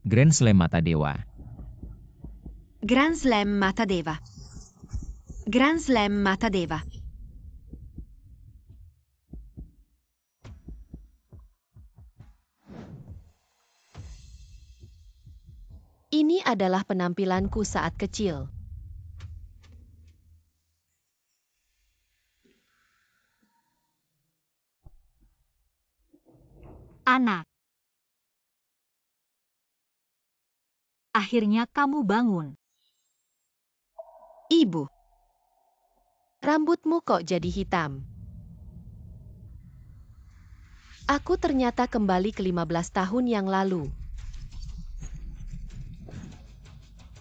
Grand Slam Mata Dewa. Grand Slam Mata Deva. Grand Slam Mata Deva. Ini adalah penampilanku saat kecil. Anak. Akhirnya kamu bangun. Ibu. Rambutmu kok jadi hitam? Aku ternyata kembali ke 15 tahun yang lalu.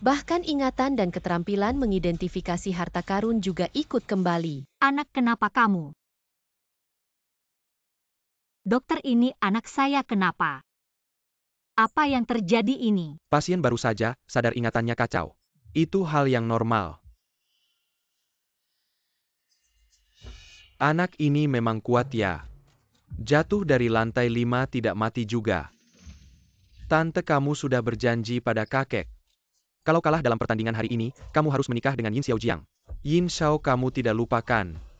Bahkan ingatan dan keterampilan mengidentifikasi harta karun juga ikut kembali. Anak, kenapa kamu? Dokter, ini anak saya, kenapa? Apa yang terjadi ini? Pasien baru saja sadar, ingatannya kacau. Itu hal yang normal. Anak ini memang kuat ya. Jatuh dari lantai 5 tidak mati juga. Tante kamu sudah berjanji pada kakek. Kalau kalah dalam pertandingan hari ini, kamu harus menikah dengan Yin Xiaojiang. Yin Xiao kamu tidak lupakan.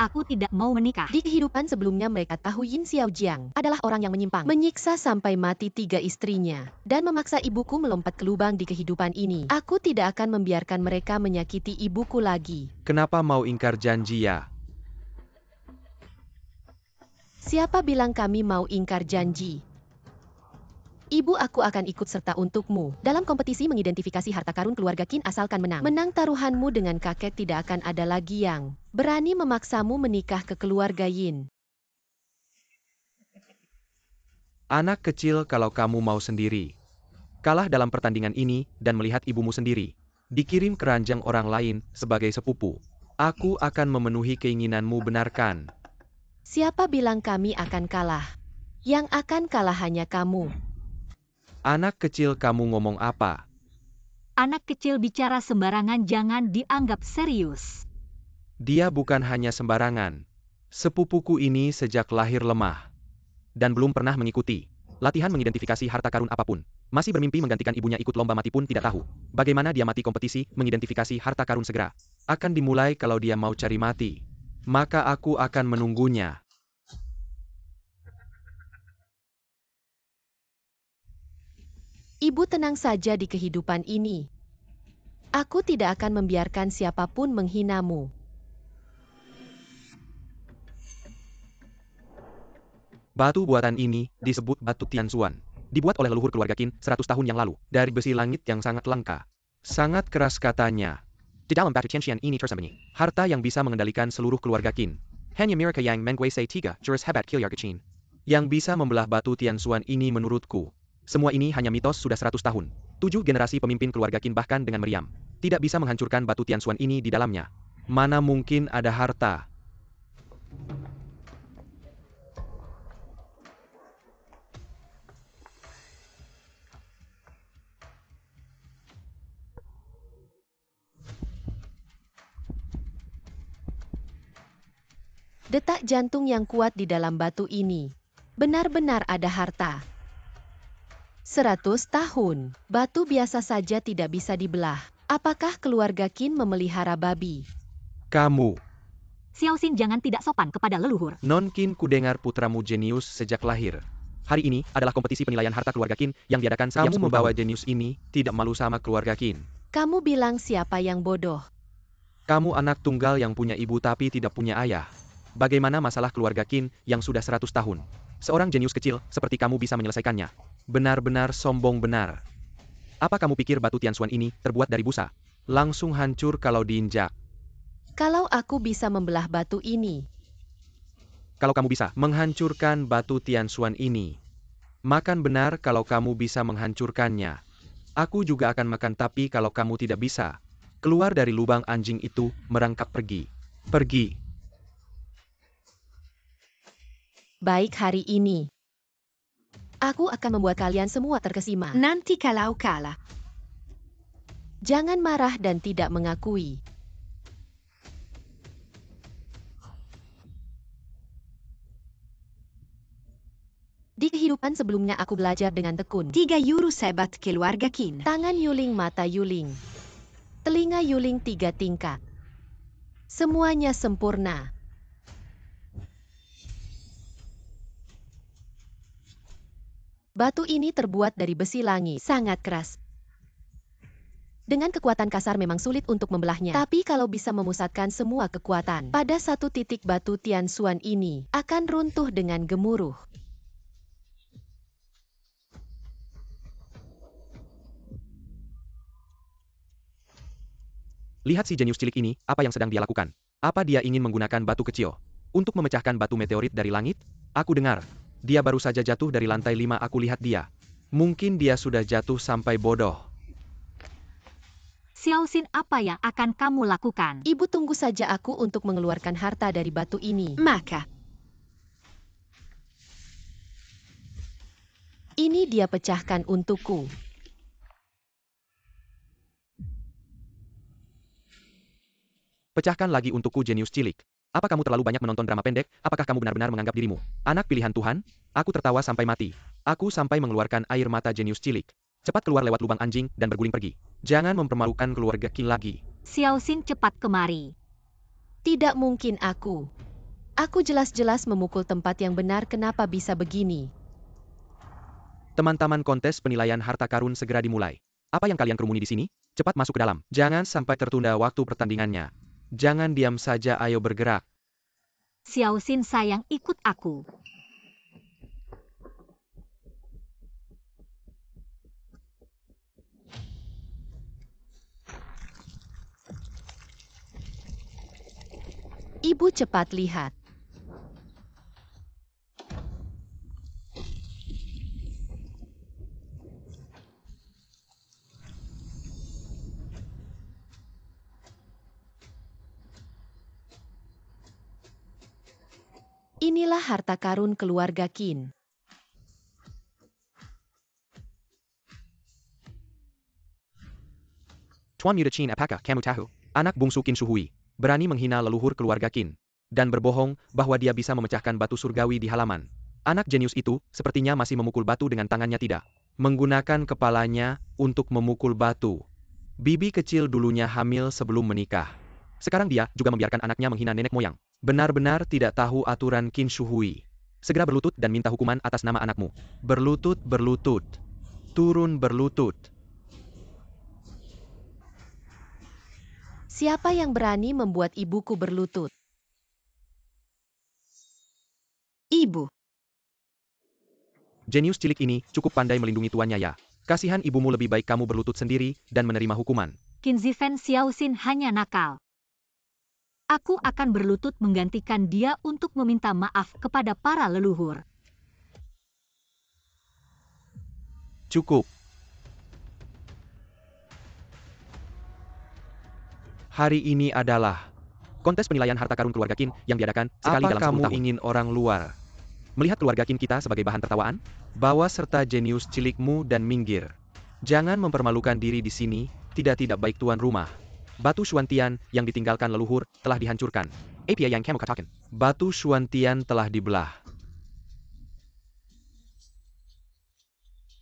Aku tidak mau menikah. Di kehidupan sebelumnya mereka tahu Yin Xiaojiang adalah orang yang menyimpang, menyiksa sampai mati 3 istrinya, dan memaksa ibuku melompat ke lubang di kehidupan ini. Aku tidak akan membiarkan mereka menyakiti ibuku lagi. Kenapa mau ingkar janji ya? Siapa bilang kami mau ingkar janji? Ibu, aku akan ikut serta untukmu dalam kompetisi mengidentifikasi harta karun keluarga Qin asalkan menang. Menang taruhanmu dengan kakek, tidak akan ada lagi yang berani memaksamu menikah ke keluarga Yin. Anak kecil, kalau kamu mau sendiri kalah dalam pertandingan ini dan melihat ibumu sendiri dikirim ke ranjang orang lain sebagai sepupu, aku akan memenuhi keinginanmu, benarkan? Siapa bilang kami akan kalah? Yang akan kalah hanya kamu. Anak kecil, kamu ngomong apa? Anak kecil bicara sembarangan, jangan dianggap serius. Dia bukan hanya sembarangan. Sepupuku ini sejak lahir lemah dan belum pernah mengikuti latihan mengidentifikasi harta karun apapun. Masih bermimpi menggantikan ibunya ikut lomba mati pun tidak tahu bagaimana dia mati. Kompetisi mengidentifikasi harta karun segera akan dimulai. Kalau dia mau cari mati, maka aku akan menunggunya. Ibu, tenang saja di kehidupan ini. Aku tidak akan membiarkan siapapun menghinamu. Batu buatan ini disebut batu Tianzuan. Dibuat oleh leluhur keluarga Qin 100 tahun yang lalu dari besi langit yang sangat langka. Sangat keras katanya. Di dalam batu Tianxian ini tersembunyi harta yang bisa mengendalikan seluruh keluarga Qin. Hanya mereka yang menguasai 3 jurus hebat keluarga Qin yang bisa membelah batu Tianzuan ini. Menurutku, semua ini hanya mitos. Sudah 100 tahun. 7 generasi pemimpin keluarga Qin bahkan dengan meriam tidak bisa menghancurkan batu Tianzuan ini. Di dalamnya mana mungkin ada harta? Detak jantung yang kuat di dalam batu ini. Benar-benar ada harta. 100 tahun. Batu biasa saja tidak bisa dibelah. Apakah keluarga Qin memelihara babi? Kamu, Xiaoxin, jangan tidak sopan kepada leluhur. Non Qin, ku dengar putramu jenius sejak lahir. Hari ini adalah kompetisi penilaian harta keluarga Qin yang diadakan setiap 10 tahun. Kamu membawa jenius ini, tidak malu sama keluarga Qin. Kamu bilang siapa yang bodoh? Kamu anak tunggal yang punya ibu tapi tidak punya ayah. Bagaimana masalah keluarga Qin yang sudah 100 tahun? Seorang jenius kecil seperti kamu bisa menyelesaikannya. Benar-benar sombong, benar. Apa kamu pikir batu Tianzuan ini terbuat dari busa? Langsung hancur kalau diinjak. Kalau aku bisa membelah batu ini. Kalau kamu bisa menghancurkan batu Tianzuan ini, makan benar kalau kamu bisa menghancurkannya. Aku juga akan makan, tapi kalau kamu tidak bisa, keluar dari lubang anjing itu, merangkak pergi. Pergi. Baik, hari ini. Aku akan membuat kalian semua terkesima. Nanti kalau kalah. Jangan marah dan tidak mengakui. Di kehidupan sebelumnya aku belajar dengan tekun. 3 jurus hebat keluarga Qin. Tangan Yuling, mata Yuling. Telinga Yuling 3 tingkat. Semuanya sempurna. Batu ini terbuat dari besi langit, sangat keras. Dengan kekuatan kasar memang sulit untuk membelahnya. Tapi kalau bisa memusatkan semua kekuatan pada satu titik, batu Tianxuan ini akan runtuh dengan gemuruh. Lihat si jenius cilik ini, apa yang sedang dia lakukan. Apa dia ingin menggunakan batu kecil untuk memecahkan batu meteorit dari langit? Aku dengar, dia baru saja jatuh dari lantai 5. Aku lihat dia. Mungkin dia sudah jatuh sampai bodoh. Xiaoxin, apa yang akan kamu lakukan? Ibu, tunggu saja aku untuk mengeluarkan harta dari batu ini. Maka, Ini dia pecahkan untukku. Pecahkan lagi untukku, jenius cilik. Apa kamu terlalu banyak menonton drama pendek? Apakah kamu benar-benar menganggap dirimu anak pilihan Tuhan? Aku tertawa sampai mati. Aku sampai mengeluarkan air mata, jenius cilik. Cepat keluar lewat lubang anjing dan berguling pergi. Jangan mempermalukan keluarga Qin lagi. Xiaoxin, cepat kemari. Tidak mungkin aku. Aku jelas-jelas memukul tempat yang benar, kenapa bisa begini? Teman-teman, kontes penilaian harta karun segera dimulai. Apa yang kalian kerumuni di sini? Cepat masuk ke dalam. Jangan sampai tertunda waktu pertandingannya. Jangan diam saja, ayo bergerak. Xiaoxin sayang, ikut aku. Ibu, cepat lihat. Inilah harta karun keluarga Qin. Tuan Muda Qin, apakah kamu tahu? Anak bungsu Qin Shuhui berani menghina leluhur keluarga Qin dan berbohong bahwa dia bisa memecahkan batu surgawi di halaman. Anak jenius itu sepertinya masih memukul batu dengan tangannya, tidak menggunakan kepalanya untuk memukul batu. Bibi kecil dulunya hamil sebelum menikah. Sekarang dia juga membiarkan anaknya menghina nenek moyang. Benar-benar tidak tahu aturan Qin Shuhui. Segera berlutut dan minta hukuman atas nama anakmu. Berlutut, berlutut. Turun berlutut. Siapa yang berani membuat ibuku berlutut? ibu. Jenius cilik ini cukup pandai melindungi tuannya ya. Kasihan ibumu, lebih baik kamu berlutut sendiri dan menerima hukuman. Qin Zifen, Xiaoxin hanya nakal. Aku akan berlutut menggantikan dia untuk meminta maaf kepada para leluhur. Cukup. Hari ini adalah kontes penilaian harta karun keluarga Qin yang diadakan sekali dalam 10 tahun. Apa kamu ingin orang luar melihat keluarga Qin kita sebagai bahan tertawaan? Bawa serta jenius cilikmu dan minggir. Jangan mempermalukan diri di sini, tidak baik tuan rumah. Batu Xuantian yang ditinggalkan leluhur telah dihancurkan. Apa yang kamu katakan? Batu Xuantian telah dibelah.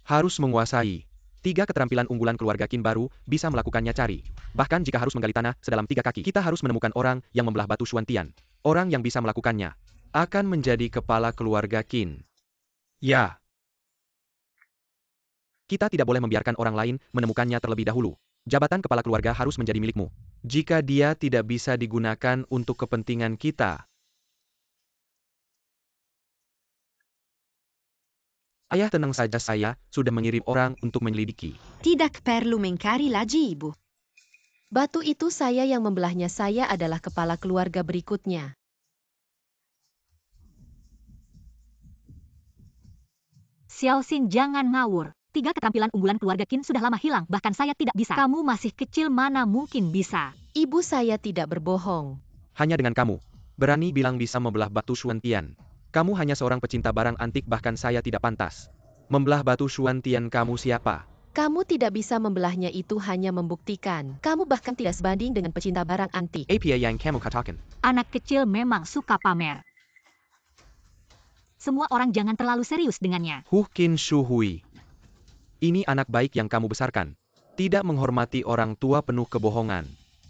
Harus menguasai 3 keterampilan unggulan keluarga Qin baru bisa melakukannya. Cari. Bahkan jika harus menggali tanah sedalam 3 kaki, kita harus menemukan orang yang membelah batu Xuantian. Orang yang bisa melakukannya akan menjadi kepala keluarga Qin. Ya. Kita tidak boleh membiarkan orang lain menemukannya terlebih dahulu. Jabatan kepala keluarga harus menjadi milikmu. Jika dia tidak bisa digunakan untuk kepentingan kita. Ayah, tenang saja, saya sudah mengirim orang untuk menyelidiki. Tidak perlu mengkari lagi, ibu. Batu itu saya yang membelahnya, saya adalah kepala keluarga berikutnya. Xiaoxin, jangan ngawur. 3 keterampilan unggulan keluarga Qin sudah lama hilang, bahkan saya tidak bisa. Kamu masih kecil, mana mungkin bisa. Ibu, saya tidak berbohong. Hanya dengan kamu berani bilang bisa membelah batu Xuantian. Kamu hanya seorang pecinta barang antik, bahkan saya tidak pantas membelah batu Xuantian. Kamu siapa? Kamu tidak bisa membelahnya, itu hanya membuktikan kamu bahkan tidak sebanding dengan pecinta barang antik. Apa yang kamu katakan? Anak kecil memang suka pamer. Semua orang jangan terlalu serius dengannya. Qin Shu Hui. Ini anak baik yang kamu besarkan. Tidak menghormati orang tua penuh kebohongan.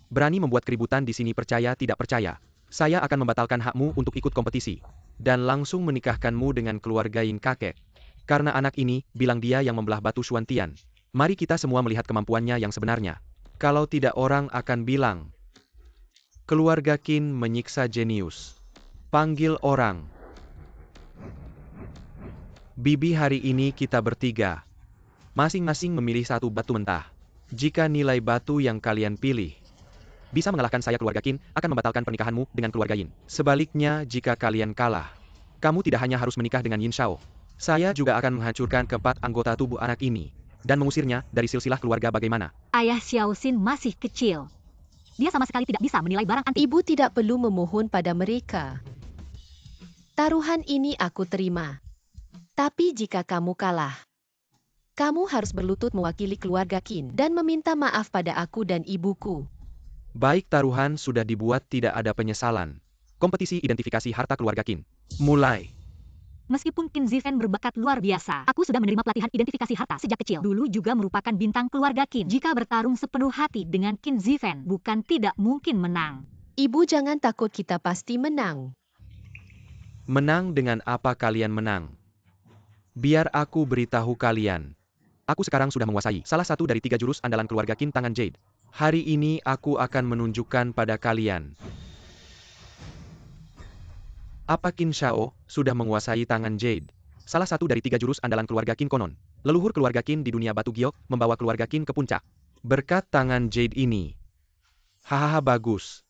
Berani membuat keributan di sini percaya tidak percaya. Saya akan membatalkan hakmu untuk ikut kompetisi. Dan langsung menikahkanmu dengan keluarga Yin kakek. Karena anak ini, bilang dia yang membelah batu Xuantian. Mari kita semua melihat kemampuannya yang sebenarnya. Kalau tidak orang akan bilang. Keluarga Qin menyiksa jenius. Panggil orang. Bibi, hari ini kita bertiga. Masing-masing memilih satu batu mentah. Jika nilai batu yang kalian pilih bisa mengalahkan saya, keluarga Qin akan membatalkan pernikahanmu dengan keluarga Yin. Sebaliknya, jika kalian kalah, kamu tidak hanya harus menikah dengan Yin Shao. Saya juga akan menghancurkan keempat anggota tubuh anak ini dan mengusirnya dari silsilah keluarga. Bagaimana? Ayah Xiao Xin masih kecil. Dia sama sekali tidak bisa menilai barang antik. Ibu tidak perlu memohon pada mereka. Taruhan ini aku terima. Tapi jika kamu kalah, kamu harus berlutut mewakili keluarga Qin dan meminta maaf pada aku dan ibuku. Baik, taruhan sudah dibuat, tidak ada penyesalan. Kompetisi identifikasi harta keluarga Qin mulai. Meskipun Qin Zifen berbakat luar biasa, aku sudah menerima pelatihan identifikasi harta sejak kecil. Dulu juga merupakan bintang keluarga Qin. Jika bertarung sepenuh hati dengan Qin Zifen, bukan tidak mungkin menang. Ibu jangan takut, kita pasti menang. Menang dengan apa kalian menang? Biar aku beritahu kalian. Aku sekarang sudah menguasai salah satu dari 3 jurus andalan keluarga Qin, tangan Jade. Hari ini aku akan menunjukkan pada kalian. Apa Qin Shao sudah menguasai tangan Jade? Salah satu dari 3 jurus andalan keluarga Qin konon. Leluhur keluarga Qin di dunia batu giok membawa keluarga Qin ke puncak. Berkat tangan Jade ini. Hahaha, bagus.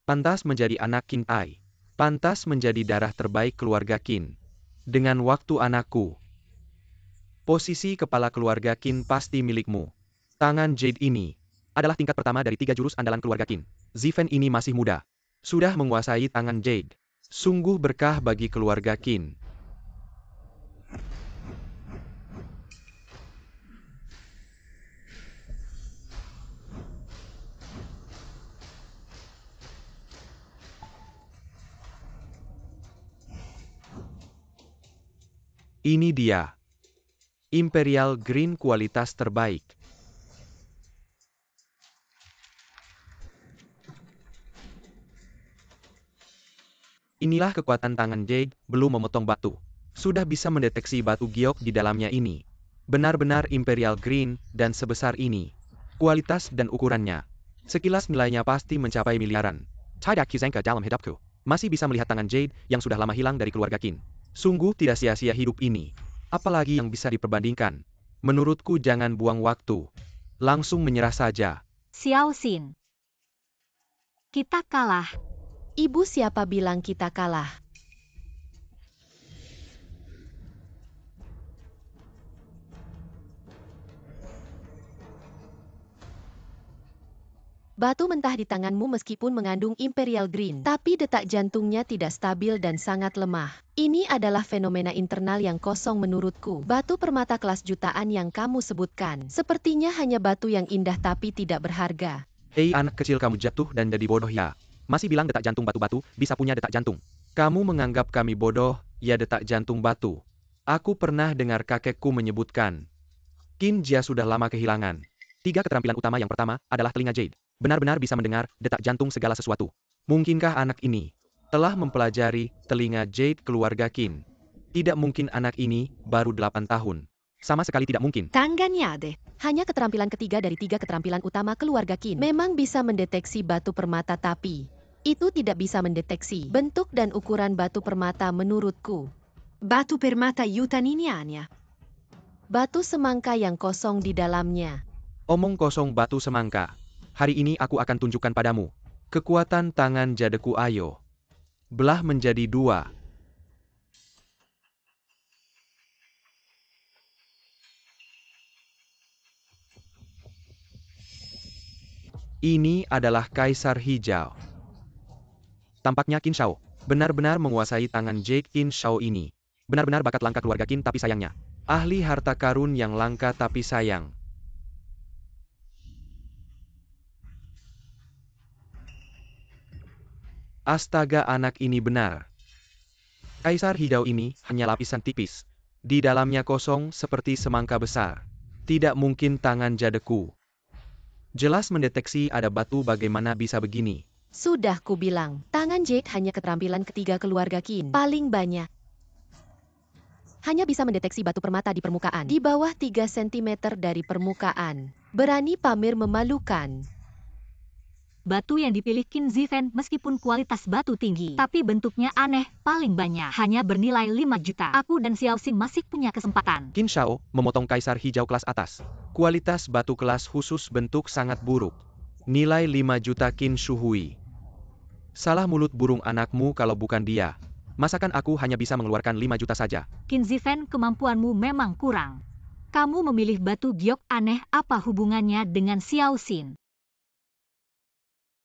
Pantas menjadi anak Qin Tai. Pantas menjadi darah terbaik keluarga Qin. Dengan waktu anakku. Posisi kepala keluarga Qin pasti milikmu. Tangan Jade ini adalah tingkat pertama dari 3 jurus andalan keluarga Qin. Zifen ini masih muda. Sudah menguasai tangan Jade. Sungguh berkah bagi keluarga Qin. Ini dia. Imperial Green kualitas terbaik. Inilah kekuatan tangan Jade, belum memotong batu. Sudah bisa mendeteksi batu giok di dalamnya ini. Benar-benar Imperial Green, dan sebesar ini. Kualitas dan ukurannya. Sekilas nilainya pasti mencapai miliaran. Tidak kusangka dalam hidupku. Masih bisa melihat tangan Jade, yang sudah lama hilang dari keluarga Qin. Sungguh tidak sia-sia hidup ini. Apalagi yang bisa diperbandingkan. Menurutku jangan buang waktu. Langsung menyerah saja. Xiao Xin. Kita kalah. Ibu, siapa bilang kita kalah? Batu mentah di tanganmu meskipun mengandung Imperial Green, tapi detak jantungnya tidak stabil dan sangat lemah. Ini adalah fenomena internal yang kosong menurutku. Batu permata kelas jutaan yang kamu sebutkan, sepertinya hanya batu yang indah tapi tidak berharga. Hei anak kecil, kamu jatuh dan jadi bodoh ya. Masih bilang detak jantung batu-batu bisa punya detak jantung. Kamu menganggap kami bodoh, ya detak jantung batu. Aku pernah dengar kakekku menyebutkan. Qin Jia sudah lama kehilangan 3 keterampilan utama. Yang pertama adalah telinga Jade. Benar-benar bisa mendengar detak jantung segala sesuatu. Mungkinkah anak ini telah mempelajari telinga Jade keluarga Qin? Tidak mungkin, anak ini baru 8 tahun. Sama sekali tidak mungkin. Tanganiade. Hanya keterampilan ketiga dari 3 keterampilan utama keluarga Qin. Memang bisa mendeteksi batu permata, tapi itu tidak bisa mendeteksi bentuk dan ukuran batu permata menurutku. Batu permata Yutaniniania. Batu semangka yang kosong di dalamnya. Omong kosong batu semangka. Hari ini aku akan tunjukkan padamu. Kekuatan tangan jadeku, ayo. Belah menjadi 2. Ini adalah Kaisar Hijau. Tampaknya Qin Shao benar-benar menguasai tangan Jade. Qin Shao ini benar-benar bakat langka keluarga Qin, tapi sayangnya ahli harta karun yang langka tapi sayang. Astaga, anak ini benar. Kaisar hijau ini hanya lapisan tipis. Di dalamnya kosong seperti semangka besar. Tidak mungkin tangan jadeku. Jelas mendeteksi ada batu, bagaimana bisa begini? Sudah kubilang, tangan Jade hanya keterampilan ketiga keluarga Qin. Paling banyak. Hanya bisa mendeteksi batu permata di permukaan. Di bawah 3 cm dari permukaan. Berani pamer memalukan. Batu yang dipilih Qin Zifen meskipun kualitas batu tinggi, tapi bentuknya aneh, paling banyak hanya bernilai 5 juta. Aku dan Xiao Xin masih punya kesempatan. Qin Shao memotong kaisar hijau kelas atas. Kualitas batu kelas khusus bentuk sangat buruk. Nilai 5 juta Qin Shuhui. Salah mulut burung anakmu kalau bukan dia. Masakan aku hanya bisa mengeluarkan 5 juta saja. Qin Zifen, kemampuanmu memang kurang. Kamu memilih batu giok aneh, apa hubungannya dengan Xiao Xin?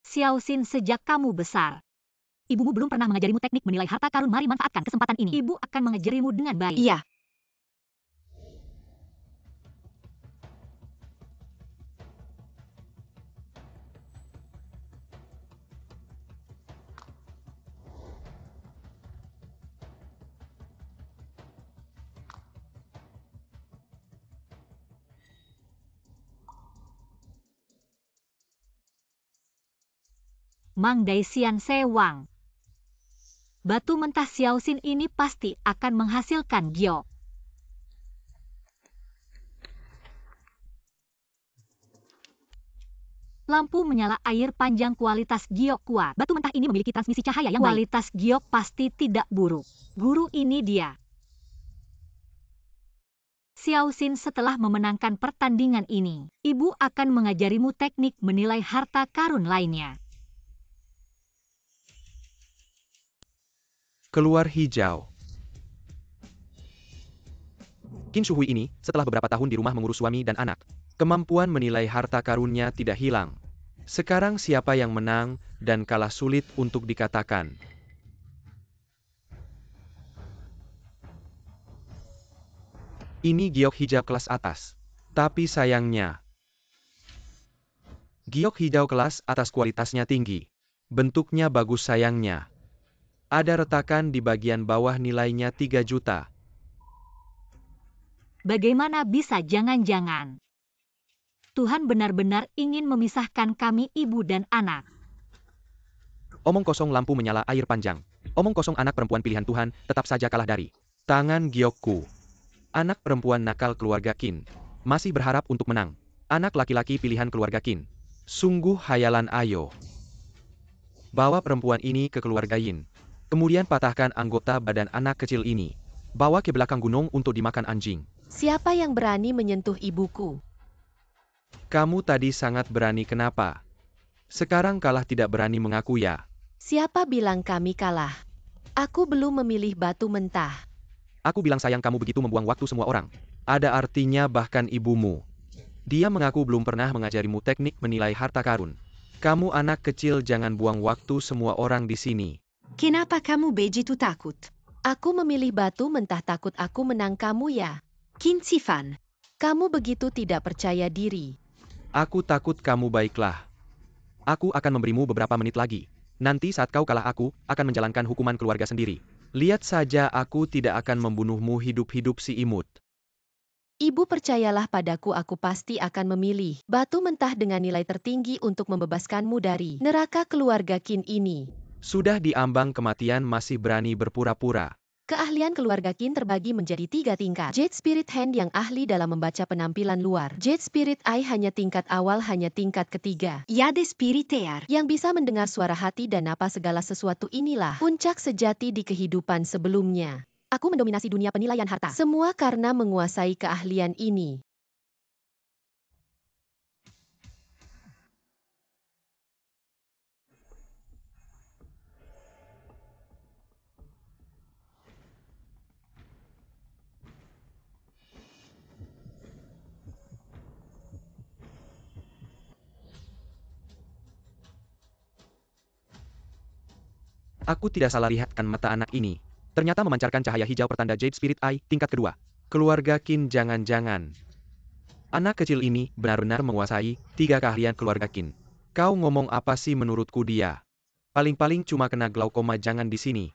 Xiao Xin, sejak kamu besar, ibumu belum pernah mengajarimu teknik menilai harta karun. Mari manfaatkan kesempatan ini. Ibu akan mengajarimu dengan baik. Iya. Mang Daisian Sewang. Batu mentah Xiao Xin ini pasti akan menghasilkan giok. Lampu menyala, air panjang, kualitas giok kuat. Batu mentah ini memiliki transmisi cahaya yang baik. Kualitas giok pasti tidak buruk. Guru, ini dia. Xiao Xin, setelah memenangkan pertandingan ini, ibu akan mengajarimu teknik menilai harta karun lainnya. Keluar hijau. Qin Shuhui ini, setelah beberapa tahun di rumah mengurus suami dan anak, kemampuan menilai harta karunnya tidak hilang. Sekarang siapa yang menang dan kalah sulit untuk dikatakan. Ini giok hijau kelas atas. Tapi sayangnya, giok hijau kelas atas kualitasnya tinggi. Bentuknya bagus, sayangnya ada retakan di bagian bawah, nilainya 3 juta. Bagaimana bisa? Jangan-jangan Tuhan benar-benar ingin memisahkan kami, ibu dan anak. Omong kosong, lampu menyala, air panjang. Omong kosong, anak perempuan pilihan Tuhan tetap saja kalah dari tangan giokku. Anak perempuan nakal keluarga Qin masih berharap untuk menang. Anak laki-laki pilihan keluarga Qin. Sungguh hayalan. Ayo, bawa perempuan ini ke keluarga Yin. Kemudian patahkan anggota badan anak kecil ini. Bawa ke belakang gunung untuk dimakan anjing. Siapa yang berani menyentuh ibuku? Kamu tadi sangat berani, kenapa sekarang kalah? Tidak berani mengaku ya? Siapa bilang kami kalah? Aku belum memilih batu mentah. Aku bilang sayang kamu begitu membuang waktu semua orang. Ada artinya bahkan ibumu. Dia mengaku belum pernah mengajarimu teknik menilai harta karun. Kamu anak kecil, jangan buang waktu semua orang di sini. Kenapa kamu begitu takut? Aku memilih batu mentah takut aku menang kamu ya. Qin Zifan. Kamu begitu tidak percaya diri. Aku takut kamu. Baiklah. Aku akan memberimu beberapa menit lagi. Nanti saat kau kalah, aku akan menjalankan hukuman keluarga sendiri. Lihat saja, aku tidak akan membunuhmu hidup-hidup si imut. Ibu, percayalah padaku, aku pasti akan memilih batu mentah dengan nilai tertinggi untuk membebaskanmu dari neraka keluarga Qin ini. Sudah diambang kematian masih berani berpura-pura. Keahlian keluarga Qin terbagi menjadi 3 tingkat. Jade Spirit Hand yang ahli dalam membaca penampilan luar. Jade Spirit Eye hanya tingkat awal, hanya tingkat ketiga. Jade Spirit Ear. Yang bisa mendengar suara hati dan apa segala sesuatu, inilah puncak sejati di kehidupan sebelumnya. Aku mendominasi dunia penilaian harta. Semua karena menguasai keahlian ini. Aku tidak salah lihatkan mata anak ini. Ternyata memancarkan cahaya hijau pertanda Jade Spirit Eye tingkat kedua. Keluarga Qin, jangan-jangan anak kecil ini benar-benar menguasai 3 keahlian keluarga Qin. Kau ngomong apa sih? Menurutku dia paling-paling cuma kena glaukoma. Jangan di sini.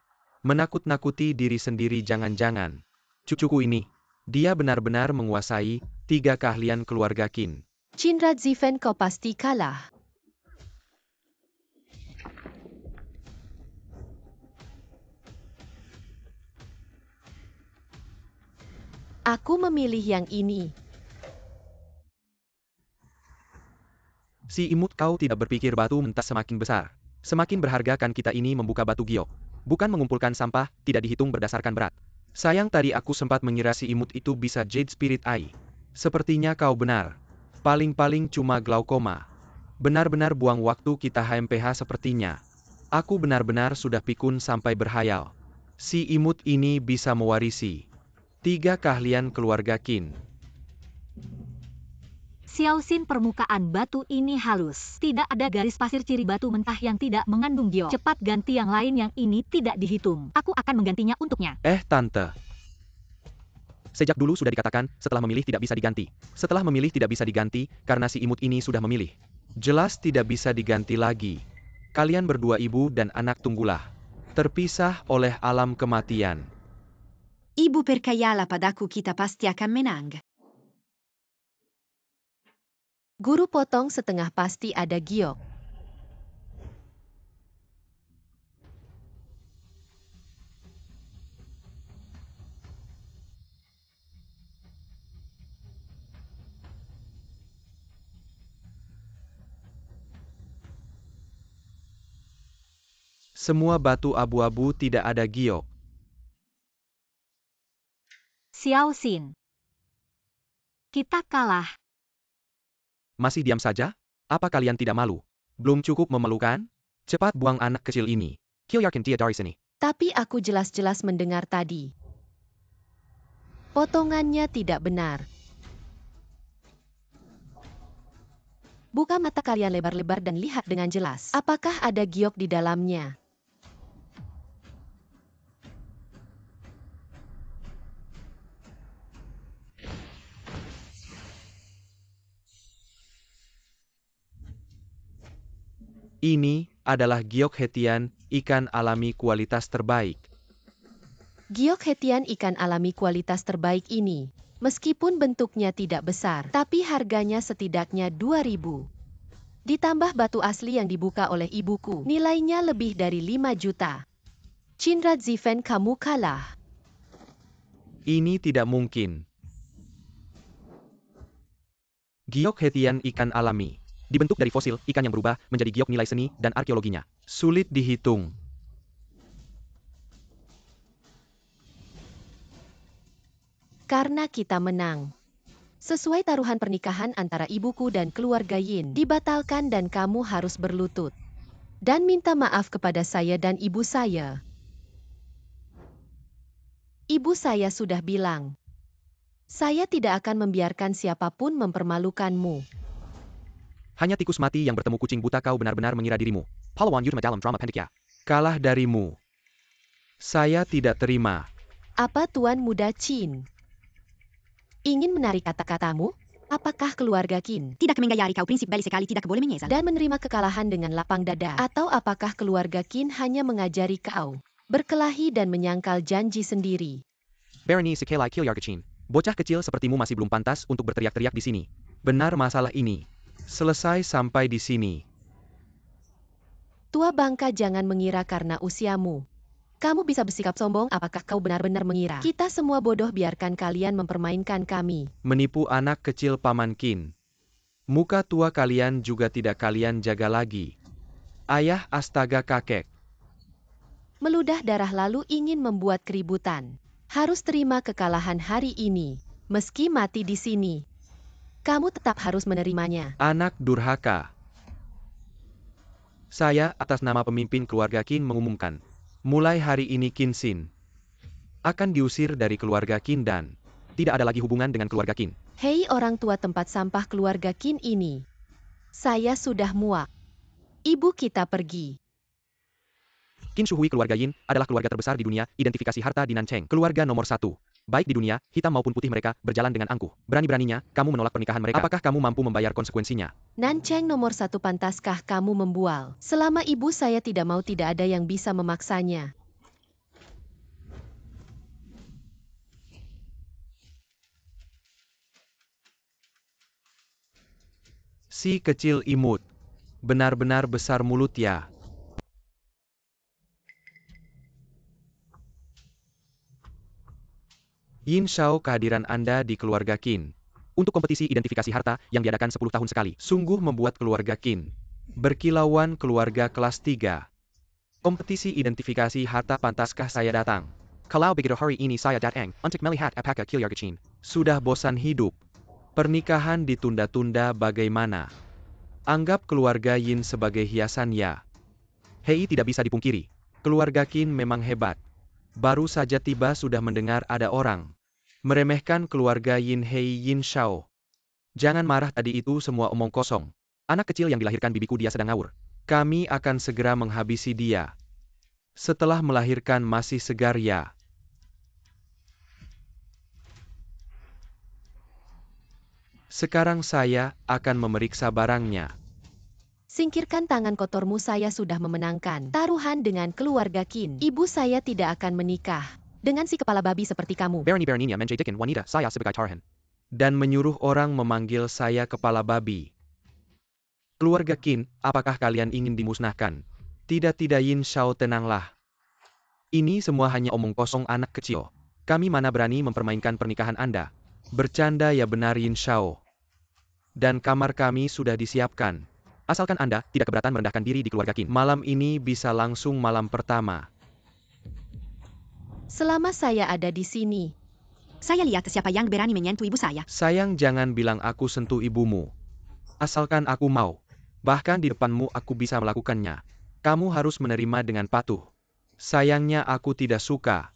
Menakut-nakuti diri sendiri jangan-jangan. Cucuku ini, dia benar-benar menguasai 3 keahlian keluarga Qin. Cindra Zifen, kau pasti kalah. Aku memilih yang ini. Si imut, kau tidak berpikir batu mentah semakin besar. Semakin berharga kan kita ini membuka batu giok. Bukan mengumpulkan sampah, tidak dihitung berdasarkan berat. Sayang tadi aku sempat mengira si imut itu bisa Jade Spirit Eye. Sepertinya kau benar. Paling-paling cuma glaukoma. Benar-benar buang waktu kita HMPH sepertinya. Aku benar-benar sudah pikun sampai berhayal. Si imut ini bisa mewarisi 3 keahlian keluarga Qin. Xiao Xin, permukaan batu ini halus. Tidak ada garis pasir ciri batu mentah yang tidak mengandung giok. Cepat ganti yang lain, yang ini tidak dihitung. Aku akan menggantinya untuknya. Tante. Sejak dulu sudah dikatakan, setelah memilih tidak bisa diganti. Setelah memilih tidak bisa diganti, karena si imut ini sudah memilih. Jelas tidak bisa diganti lagi. Kalian berdua ibu dan anak tunggulah. Terpisah oleh alam kematian. Ibu percaya padaku kita pasti akan menang. Guru potong setengah pasti ada giok. Semua batu abu-abu, tidak ada giok. Xiao Xin, kita kalah. Masih diam saja? Apa kalian tidak malu? Belum cukup memalukan? Cepat buang anak kecil ini. Kilyarkin dia dari sini. Tapi aku jelas-jelas mendengar tadi. Potongannya tidak benar. Buka mata kalian lebar-lebar dan lihat dengan jelas. Apakah ada giok di dalamnya? Ini adalah giok hetian, ikan alami kualitas terbaik. Giok hetian ikan alami kualitas terbaik ini, meskipun bentuknya tidak besar, tapi harganya setidaknya 2.000. Ditambah batu asli yang dibuka oleh ibuku, nilainya lebih dari 5 juta. Cindra Zifen, kamu kalah. Ini tidak mungkin. Giok hetian ikan alami. Dibentuk dari fosil ikan yang berubah menjadi giok nilai seni dan arkeologinya. Sulit dihitung. Karena kita menang. Sesuai taruhan pernikahan antara ibuku dan keluarga Yin, dibatalkan dan kamu harus berlutut. Dan minta maaf kepada saya dan ibu saya. Ibu saya sudah bilang, saya tidak akan membiarkan siapapun mempermalukanmu. Hanya tikus mati yang bertemu kucing buta, kau benar-benar mengira dirimu. Pahlawan Yudhma dalam drama pendek ya. Kalah darimu. Saya tidak terima. Apa Tuan Muda Qin? Ingin menarik kata-katamu? Apakah keluarga Qin Tidak menggayari kau prinsip bali sekali tidak boleh menyesal. dan menerima kekalahan dengan lapang dada? Atau apakah keluarga Qin hanya mengajari kau berkelahi dan menyangkal janji sendiri? Barony Sekelai Kilyarkachin. Bocah kecil sepertimu masih belum pantas untuk berteriak-teriak di sini. Benar, masalah ini selesai sampai di sini. Tua bangka, jangan mengira karena usiamu kamu bisa bersikap sombong. Apakah kau benar-benar mengira kita semua bodoh? Biarkan kalian mempermainkan kami. Menipu anak kecil Paman Qin. Muka tua kalian juga tidak kalian jaga lagi. Ayah, astaga kakek. Meludah darah lalu ingin membuat keributan. Harus terima kekalahan hari ini. Meski mati di sini, kamu tetap harus menerimanya. Anak durhaka. Saya, atas nama pemimpin keluarga Qin, mengumumkan, mulai hari ini Qin Xin akan diusir dari keluarga Qin dan tidak ada lagi hubungan dengan keluarga Qin. Hei orang tua tempat sampah keluarga Qin ini. Saya sudah muak. Ibu kita pergi. Qin Shuhui keluarga Yin adalah keluarga terbesar di dunia, identifikasi harta di Nancheng. Keluarga nomor 1. Baik di dunia, hitam maupun putih, mereka berjalan dengan angkuh. Berani-beraninya, kamu menolak pernikahan mereka. Apakah kamu mampu membayar konsekuensinya? Nancheng nomor 1, pantaskah kamu membual? Selama ibu saya tidak mau, tidak ada yang bisa memaksanya. Si kecil imut. Benar-benar besar mulut ya. Yin Shao, kehadiran Anda di keluarga Qin. Untuk kompetisi identifikasi harta yang diadakan 10 tahun sekali. Sungguh membuat keluarga Qin berkilauan. Keluarga kelas 3. Kompetisi identifikasi harta, pantaskah saya datang? Kalau begitu hari ini saya datang untuk melihat apakah keluarga Qin sudah bosan hidup. Pernikahan ditunda-tunda bagaimana? Anggap keluarga Yin sebagai hiasan ya. Hei, tidak bisa dipungkiri. Keluarga Qin memang hebat. Baru saja tiba sudah mendengar ada orang meremehkan keluarga Yin. Hei Yin Shao. Jangan marah, tadi itu semua omong kosong. Anak kecil yang dilahirkan bibiku, dia sedang ngawur. Kami akan segera menghabisi dia. Setelah melahirkan masih segar ya. Sekarang saya akan memeriksa barangnya. Singkirkan tangan kotormu, saya sudah memenangkan taruhan dengan keluarga Qin. Ibu saya tidak akan menikah dengan si kepala babi seperti kamu. Berani-beraninya menjadikan wanita saya sebagai taruhan. Dan menyuruh orang memanggil saya kepala babi. Keluarga Qin, apakah kalian ingin dimusnahkan? Tidak Yin Shao, tenanglah. Ini semua hanya omong kosong anak kecil. Kami mana berani mempermainkan pernikahan Anda. Bercanda ya, benar Yin Shao. Dan kamar kami sudah disiapkan. Asalkan Anda tidak keberatan merendahkan diri di keluarga Qin. Malam ini bisa langsung malam pertama. Selama saya ada di sini. Saya lihat siapa yang berani menyentuh ibu saya. Sayang, jangan bilang aku sentuh ibumu. Asalkan aku mau. Bahkan di depanmu aku bisa melakukannya. Kamu harus menerima dengan patuh. Sayangnya aku tidak suka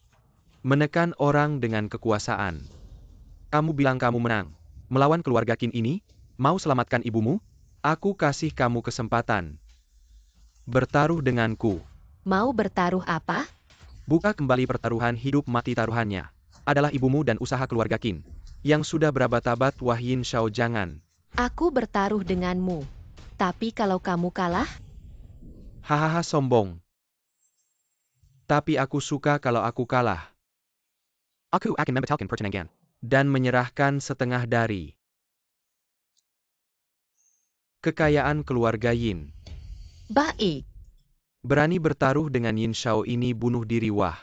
menekan orang dengan kekuasaan. Kamu bilang kamu menang melawan keluarga Qin ini? Mau selamatkan ibumu? Aku kasih kamu kesempatan. Bertaruh denganku. Mau bertaruh apa? Buka kembali pertaruhan hidup mati. Taruhannya adalah ibumu dan usaha keluarga Qin yang sudah berabad-abad. Wah Yin Shao, jangan. Aku bertaruh denganmu. Tapi kalau kamu kalah? Hahaha, sombong. Tapi aku suka kalau aku kalah. Aku akan membatalkan pertandingan dan menyerahkan setengah dari kekayaan keluarga Yin. Baik. Berani bertaruh dengan Yin Shao ini bunuh diri. Wah.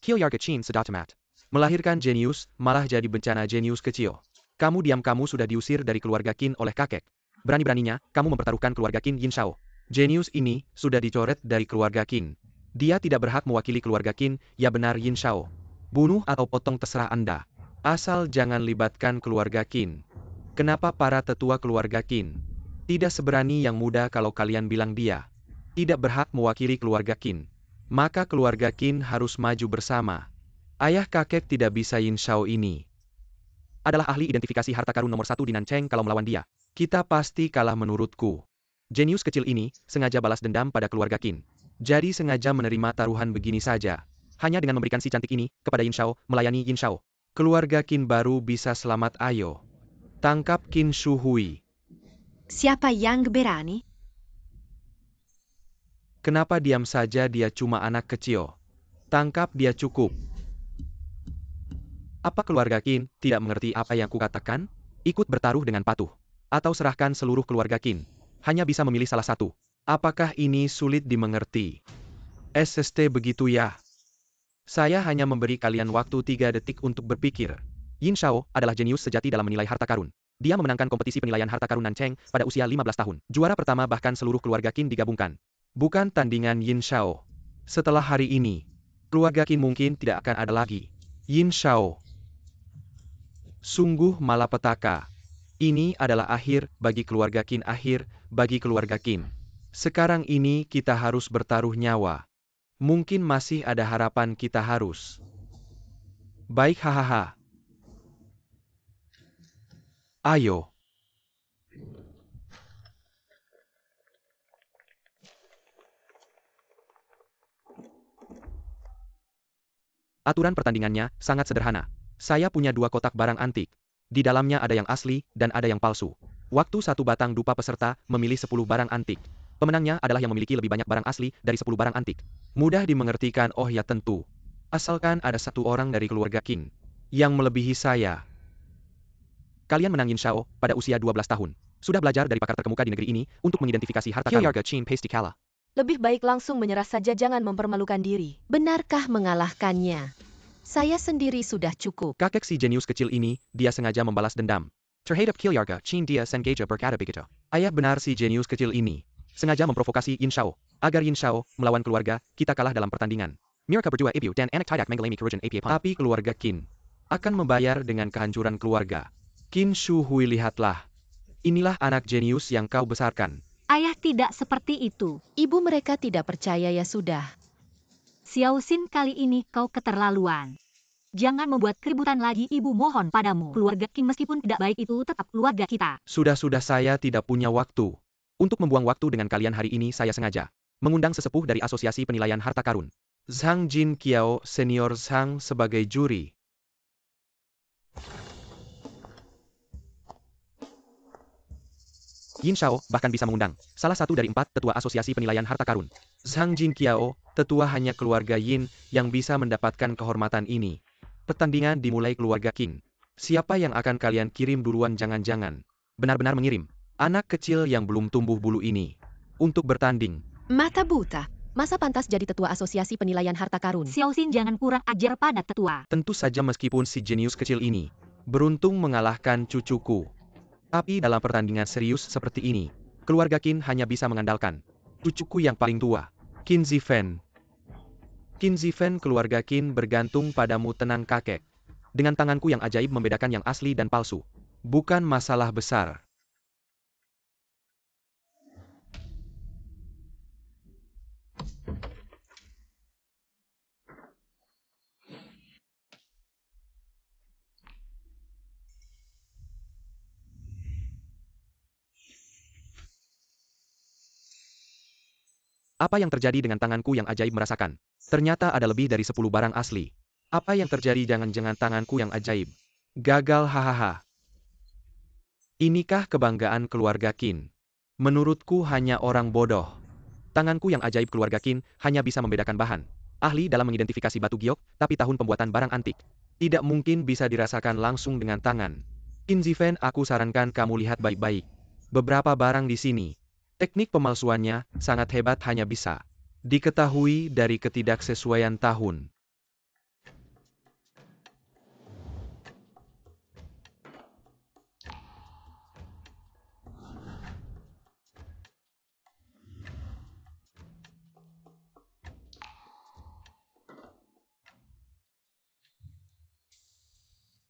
Keluarga Qin sudah tamat melahirkan jenius, malah jadi bencana jenius kecil. Kamu diam, kamu sudah diusir dari keluarga Qin oleh kakek. Berani-beraninya kamu mempertaruhkan keluarga Qin. Yin Shao, jenius ini sudah dicoret dari keluarga Qin. Dia tidak berhak mewakili keluarga Qin. Ya benar Yin Shao. Bunuh atau potong terserah Anda. Asal jangan libatkan keluarga Qin. Kenapa para tetua keluarga Qin tidak seberani yang muda? Kalau kalian bilang dia tidak berhak mewakili keluarga Qin, maka keluarga Qin harus maju bersama. Ayah kakek tidak bisa. Yin Shao ini adalah ahli identifikasi harta karun nomor 1 di Nancheng. Kalau melawan dia, kita pasti kalah menurutku. Jenius kecil ini sengaja balas dendam pada keluarga Qin. Jadi sengaja menerima taruhan begini saja. Hanya dengan memberikan si cantik ini kepada Yin Shao, melayani Yin Shao, keluarga Qin baru bisa selamat. Ayo, tangkap Qin Shu Hui. Siapa yang berani? Kenapa diam saja? Dia cuma anak kecil. Tangkap dia cukup. Apa keluarga Qin tidak mengerti apa yang kukatakan? Ikut bertaruh dengan patuh. Atau serahkan seluruh keluarga Qin. Hanya bisa memilih salah satu. Apakah ini sulit dimengerti? SST begitu ya. Saya hanya memberi kalian waktu 3 detik untuk berpikir. Yin Shao adalah jenius sejati dalam menilai harta karun. Dia memenangkan kompetisi penilaian harta karun Nancheng pada usia 15 tahun. Juara pertama, bahkan seluruh keluarga Qin digabungkan. Bukan tandingan Yin Shao. Setelah hari ini, keluarga Qin mungkin tidak akan ada lagi. Yin Shao. Sungguh malapetaka. Ini adalah akhir bagi keluarga Qin, akhir bagi keluarga Qin. Sekarang ini kita harus bertaruh nyawa. Mungkin masih ada harapan, kita harus. Baik, hahaha. Ayo. Aturan pertandingannya sangat sederhana. Saya punya 2 kotak barang antik. Di dalamnya ada yang asli dan ada yang palsu. Waktu 1 batang dupa peserta memilih 10 barang antik. Pemenangnya adalah yang memiliki lebih banyak barang asli dari 10 barang antik. Mudah dimengertikan? Oh ya tentu. Asalkan ada 1 orang dari keluarga Qin yang melebihi saya. Kalian menang Yin Shao pada usia 12 tahun. Sudah belajar dari pakar terkemuka di negeri ini untuk mengidentifikasi harta karun. Kilyarga Qin Pasti kalah. Lebih baik langsung menyerah saja, jangan mempermalukan diri. Benarkah mengalahkannya? Saya sendiri sudah cukup. Kakek si jenius kecil ini, dia sengaja membalas dendam. Terhadap Kilyarga Qin dia sengaja berkata begitu. Ayah benar si jenius kecil ini. Sengaja memprovokasi Yin Shao. Agar Yin Shao melawan keluarga, kita kalah dalam pertandingan. Mereka berdua ibu dan anak tidak mengalami kerugian apa-apa. Tapi keluarga Qin akan membayar dengan kehancuran keluarga. Qin Shu Hui, lihatlah. Inilah anak jenius yang kau besarkan. Ayah tidak seperti itu. Ibu mereka tidak percaya ya sudah. Xiao Xin, kali ini kau keterlaluan. Jangan membuat keributan lagi, ibu mohon padamu. Keluarga Qin meskipun tidak baik itu tetap keluarga kita. Sudah-sudah, saya tidak punya waktu. Untuk membuang waktu dengan kalian hari ini saya sengaja mengundang sesepuh dari Asosiasi Penilaian Harta Karun. Zhang Jin Qiao Senior Zhang sebagai juri. Yin Shao bahkan bisa mengundang salah satu dari 4 tetua Asosiasi Penilaian Harta Karun. Zhang Jin Qiao, tetua hanya keluarga Yin yang bisa mendapatkan kehormatan ini. Pertandingan dimulai keluarga Qin. Siapa yang akan kalian kirim duluan? Jangan-jangan benar-benar mengirim anak kecil yang belum tumbuh bulu ini untuk bertanding. Mata buta. Masa pantas jadi tetua Asosiasi Penilaian Harta Karun? Xiao Xin, jangan kurang ajar pada tetua. Tentu saja meskipun si jenius kecil ini beruntung mengalahkan cucuku. Tapi dalam pertandingan serius seperti ini, keluarga Qin hanya bisa mengandalkan cucuku yang paling tua, Qin Zifen. Qin Zifen, keluarga Qin bergantung padamu. Tenang kakek. Dengan tanganku yang ajaib membedakan yang asli dan palsu. Bukan masalah besar. Apa yang terjadi dengan tanganku yang ajaib merasakan? Ternyata ada lebih dari 10 barang asli. Apa yang terjadi? Jangan-jangan tanganku yang ajaib gagal, hahaha. Inikah kebanggaan keluarga Qin? Menurutku hanya orang bodoh. Tanganku yang ajaib keluarga Qin hanya bisa membedakan bahan. Ahli dalam mengidentifikasi batu giok, tapi tahun pembuatan barang antik. Tidak mungkin bisa dirasakan langsung dengan tangan. Qin Zifen, aku sarankan kamu lihat baik-baik. Beberapa barang di sini. Teknik pemalsuannya sangat hebat, hanya bisa diketahui dari ketidaksesuaian tahun.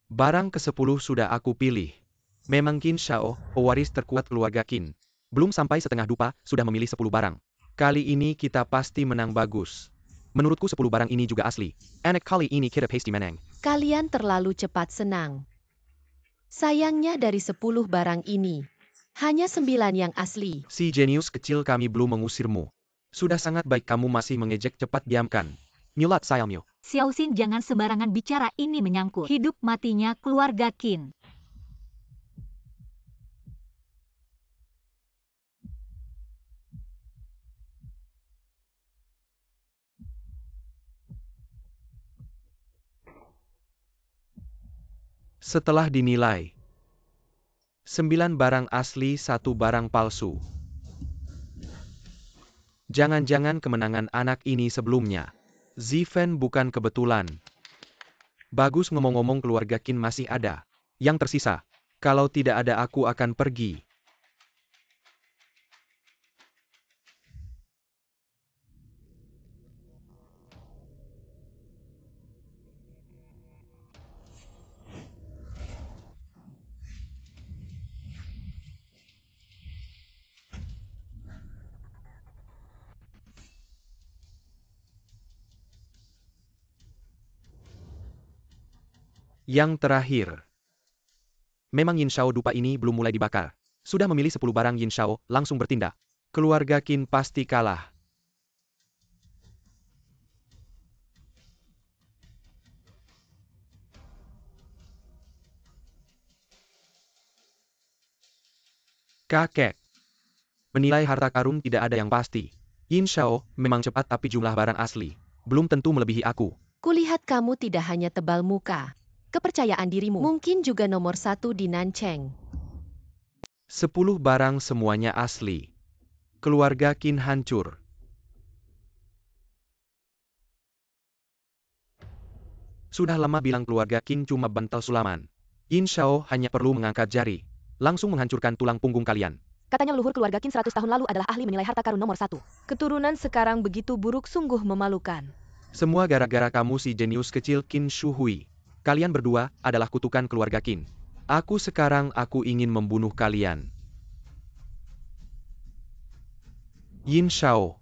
Barang ke-10 sudah aku pilih. Memang Qin Shao, pewaris terkuat keluarga Qin. Belum sampai setengah dupa, sudah memilih 10 barang. Kali ini kita pasti menang bagus. Menurutku 10 barang ini juga asli. Anak kali ini kita pasti menang. Kalian terlalu cepat senang. Sayangnya dari 10 barang ini, hanya 9 yang asli. Si jenius kecil, kami belum mengusirmu. Sudah sangat baik kamu masih mengejek, cepat diamkan. Nyulat sayangmu. Xiao Xin, jangan sembarangan bicara, ini menyangkut hidup matinya keluarga Qin. Setelah dinilai, 9 barang asli, 1 barang palsu. Jangan-jangan kemenangan anak ini sebelumnya. Zifen bukan kebetulan. Bagus, ngomong-ngomong keluarga Qin masih ada. Yang tersisa. Kalau tidak ada aku akan pergi. Yang terakhir. Memang Yin Shao dupa ini belum mulai dibakar. Sudah memilih 10 barang, Yin Shao langsung bertindak. Keluarga Qin pasti kalah. Kakek. Menilai harta karun tidak ada yang pasti. Yin Shao memang cepat, tapi jumlah barang asli belum tentu melebihi aku. Kulihat kamu tidak hanya tebal muka. Kepercayaan dirimu mungkin juga nomor 1 di Nancheng. 10 barang semuanya asli. Keluarga Qin hancur. Sudah lama bilang keluarga Qin cuma bantal sulaman. Yin Shao hanya perlu mengangkat jari, langsung menghancurkan tulang punggung kalian. Katanya leluhur keluarga Qin 100 tahun lalu adalah ahli menilai harta karun nomor 1. Keturunan sekarang begitu buruk, sungguh memalukan. Semua gara-gara kamu si jenius kecil Qin Shuhui. Kalian berdua adalah kutukan keluarga Qin. Aku ingin membunuh kalian. Yin Shao.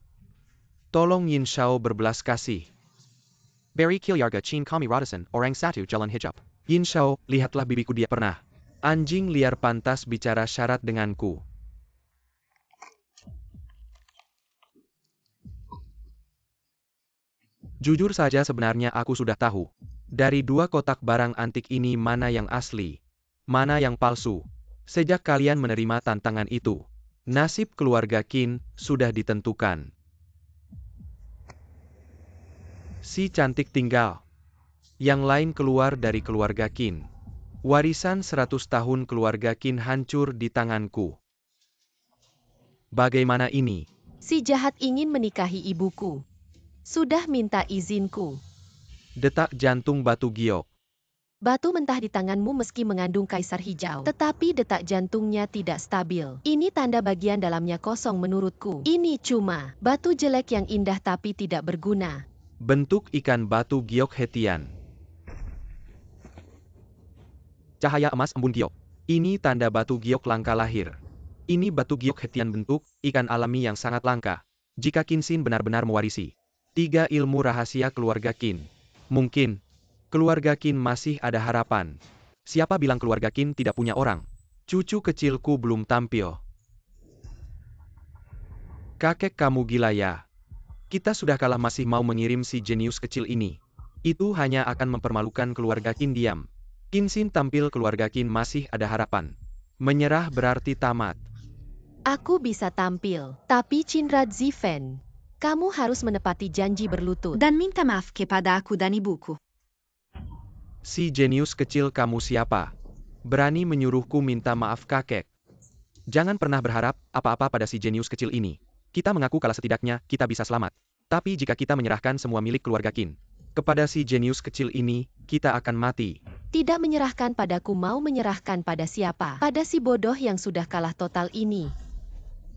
Tolong Yin Shao berbelas kasih. Beri Kilyarga Qin kami ratasan orang satu jalan hijab. Yin Shao, lihatlah bibiku, dia pernah. Anjing liar pantas bicara syarat denganku. Jujur saja sebenarnya aku sudah tahu. Dari 2 kotak barang antik ini mana yang asli, mana yang palsu. Sejak kalian menerima tantangan itu, nasib keluarga Qin sudah ditentukan. Si cantik tinggal. Yang lain keluar dari keluarga Qin. Warisan 100 tahun keluarga Qin hancur di tanganku. Bagaimana ini? Si jahat ingin menikahi ibuku. Sudah minta izinku. Detak jantung Batu Giok. Batu mentah di tanganmu meski mengandung kaisar hijau. Tetapi detak jantungnya tidak stabil. Ini tanda bagian dalamnya kosong menurutku. Ini cuma batu jelek yang indah tapi tidak berguna. Bentuk ikan Batu Giok Hetian. Cahaya emas embun giok. Ini tanda Batu Giok langka lahir. Ini Batu Giok Hetian, bentuk ikan alami yang sangat langka. Jika Qin Xin benar-benar mewarisi 3 ilmu rahasia keluarga Qin, mungkin keluarga Qin masih ada harapan. Siapa bilang keluarga Qin tidak punya orang? Cucu kecilku belum tampil. Kakek kamu gila ya? Kita sudah kalah masih mau mengirim si jenius kecil ini. Itu hanya akan mempermalukan keluarga Qin. Diam. Qin Xin tampil, keluarga Qin masih ada harapan. Menyerah berarti tamat. Aku bisa tampil, tapi Cindra Zifen, kamu harus menepati janji berlutut. Dan minta maaf kepada aku dan ibuku. Si jenius kecil kamu siapa? Berani menyuruhku minta maaf kakek. Jangan pernah berharap apa-apa pada si jenius kecil ini. Kita mengaku kalah, setidaknya kita bisa selamat. Tapi jika kita menyerahkan semua milik keluarga Qin kepada si jenius kecil ini, kita akan mati. Tidak menyerahkan padaku, mau menyerahkan pada siapa? Pada si bodoh yang sudah kalah total ini.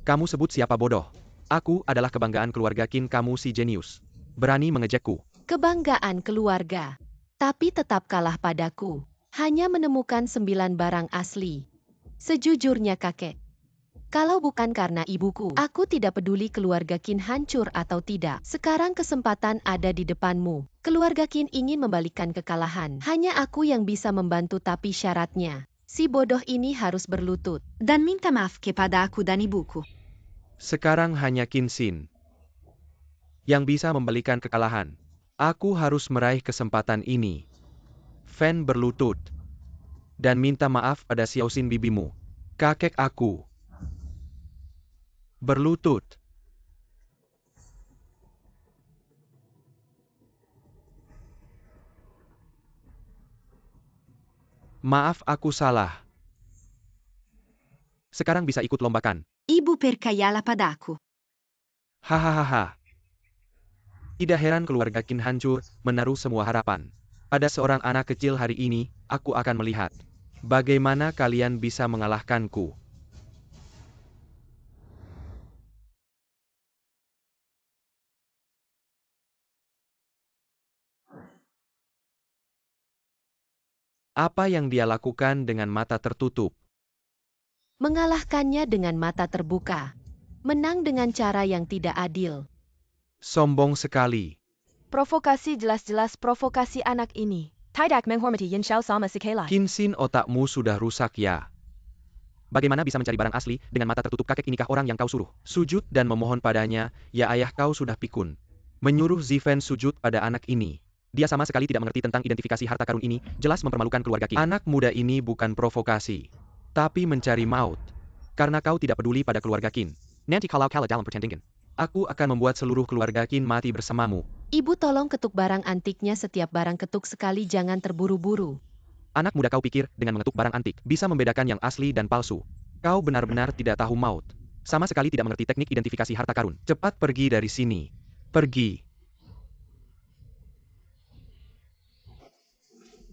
Kamu sebut siapa bodoh? Aku adalah kebanggaan keluarga Qin, kamu si jenius. Berani mengejekku. Kebanggaan keluarga. Tapi tetap kalah padaku. Hanya menemukan 9 barang asli. Sejujurnya kakek, kalau bukan karena ibuku, aku tidak peduli keluarga Qin hancur atau tidak. Sekarang kesempatan ada di depanmu. Keluarga Qin ingin membalikkan kekalahan. Hanya aku yang bisa membantu, tapi syaratnya, si bodoh ini harus berlutut. Dan minta maaf kepada aku dan ibuku. Sekarang hanya Qin Xin yang bisa membalikan kekalahan. Aku harus meraih kesempatan ini. Fan berlutut dan minta maaf pada Xiao Xin, bibimu. Kakek aku. Berlutut. Maaf, aku salah. Sekarang bisa ikut lombakan. Ibu percayalah padaku. Hahaha. Tidak heran keluarga Qin hancur, menaruh semua harapan pada seorang anak kecil. Hari ini, aku akan melihat bagaimana kalian bisa mengalahkanku. Apa yang dia lakukan dengan mata tertutup? Mengalahkannya dengan mata terbuka. Menang dengan cara yang tidak adil. Sombong sekali. Provokasi, jelas-jelas provokasi anak ini. Tidak menghormati Yin Shao sama sekali. Qin Xin, otakmu sudah rusak ya. Bagaimana bisa mencari barang asli dengan mata tertutup? Kakek inikah orang yang kau suruh sujud dan memohon padanya? Ya, ayah kau sudah pikun menyuruh Zifen sujud pada anak ini. Dia sama sekali tidak mengerti tentang identifikasi harta karun ini, jelas mempermalukan keluarga Qin. Anak muda ini bukan provokasi, tapi mencari maut. Karena kau tidak peduli pada keluarga Qin. Nanti kalau kalah dalam pertandingan, aku akan membuat seluruh keluarga Qin mati bersamamu. Ibu tolong ketuk barang antiknya, setiap barang ketuk sekali, jangan terburu-buru. Anak muda, kau pikir dengan mengetuk barang antik bisa membedakan yang asli dan palsu? Kau benar-benar tidak tahu maut. Sama sekali tidak mengerti teknik identifikasi harta karun. Cepat pergi dari sini. Pergi.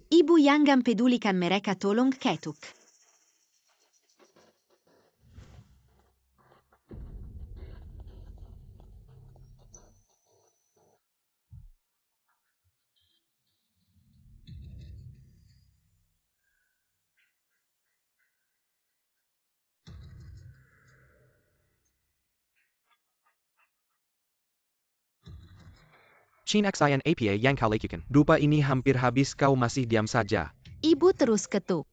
Ibu yang mempedulikan mereka tolong ketuk. Chin Xin Apa yang kau lakukan. Dupa ini hampir habis kau masih diam saja. Ibu terus ketuk.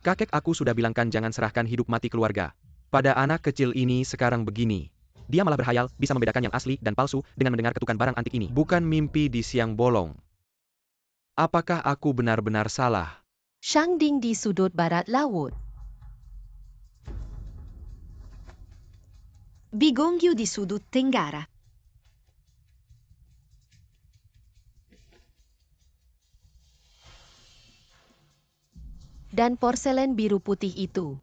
Kakek aku sudah bilangkan jangan serahkan hidup mati keluarga. Pada anak kecil ini sekarang begini. Dia malah berhayal bisa membedakan yang asli dan palsu dengan mendengar ketukan barang antik ini. Bukan mimpi di siang bolong. Apakah aku benar-benar salah? Shang Ding di sudut barat laut. Bigongyu di sudut tenggara. Dan porselen biru putih itu.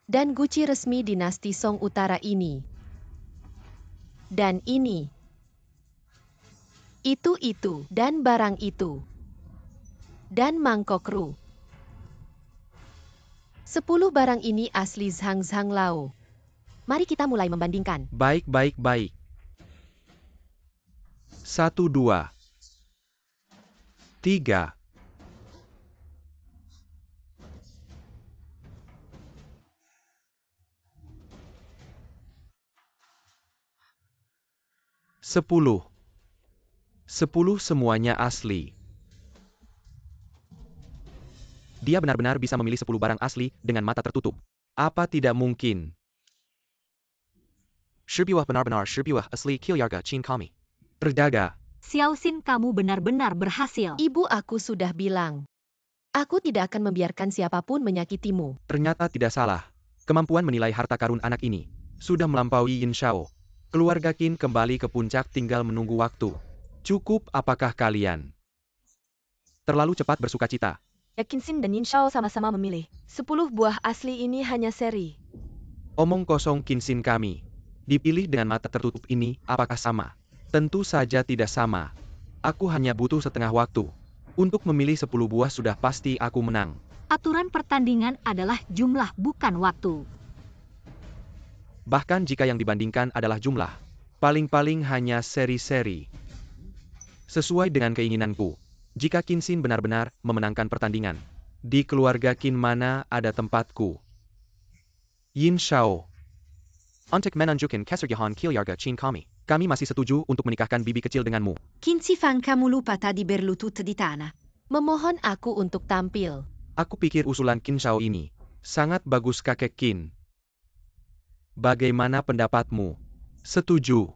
Dan guci resmi dinasti Song Utara ini. Dan ini. Itu, dan barang itu. Dan mangkok ru. 10 barang ini asli Zhang Lao. Mari kita mulai membandingkan. Baik. 1, 2, 3. Sepuluh semuanya asli. Dia benar-benar bisa memilih 10 barang asli dengan mata tertutup. Apa tidak mungkin? 10 benar-benar 10 asli keluarga Qin kami. Terjaga. Xiao Xin, kamu benar-benar berhasil. Ibu aku sudah bilang. Aku tidak akan membiarkan siapapun menyakitimu. Ternyata tidak salah. Kemampuan menilai harta karun anak ini sudah melampaui Yin Shao. Keluarga Qin kembali ke puncak tinggal menunggu waktu. Cukup apakah kalian? Terlalu cepat bersukacita. Qin dan Yin Shao sama-sama memilih. 10 buah asli ini hanya seri. Omong kosong Qin Xin kami. Dipilih dengan mata tertutup ini, apakah sama? Tentu saja tidak sama. Aku hanya butuh setengah waktu. Untuk memilih 10 buah sudah pasti aku menang. Aturan pertandingan adalah jumlah bukan waktu. Bahkan jika yang dibandingkan adalah jumlah. Paling-paling hanya seri-seri. Sesuai dengan keinginanku. Jika Qin Xin benar-benar memenangkan pertandingan. Di keluarga Qin mana ada tempatku? Yin Shao. Untuk menunjukkan kesergahan keluarga Qin kami. Kami masih setuju untuk menikahkan bibi kecil denganmu. Kinsi fan kamu lupa tadi berlutut di tanah. Memohon aku untuk tampil. Aku pikir usulan Qin Shao ini sangat bagus kakek Qin. Bagaimana pendapatmu? Setuju?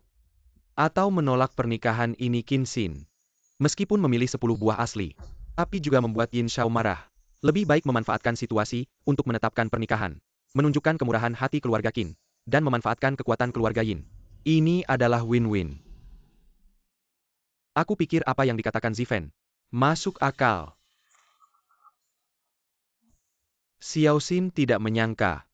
Atau menolak pernikahan ini Qin Xin? Meskipun memilih 10 buah asli, tapi juga membuat Yin Shao marah. Lebih baik memanfaatkan situasi untuk menetapkan pernikahan, menunjukkan kemurahan hati keluarga Qin, dan memanfaatkan kekuatan keluarga Yin. Ini adalah win-win. Aku pikir apa yang dikatakan Zifen masuk akal. Xiao Xin tidak menyangka.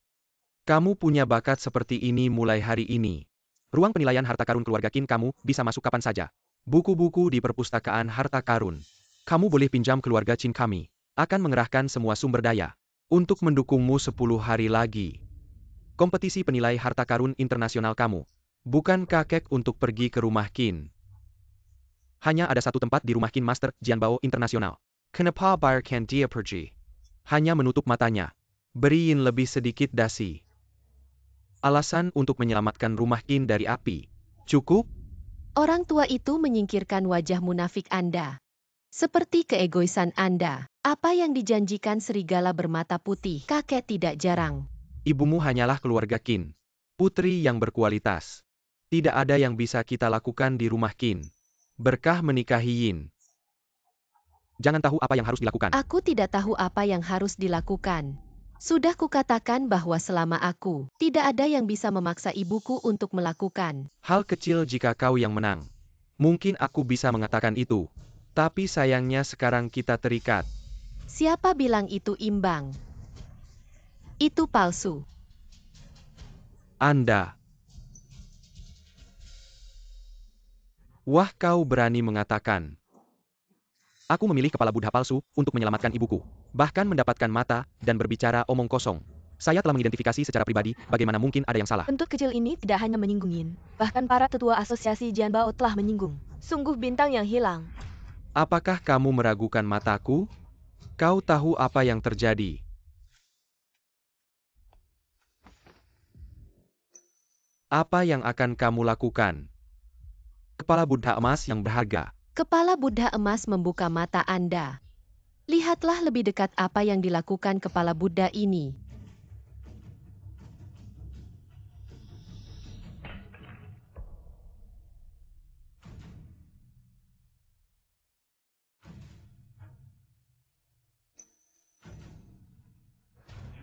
Kamu punya bakat seperti ini mulai hari ini. Ruang penilaian harta karun keluarga Qin kamu bisa masuk kapan saja. Buku-buku di perpustakaan harta karun. Kamu boleh pinjam keluarga Qin kami. Akan mengerahkan semua sumber daya untuk mendukungmu 10 hari lagi. Kompetisi penilai harta karun internasional kamu. Bukan kakek untuk pergi ke rumah Qin. Hanya ada satu tempat di rumah Qin Master Jianbao Internasional. Kenapa biarkan dia pergi? Hanya menutup matanya. Beriin lebih sedikit dasi. Alasan untuk menyelamatkan rumah Qin dari api. Cukup? Orang tua itu menyingkirkan wajah munafik Anda. Seperti keegoisan Anda. Apa yang dijanjikan serigala bermata putih, kakek tidak jarang. Ibumu hanyalah keluarga Qin. Putri yang berkualitas. Tidak ada yang bisa kita lakukan di rumah Qin. Berkah menikahi Yin. Jangan tahu apa yang harus dilakukan. Aku tidak tahu apa yang harus dilakukan. Sudah kukatakan bahwa selama aku, tidak ada yang bisa memaksa ibuku untuk melakukan. Hal kecil jika kau yang menang. Mungkin aku bisa mengatakan itu. Tapi sayangnya sekarang kita terikat. Siapa bilang itu imbang? Itu palsu. Anda. Wah, kau berani mengatakan. Aku memilih kepala Buddha palsu untuk menyelamatkan ibuku. Bahkan mendapatkan mata dan berbicara omong kosong. Saya telah mengidentifikasi secara pribadi, bagaimana mungkin ada yang salah. Kentut kecil ini tidak hanya menyinggung Yin, bahkan para tetua asosiasi Jianbao telah menyinggung. Sungguh bintang yang hilang. Apakah kamu meragukan mataku? Kau tahu apa yang terjadi. Apa yang akan kamu lakukan? Kepala Buddha emas yang berharga. Kepala Buddha emas membuka mata Anda. Lihatlah lebih dekat apa yang dilakukan kepala Buddha ini.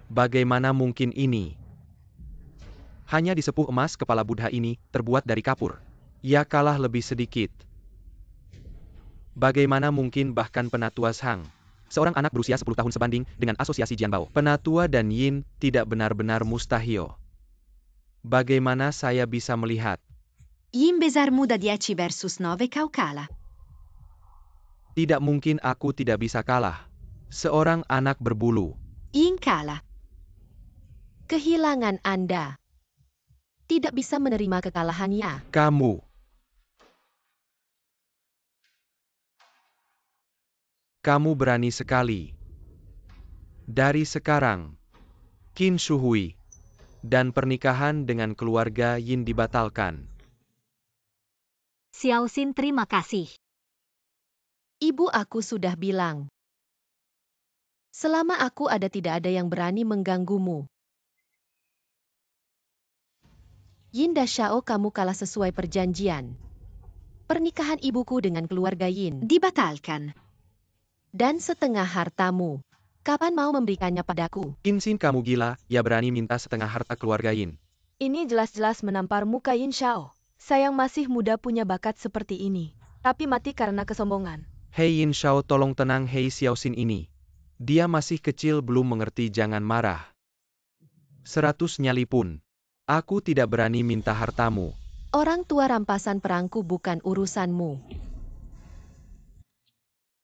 Bagaimana mungkin ini? Hanya di sepuh emas kepala Buddha ini terbuat dari kapur. Ia kalah lebih sedikit. Bagaimana mungkin bahkan Penatua Shang, seorang anak berusia 10 tahun sebanding dengan asosiasi Jianbao. Penatua dan Yin tidak benar-benar mustahil. Bagaimana saya bisa melihat? Yin besar muda 10 versus 9 kau kalah. Tidak mungkin aku tidak bisa kalah. Seorang anak berbulu. Yin kalah. Kehilangan Anda. Tidak bisa menerima kekalahannya. Kamu. Kamu berani sekali. Dari sekarang, Qin Shuhui dan pernikahan dengan keluarga Yin dibatalkan. Xiao Xin, terima kasih. Ibu aku sudah bilang. Selama aku ada tidak ada yang berani mengganggumu. Yin dan Xiao, kamu kalah sesuai perjanjian. Pernikahan ibuku dengan keluarga Yin. Dibatalkan. Dan setengah hartamu. Kapan mau memberikannya padaku? Qin Xin, kamu gila, ia berani minta setengah harta keluarga Yin. Ini jelas-jelas menampar muka Yin Xiao. Sayang masih muda punya bakat seperti ini, tapi mati karena kesombongan. Hei Yin Xiao, tolong tenang. Hei Xiao Xin ini. Dia masih kecil, belum mengerti, jangan marah. 100 nyali pun. Aku tidak berani minta hartamu. Orang tua, rampasan perangku bukan urusanmu.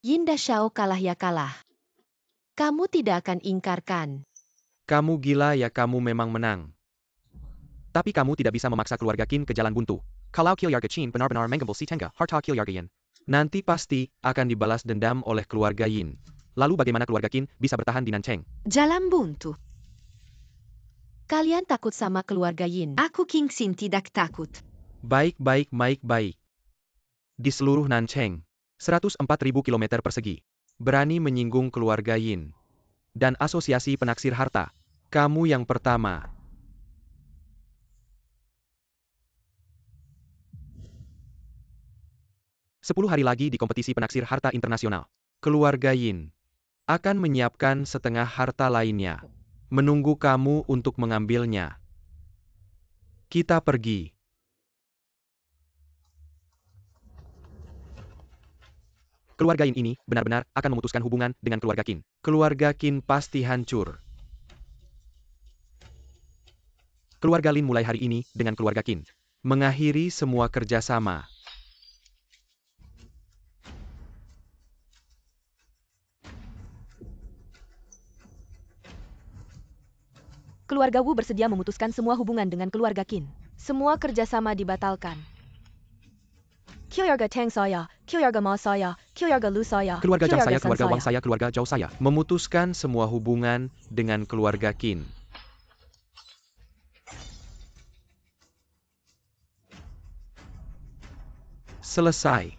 Yin dan Xiao, kalah ya kalah. Kamu tidak akan ingkarkan. Kamu gila ya, kamu memang menang. Tapi kamu tidak bisa memaksa keluarga Qin ke jalan buntu. Kalau keluarga Qin benar-benar menggembel si Tengah, harta keluarga Yin, nanti pasti akan dibalas dendam oleh keluarga Yin. Lalu bagaimana keluarga Qin bisa bertahan di Nancheng? Jalan buntu. Kalian takut sama keluarga Yin. Aku King Xin tidak takut. Baik. Di seluruh Nancheng, 104.000 km persegi, berani menyinggung keluarga Yin. Dan asosiasi penaksir harta, kamu yang pertama. Sepuluh hari lagi di kompetisi penaksir harta internasional, keluarga Yin akan menyiapkan setengah harta lainnya, menunggu kamu untuk mengambilnya. Kita pergi. Keluarga Yin ini benar-benar akan memutuskan hubungan dengan keluarga Qin. Keluarga Qin pasti hancur. Keluarga Lin mulai hari ini dengan keluarga Qin mengakhiri semua kerjasama. Keluarga Wu bersedia memutuskan semua hubungan dengan keluarga Qin. Semua kerjasama dibatalkan. Keluarga Tang saya, keluarga Ma saya, keluarga Lu saya, Keluarga Zhang saya, San keluarga Wang saya, keluarga Zhou saya memutuskan semua hubungan dengan keluarga Qin. Selesai.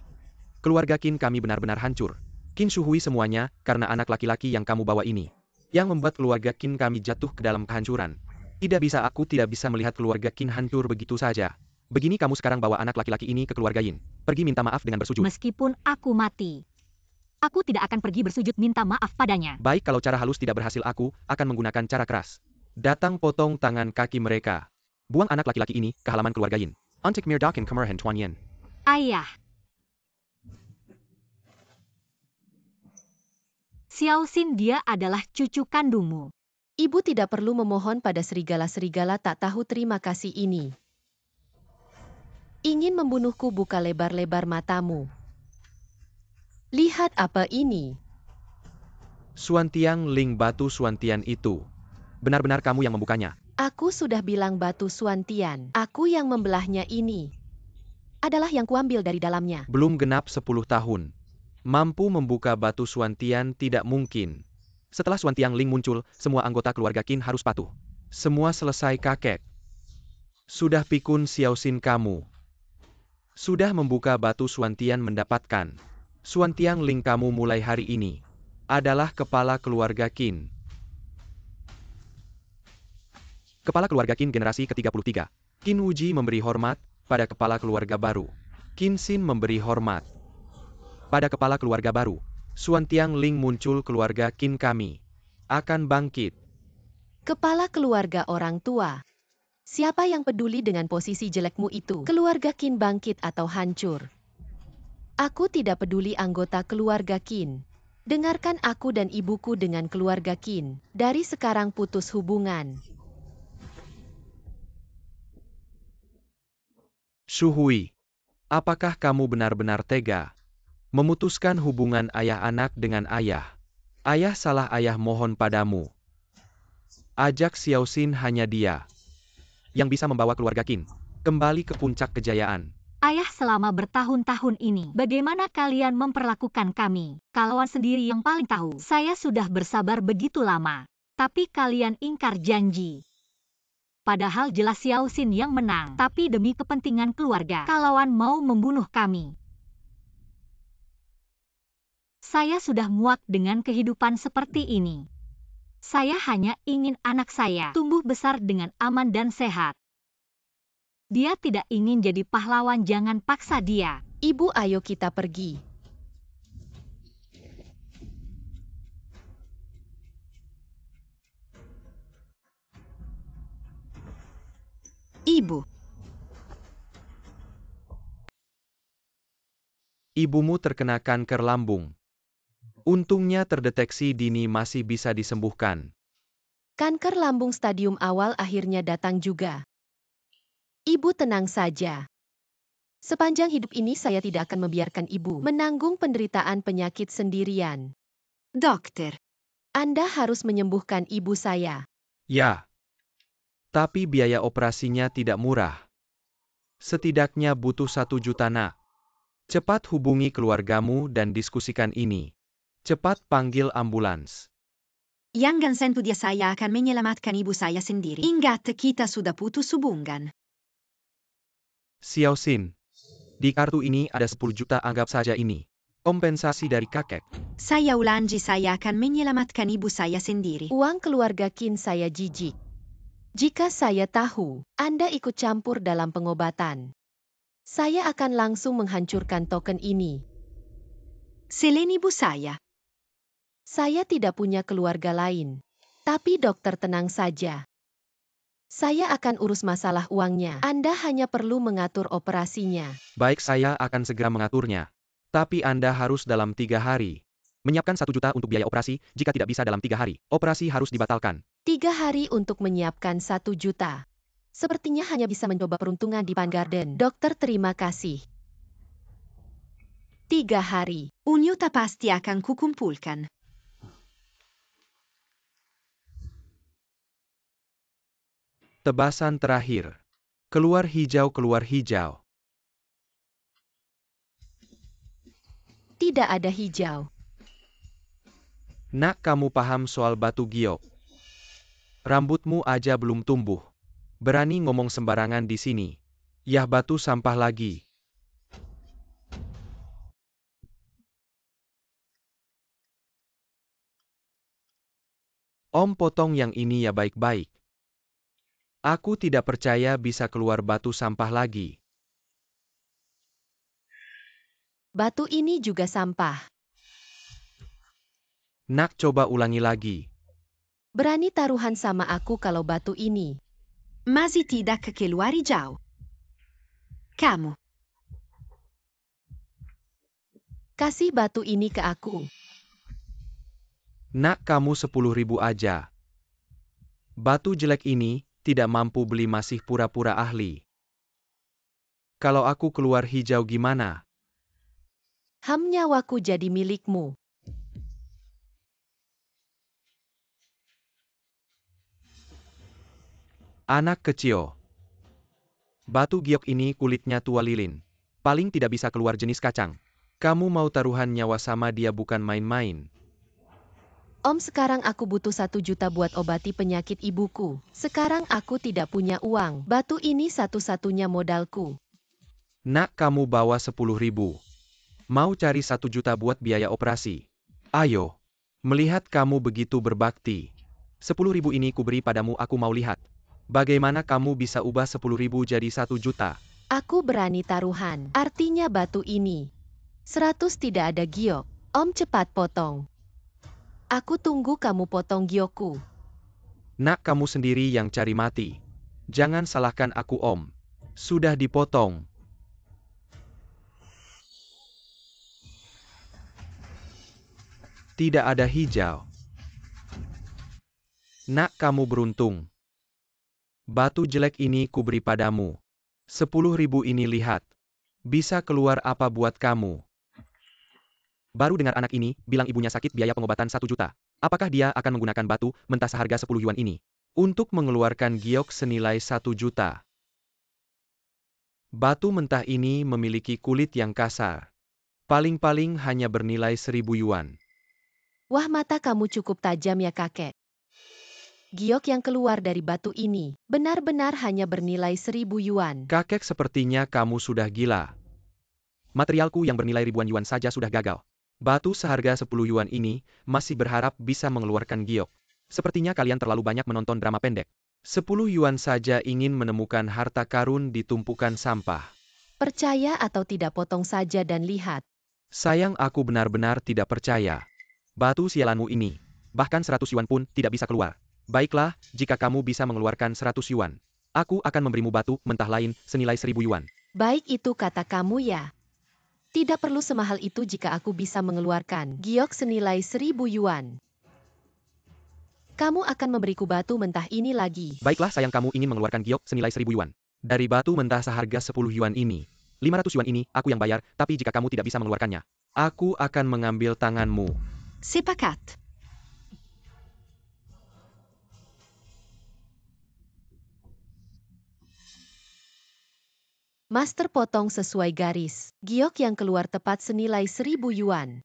Keluarga Qin kami benar-benar hancur. Qin Shuhui semuanya karena anak laki-laki yang kamu bawa ini, yang membuat keluarga Qin kami jatuh ke dalam kehancuran. Aku tidak bisa melihat keluarga Qin hancur begitu saja. Begini kamu sekarang bawa anak laki-laki ini ke keluarga Yin. Pergi minta maaf dengan bersujud. Meskipun aku mati, aku tidak akan pergi bersujud minta maaf padanya. Baik, kalau cara halus tidak berhasil, aku akan menggunakan cara keras. Datang potong tangan kaki mereka. Buang anak laki-laki ini ke halaman keluarga Yin. Untuk mir dakin kemerhan Tuan Yin. Ayah, Xiao Xin, dia adalah cucu kandungmu. Ibu tidak perlu memohon pada serigala-serigala tak tahu terima kasih ini. Ingin membunuhku, buka lebar-lebar matamu. Lihat apa ini. Suantian Ling, batu Suantian itu. Benar-benar kamu yang membukanya. Aku sudah bilang batu Suantian. Aku yang membelahnya ini. Adalah yang kuambil dari dalamnya. Belum genap 10 tahun. Mampu membuka batu Suantian tidak mungkin. Setelah Suantian Ling muncul, semua anggota keluarga Qin harus patuh. Semua selesai, kakek. Sudah pikun Xiao Xin kamu. Sudah membuka batu Suantian mendapatkan. Suantian Ling kamu mulai hari ini adalah kepala keluarga Qin. Kepala keluarga Qin generasi ke-33. Qin Wuji memberi hormat pada kepala keluarga baru. Qin Xin memberi hormat pada kepala keluarga baru. Suantian Ling muncul, keluarga Qin kami akan bangkit. Kepala keluarga orang tua. Siapa yang peduli dengan posisi jelekmu itu? Keluarga Qin bangkit atau hancur. Aku tidak peduli anggota keluarga Qin. Dengarkan aku dan ibuku dengan keluarga Qin. Dari sekarang putus hubungan. Shu Hui, apakah kamu benar-benar tega memutuskan hubungan ayah anak dengan ayah? Ayah salah, ayah mohon padamu. Ajak Xiao Xin, hanya dia yang bisa membawa keluarga Qin kembali ke puncak kejayaan. Ayah, selama bertahun-tahun ini, bagaimana kalian memperlakukan kami? Kalian sendiri yang paling tahu. Saya sudah bersabar begitu lama, tapi kalian ingkar janji. Padahal jelas Xiao Xin yang menang, tapi demi kepentingan keluarga, kalian mau membunuh kami. Saya sudah muak dengan kehidupan seperti ini. Saya hanya ingin anak saya tumbuh besar dengan aman dan sehat. Dia tidak ingin jadi pahlawan, jangan paksa dia. Ibu, ayo kita pergi. Ibu. Ibumu terkena kanker lambung. Untungnya terdeteksi dini, masih bisa disembuhkan. Kanker lambung stadium awal akhirnya datang juga. Ibu tenang saja. Sepanjang hidup ini saya tidak akan membiarkan ibu menanggung penderitaan penyakit sendirian. Dokter. Anda harus menyembuhkan ibu saya. Ya. Tapi biaya operasinya tidak murah. Setidaknya butuh 1 juta, nak. Cepat hubungi keluargamu dan diskusikan ini. Cepat panggil ambulans. Jangan sentuh dia, saya akan menyelamatkan ibu saya sendiri. Ingat, kita sudah putus hubungan. Xiao Xin, di kartu ini ada 10 juta, anggap saja ini kompensasi dari kakek. Saya ulangi, saya akan menyelamatkan ibu saya sendiri. Uang keluarga Qin saya jijik. Jika saya tahu Anda ikut campur dalam pengobatan, saya akan langsung menghancurkan token ini. Selain ibu saya. Saya tidak punya keluarga lain. Tapi dokter, tenang saja. Saya akan urus masalah uangnya. Anda hanya perlu mengatur operasinya. Baik, saya akan segera mengaturnya. Tapi Anda harus dalam 3 hari menyiapkan 1 juta untuk biaya operasi. Jika tidak bisa dalam 3 hari, operasi harus dibatalkan. 3 hari untuk menyiapkan 1 juta. Sepertinya hanya bisa mencoba peruntungan di Pan Garden. Dokter, terima kasih. 3 hari. Unyuta pasti akan kukumpulkan. Tebasan terakhir. Keluar hijau, keluar hijau. Tidak ada hijau. Nak, kamu paham soal batu giok? Rambutmu aja belum tumbuh. Berani ngomong sembarangan di sini. Yah, batu sampah lagi. Om potong yang ini ya baik-baik. Aku tidak percaya bisa keluar batu sampah lagi. Batu ini juga sampah. Nak, coba ulangi lagi. Berani taruhan sama aku kalau batu ini. Masih tidak keluar hijau. Kamu. Kasih batu ini ke aku. Nak, kamu 10.000 aja. Batu jelek ini tidak mampu beli, masih pura-pura ahli. Kalau aku keluar hijau gimana? Nyawaku jadi milikmu. Anak kecil. Batu giok ini kulitnya tua lilin. Paling tidak bisa keluar jenis kacang. Kamu mau taruhan nyawa sama dia, bukan main-main. Om, sekarang aku butuh 1 juta buat obati penyakit ibuku. Sekarang aku tidak punya uang. Batu ini satu-satunya modalku. Nak, kamu bawa 10.000. Mau cari 1 juta buat biaya operasi. Ayo. Melihat kamu begitu berbakti. 10.000 ini kuberi padamu, aku mau lihat. Bagaimana kamu bisa ubah 10.000 jadi 1 juta? Aku berani taruhan. Artinya batu ini 100 tidak ada giok. Om, cepat potong. Aku tunggu kamu potong giokku. Nak, kamu sendiri yang cari mati. Jangan salahkan aku, Om. Sudah dipotong. Tidak ada hijau. Nak, kamu beruntung. Batu jelek ini kuberi padamu. 10.000 ini, lihat. Bisa keluar apa buat kamu? Baru dengar anak ini bilang ibunya sakit, biaya pengobatan 1 juta. Apakah dia akan menggunakan batu mentah seharga 10 yuan ini untuk mengeluarkan giok senilai 1 juta? Batu mentah ini memiliki kulit yang kasar. Paling-paling hanya bernilai 1.000 yuan. Wah, mata kamu cukup tajam ya, kakek. Giok yang keluar dari batu ini benar-benar hanya bernilai 1.000 yuan. Kakek, sepertinya kamu sudah gila. Materialku yang bernilai ribuan yuan saja sudah gagal. Batu seharga 10 yuan ini masih berharap bisa mengeluarkan giok. Sepertinya kalian terlalu banyak menonton drama pendek. 10 yuan saja ingin menemukan harta karun di tumpukan sampah. Percaya atau tidak, potong saja dan lihat. Sayang, aku benar-benar tidak percaya. Batu sialanmu ini, bahkan 100 yuan pun tidak bisa keluar. Baiklah, jika kamu bisa mengeluarkan 100 yuan, aku akan memberimu batu mentah lain senilai 1.000 yuan. Baik, itu kata kamu ya. Tidak perlu semahal itu jika aku bisa mengeluarkan giok senilai 1.000 yuan. Kamu akan memberiku batu mentah ini lagi. Baiklah, sayang, kamu ingin mengeluarkan giok senilai 1.000 yuan. Dari batu mentah seharga 10 yuan ini, 500 yuan ini aku yang bayar, tapi jika kamu tidak bisa mengeluarkannya, aku akan mengambil tanganmu. Sepakat. Master potong sesuai garis. Giok yang keluar tepat senilai 1.000 yuan.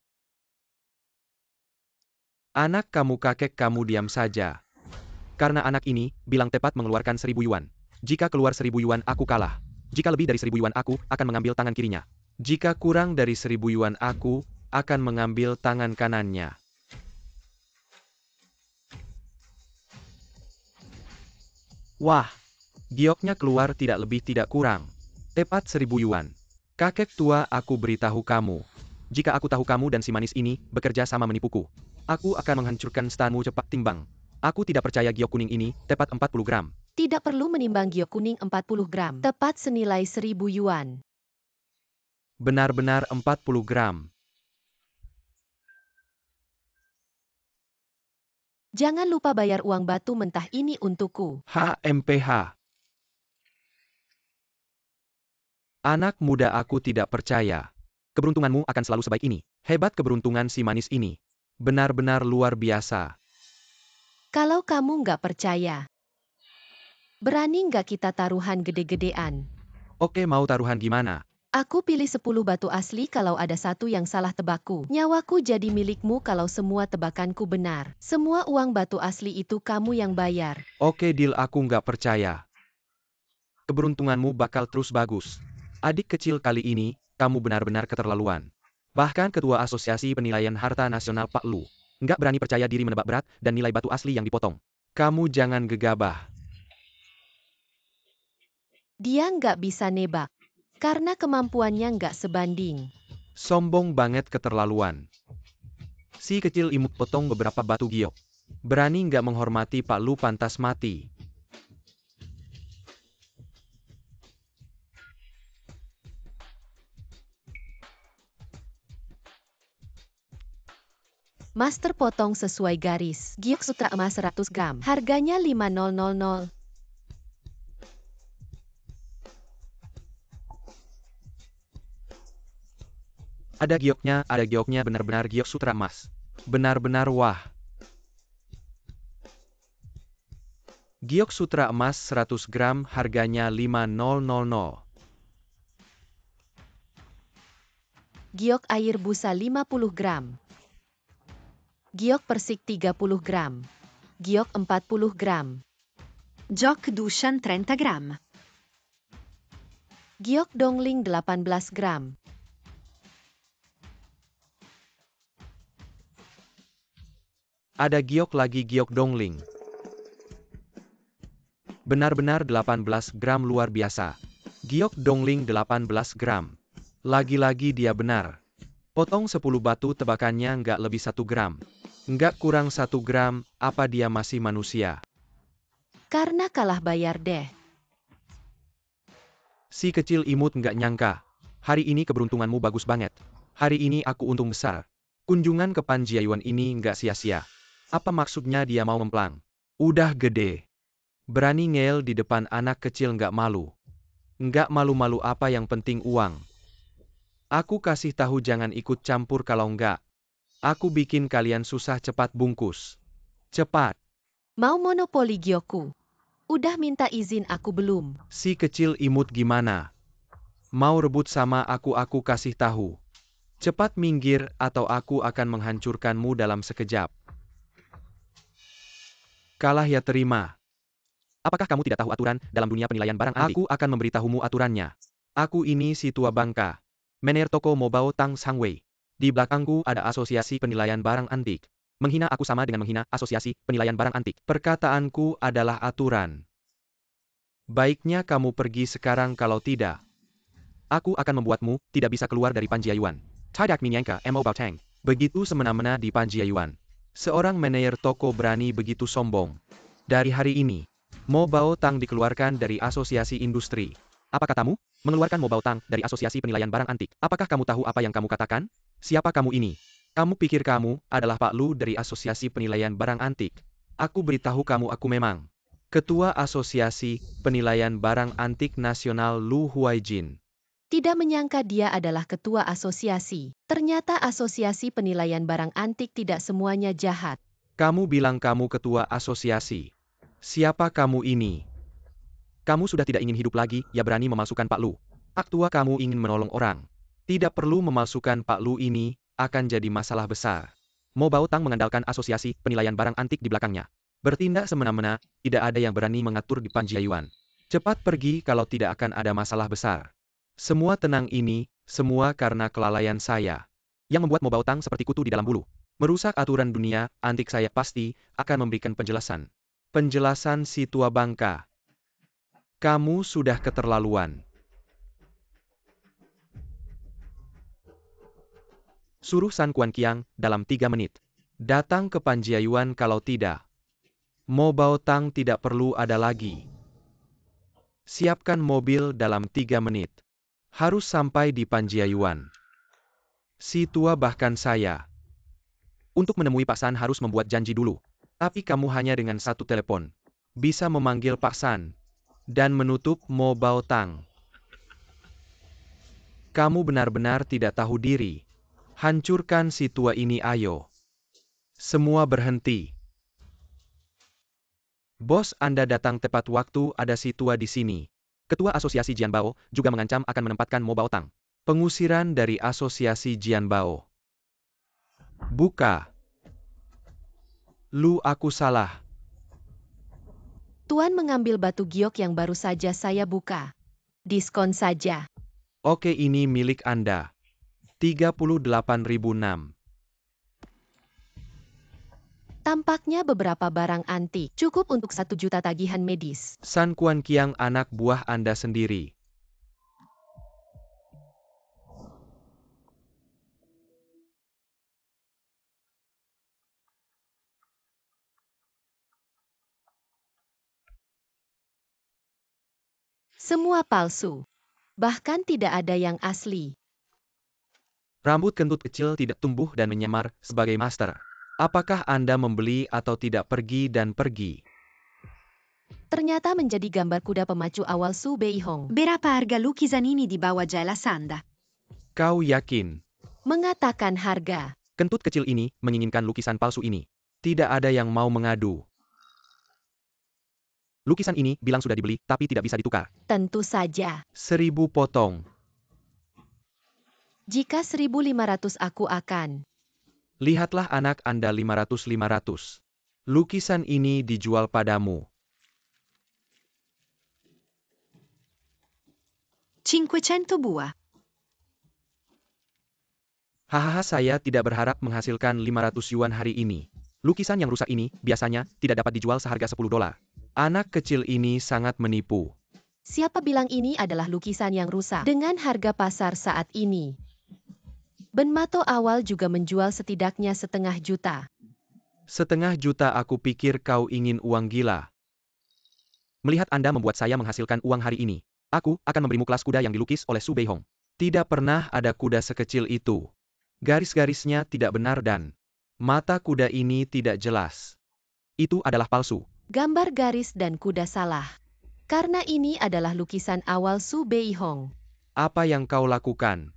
Anak kamu, kakek kamu, diam saja. Karena anak ini bilang tepat mengeluarkan 1.000 yuan. Jika keluar 1.000 yuan, aku kalah. Jika lebih dari 1.000 yuan, aku akan mengambil tangan kirinya. Jika kurang dari 1.000 yuan, aku akan mengambil tangan kanannya. Wah, gioknya keluar tidak lebih tidak kurang. Tepat 1.000 yuan. Kakek tua, aku beritahu kamu. Jika aku tahu kamu dan si manis ini bekerja sama menipuku, aku akan menghancurkan stanmu cepat timbang. Aku tidak percaya giok kuning ini tepat 40 gram. Tidak perlu menimbang giok kuning 40 gram. Tepat senilai 1.000 yuan. Benar-benar 40 gram. Jangan lupa bayar uang batu mentah ini untukku. HMPH. Anak muda, aku tidak percaya. Keberuntunganmu akan selalu sebaik ini. Hebat keberuntungan si manis ini. Benar-benar luar biasa. Kalau kamu nggak percaya, berani nggak kita taruhan gede-gedean? Oke, mau taruhan gimana? Aku pilih 10 batu asli kalau ada satu yang salah tebakku. Nyawaku jadi milikmu kalau semua tebakanku benar. Semua uang batu asli itu kamu yang bayar. Oke, deal, aku nggak percaya. Keberuntunganmu bakal terus bagus. Adik kecil, kali ini, kamu benar-benar keterlaluan. Bahkan Ketua Asosiasi Penilaian Harta Nasional Pak Lu nggak berani percaya diri menebak berat dan nilai batu asli yang dipotong. Kamu jangan gegabah. Dia nggak bisa nebak, karena kemampuannya nggak sebanding. Sombong banget, keterlaluan. Si kecil imut potong beberapa batu giok. Berani nggak menghormati Pak Lu, pantas mati. Master potong sesuai garis. Giok sutra emas 100 gram. Harganya 5.000. Ada gioknya benar-benar giok sutra emas. Benar-benar wah. Giok sutra emas 100 gram harganya 5.000. Giok air busa 50 gram. Giok persik 30 gram. Giok 40 gram. Giok Dushan 30 gram. Giok dongling 18 gram. Ada giok lagi giok dongling. Benar-benar 18 gram luar biasa. Giok dongling 18 gram. Lagi-lagi dia benar. Potong 10 batu tebakannya nggak lebih 1 gram. Nggak kurang 1 gram, apa dia masih manusia? Karena kalah bayar deh. Si kecil imut nggak nyangka. Hari ini keberuntunganmu bagus banget. Hari ini aku untung besar. Kunjungan ke Panjiayuan ini nggak sia-sia. Apa maksudnya dia mau memplang? Udah gede. Berani ngeyel di depan anak kecil nggak malu. Nggak malu-malu apa yang penting uang. Aku kasih tahu jangan ikut campur kalau nggak. Aku bikin kalian susah cepat bungkus. Cepat. Mau monopoli giokku? Udah minta izin aku belum. Si kecil imut gimana? Mau rebut sama aku kasih tahu. Cepat minggir atau aku akan menghancurkanmu dalam sekejap. Kalah ya terima. Apakah kamu tidak tahu aturan dalam dunia penilaian barang antik? Aku akan memberitahumu aturannya. Aku ini si tua bangka. Mener toko Mobao Tang Sangwei. Di belakangku ada asosiasi penilaian barang antik. Menghina aku sama dengan menghina asosiasi penilaian barang antik. Perkataanku adalah aturan. Baiknya kamu pergi sekarang kalau tidak. Aku akan membuatmu tidak bisa keluar dari Panjiayuan. Tidak menyangka Mo Baotang. Begitu semena-mena di Panjiayuan. Seorang manajer toko berani begitu sombong. Dari hari ini, Mo Baotang dikeluarkan dari asosiasi industri. Apa katamu? Mengeluarkan Mo Baotang dari asosiasi penilaian barang antik. Apakah kamu tahu apa yang kamu katakan? Siapa kamu ini? Kamu pikir kamu adalah Pak Lu dari asosiasi penilaian barang antik? Aku beritahu kamu aku memang Ketua Asosiasi Penilaian Barang Antik Nasional Lu Huaijin. Tidak menyangka dia adalah ketua asosiasi. Ternyata asosiasi penilaian barang antik tidak semuanya jahat. Kamu bilang kamu ketua asosiasi. Siapa kamu ini? Kamu sudah tidak ingin hidup lagi, ya berani memalsukan Pak Lu. Aktua kamu ingin menolong orang. Tidak perlu memalsukan Pak Lu ini, akan jadi masalah besar. Mo Baotang mengandalkan asosiasi penilaian barang antik di belakangnya. Bertindak semena-mena, tidak ada yang berani mengatur di Panjiayuan. Cepat pergi kalau tidak akan ada masalah besar. Semua tenang ini, semua karena kelalaian saya. Yang membuat Mo Baotang seperti kutu di dalam bulu. Merusak aturan dunia, antik saya pasti akan memberikan penjelasan. Penjelasan si tua bangka. Kamu sudah keterlaluan. Suruh San Kuan Kiang dalam 3 menit. Datang ke Panjiayuan kalau tidak. Mo Baotang tidak perlu ada lagi. Siapkan mobil dalam 3 menit. Harus sampai di Panjiayuan. Si tua bahkan saya. Untuk menemui Pak San harus membuat janji dulu. Tapi kamu hanya dengan 1 telepon. Bisa memanggil Pak San. Dan menutup Mo Baotang. Kamu benar-benar tidak tahu diri. Hancurkan si tua ini ayo. Semua berhenti. Bos Anda datang tepat waktu ada si tua di sini. Ketua Asosiasi Jianbao juga mengancam akan menempatkan Mo Baotang. Pengusiran dari Asosiasi Jianbao. Buka. Lu aku salah. Tuan mengambil batu giok yang baru saja saya buka. Diskon saja. Oke ini milik Anda. 38.006. Tampaknya beberapa barang antik. Cukup untuk 1 juta tagihan medis. San Kuan Kiang anak buah Anda sendiri. Semua palsu. Bahkan tidak ada yang asli. Rambut kentut kecil tidak tumbuh dan menyamar sebagai master. Apakah Anda membeli atau tidak pergi dan pergi? Ternyata menjadi gambar kuda pemacu awal Su Beihong. Berapa harga lukisan ini di bawah Jaya Sanda? Kau yakin? Mengatakan harga. Kentut kecil ini menginginkan lukisan palsu ini. Tidak ada yang mau mengadu. Lukisan ini bilang sudah dibeli, tapi tidak bisa ditukar. Tentu saja. 1000 potong. Jika 1.500 aku akan. Lihatlah anak Anda 500-500. Lukisan ini dijual padamu. 500 buah. Hahaha, saya tidak berharap menghasilkan 500 yuan hari ini. Lukisan yang rusak ini biasanya tidak dapat dijual seharga $10. Anak kecil ini sangat menipu. Siapa bilang ini adalah lukisan yang rusak dengan harga pasar saat ini? Benmato awal juga menjual setidaknya 500 juta. 500 juta, aku pikir kau ingin uang gila. Melihat Anda membuat saya menghasilkan uang hari ini. Aku akan memberimu kelas kuda yang dilukis oleh Su Beihong. Tidak pernah ada kuda sekecil itu. Garis-garisnya tidak benar dan mata kuda ini tidak jelas. Itu adalah palsu. Gambar garis dan kuda salah. Karena ini adalah lukisan awal Su Beihong. Apa yang kau lakukan?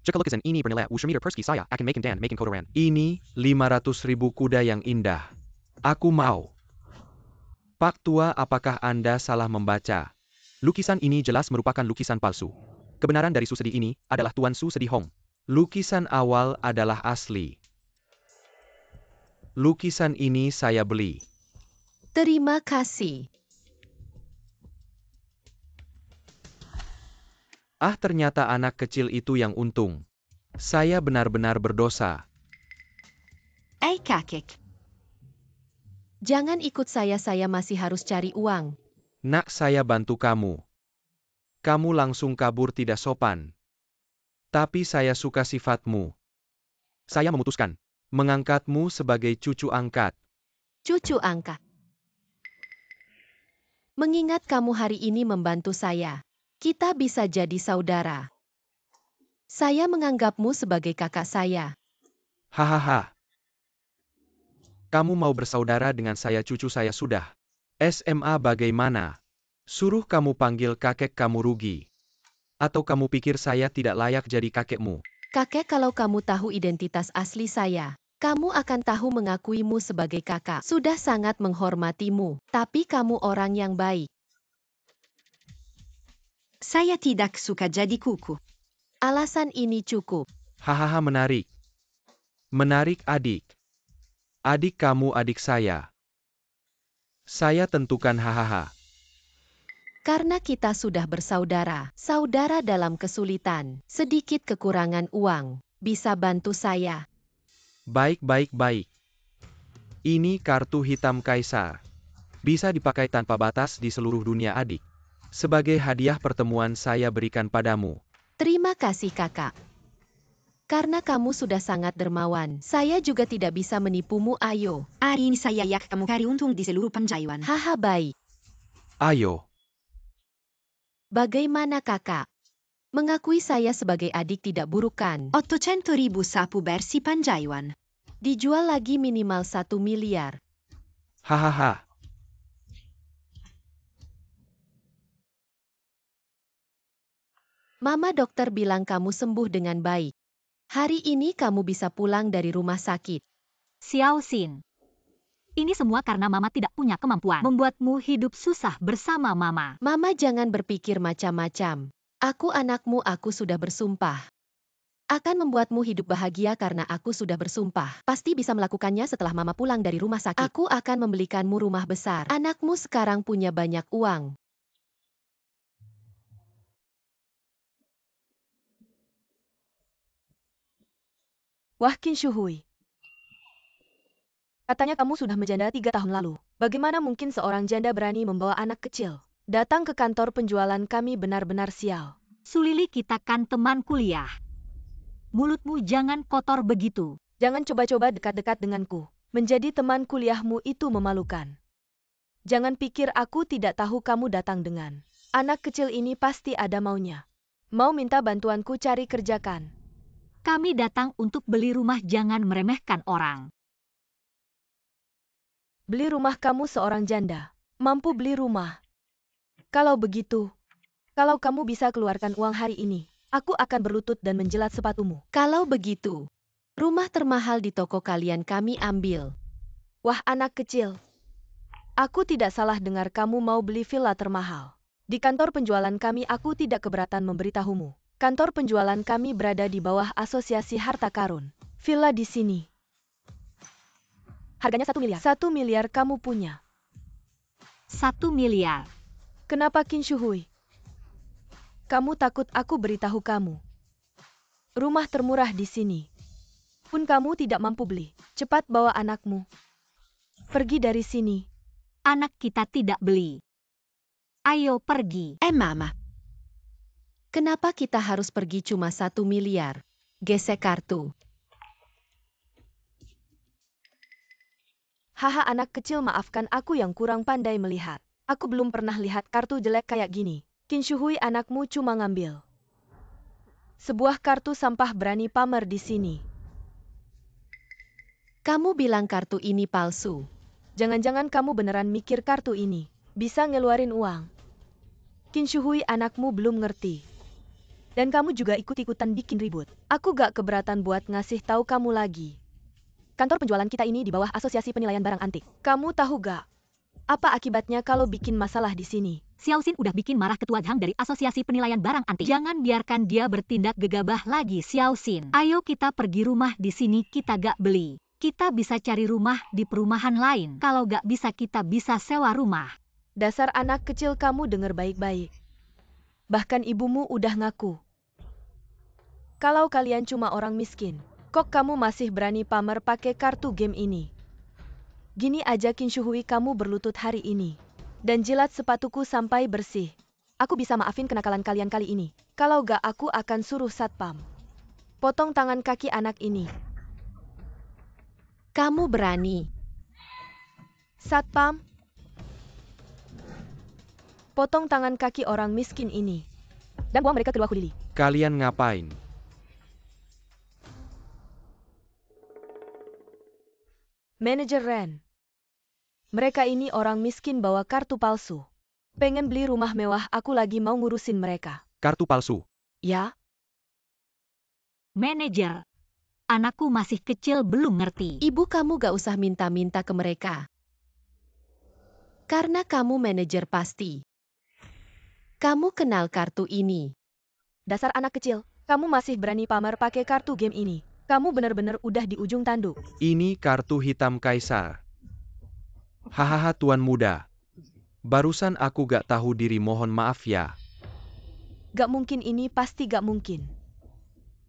Jika lukisan ini bernilai Wushmeter Persky, saya akan making dan making kotoran. Ini 500.000 kuda yang indah. Aku mau. Pak Tua, apakah Anda salah membaca? Lukisan ini jelas merupakan lukisan palsu. Kebenaran dari Su Sedih ini adalah Tuan Su Sedih Hong. Lukisan awal adalah asli. Lukisan ini saya beli. Terima kasih. Ternyata anak kecil itu yang untung. Saya benar-benar berdosa. Kakek. Jangan ikut saya masih harus cari uang. Nak, saya bantu kamu. Kamu langsung kabur tidak sopan. Tapi saya suka sifatmu. Saya memutuskan mengangkatmu sebagai cucu angkat. Cucu angkat. Mengingat kamu hari ini membantu saya, kita bisa jadi saudara. Saya menganggapmu sebagai kakak saya. Hahaha. Kamu mau bersaudara dengan saya, cucu saya sudah. SMA bagaimana? Suruh kamu panggil kakek kamu rugi. Atau kamu pikir saya tidak layak jadi kakekmu? Kakek, kalau kamu tahu identitas asli saya, kamu akan tahu mengakuimu sebagai kakak. Sudah sangat menghormatimu, tapi kamu orang yang baik. Saya tidak suka jadi kuku. Alasan ini cukup. Hahaha, menarik. Menarik, adik. Adik kamu adik saya. Saya tentukan hahaha. Karena kita sudah bersaudara, saudara dalam kesulitan, sedikit kekurangan uang, bisa bantu saya. Baik. Ini kartu hitam Kaisar. Bisa dipakai tanpa batas di seluruh dunia, adik. Sebagai hadiah pertemuan saya berikan padamu. Terima kasih kakak. Karena kamu sudah sangat dermawan, saya juga tidak bisa menipumu. Ayo. Hari ini saya yak kamu cari untung di seluruh penjayuan. Haha, baik. Ayo. Bagaimana kakak? Mengakui saya sebagai adik tidak buruk kan? 800.000 sapu bersih penjayuan. Dijual lagi minimal 1 miliar. Hahaha. Mama dokter bilang kamu sembuh dengan baik. Hari ini kamu bisa pulang dari rumah sakit. Xiao Xin. Ini semua karena Mama tidak punya kemampuan membuatmu hidup susah bersama Mama. Mama, jangan berpikir macam-macam. Aku anakmu, aku sudah bersumpah. Akan membuatmu hidup bahagia karena aku sudah bersumpah. Pasti bisa melakukannya setelah Mama pulang dari rumah sakit. Aku akan membelikanmu rumah besar. Anakmu sekarang punya banyak uang. Wah, Qin Shuhui. Katanya kamu sudah menjanda 3 tahun lalu. Bagaimana mungkin seorang janda berani membawa anak kecil? Datang ke kantor penjualan kami benar-benar sial. Sulili, kita kan teman kuliah. Mulutmu jangan kotor begitu. Jangan coba-coba dekat-dekat denganku. Menjadi teman kuliahmu itu memalukan. Jangan pikir aku tidak tahu kamu datang dengan anak kecil ini, pasti ada maunya. Mau minta bantuanku cari kerjakan. Kami datang untuk beli rumah, jangan meremehkan orang. Beli rumah kamu seorang janda. Mampu beli rumah. Kalau begitu, kalau kamu bisa keluarkan uang hari ini, aku akan berlutut dan menjilat sepatumu. Kalau begitu, rumah termahal di toko kalian kami ambil. Wah anak kecil. Aku tidak salah dengar kamu mau beli villa termahal. Di kantor penjualan kami aku tidak keberatan memberitahumu. Kantor penjualan kami berada di bawah Asosiasi Harta Karun. Villa di sini. Harganya 1 miliar. 1 miliar kamu punya. 1 miliar. Kenapa Qin Shuhui? Kamu takut aku beritahu kamu. Rumah termurah di sini. Pun kamu tidak mampu beli. Cepat bawa anakmu. Pergi dari sini. Anak kita tidak beli. Ayo pergi. Mama. Kenapa kita harus pergi cuma 1 miliar? Gesek kartu. Haha anak kecil maafkan aku yang kurang pandai melihat. Aku belum pernah lihat kartu jelek kayak gini. Qin Shuhui anakmu cuma ngambil sebuah kartu sampah berani pamer di sini. Kamu bilang kartu ini palsu. Jangan-jangan kamu beneran mikir kartu ini bisa ngeluarin uang. Qin Shuhui anakmu belum ngerti. Dan kamu juga ikut-ikutan bikin ribut. Aku gak keberatan buat ngasih tahu kamu lagi. Kantor penjualan kita ini di bawah Asosiasi Penilaian Barang Antik. Kamu tahu gak? Apa akibatnya kalau bikin masalah di sini? Xiao Xin udah bikin marah ketua Zhang dari Asosiasi Penilaian Barang Antik. Jangan biarkan dia bertindak gegabah lagi, Xiao Xin. Ayo kita pergi rumah di sini kita gak beli. Kita bisa cari rumah di perumahan lain. Kalau gak bisa kita bisa sewa rumah. Dasar anak kecil kamu denger baik-baik. Bahkan ibumu udah ngaku. Kalau kalian cuma orang miskin, kok kamu masih berani pamer pakai kartu game ini? Gini aja Qin Shuhui kamu berlutut hari ini. Dan jilat sepatuku sampai bersih. Aku bisa maafin kenakalan kalian kali ini. Kalau gak aku akan suruh satpam. Potong tangan kaki anak ini. Kamu berani. Satpam. Potong tangan kaki orang miskin ini. Dan buang mereka ke Luahu Lili. Kalian ngapain? Manajer Ren. Mereka ini orang miskin bawa kartu palsu. Pengen beli rumah mewah aku lagi mau ngurusin mereka. Kartu palsu. Ya? Manajer. Anakku masih kecil belum ngerti. Ibu kamu gak usah minta-minta ke mereka. Karena kamu manajer pasti. Kamu kenal kartu ini. Dasar anak kecil, kamu masih berani pamer pakai kartu game ini. Kamu benar-benar udah di ujung tanduk. Ini kartu hitam kaisar. Hahaha tuan muda. Barusan aku gak tahu diri, mohon maaf ya. Gak mungkin ini pasti gak mungkin.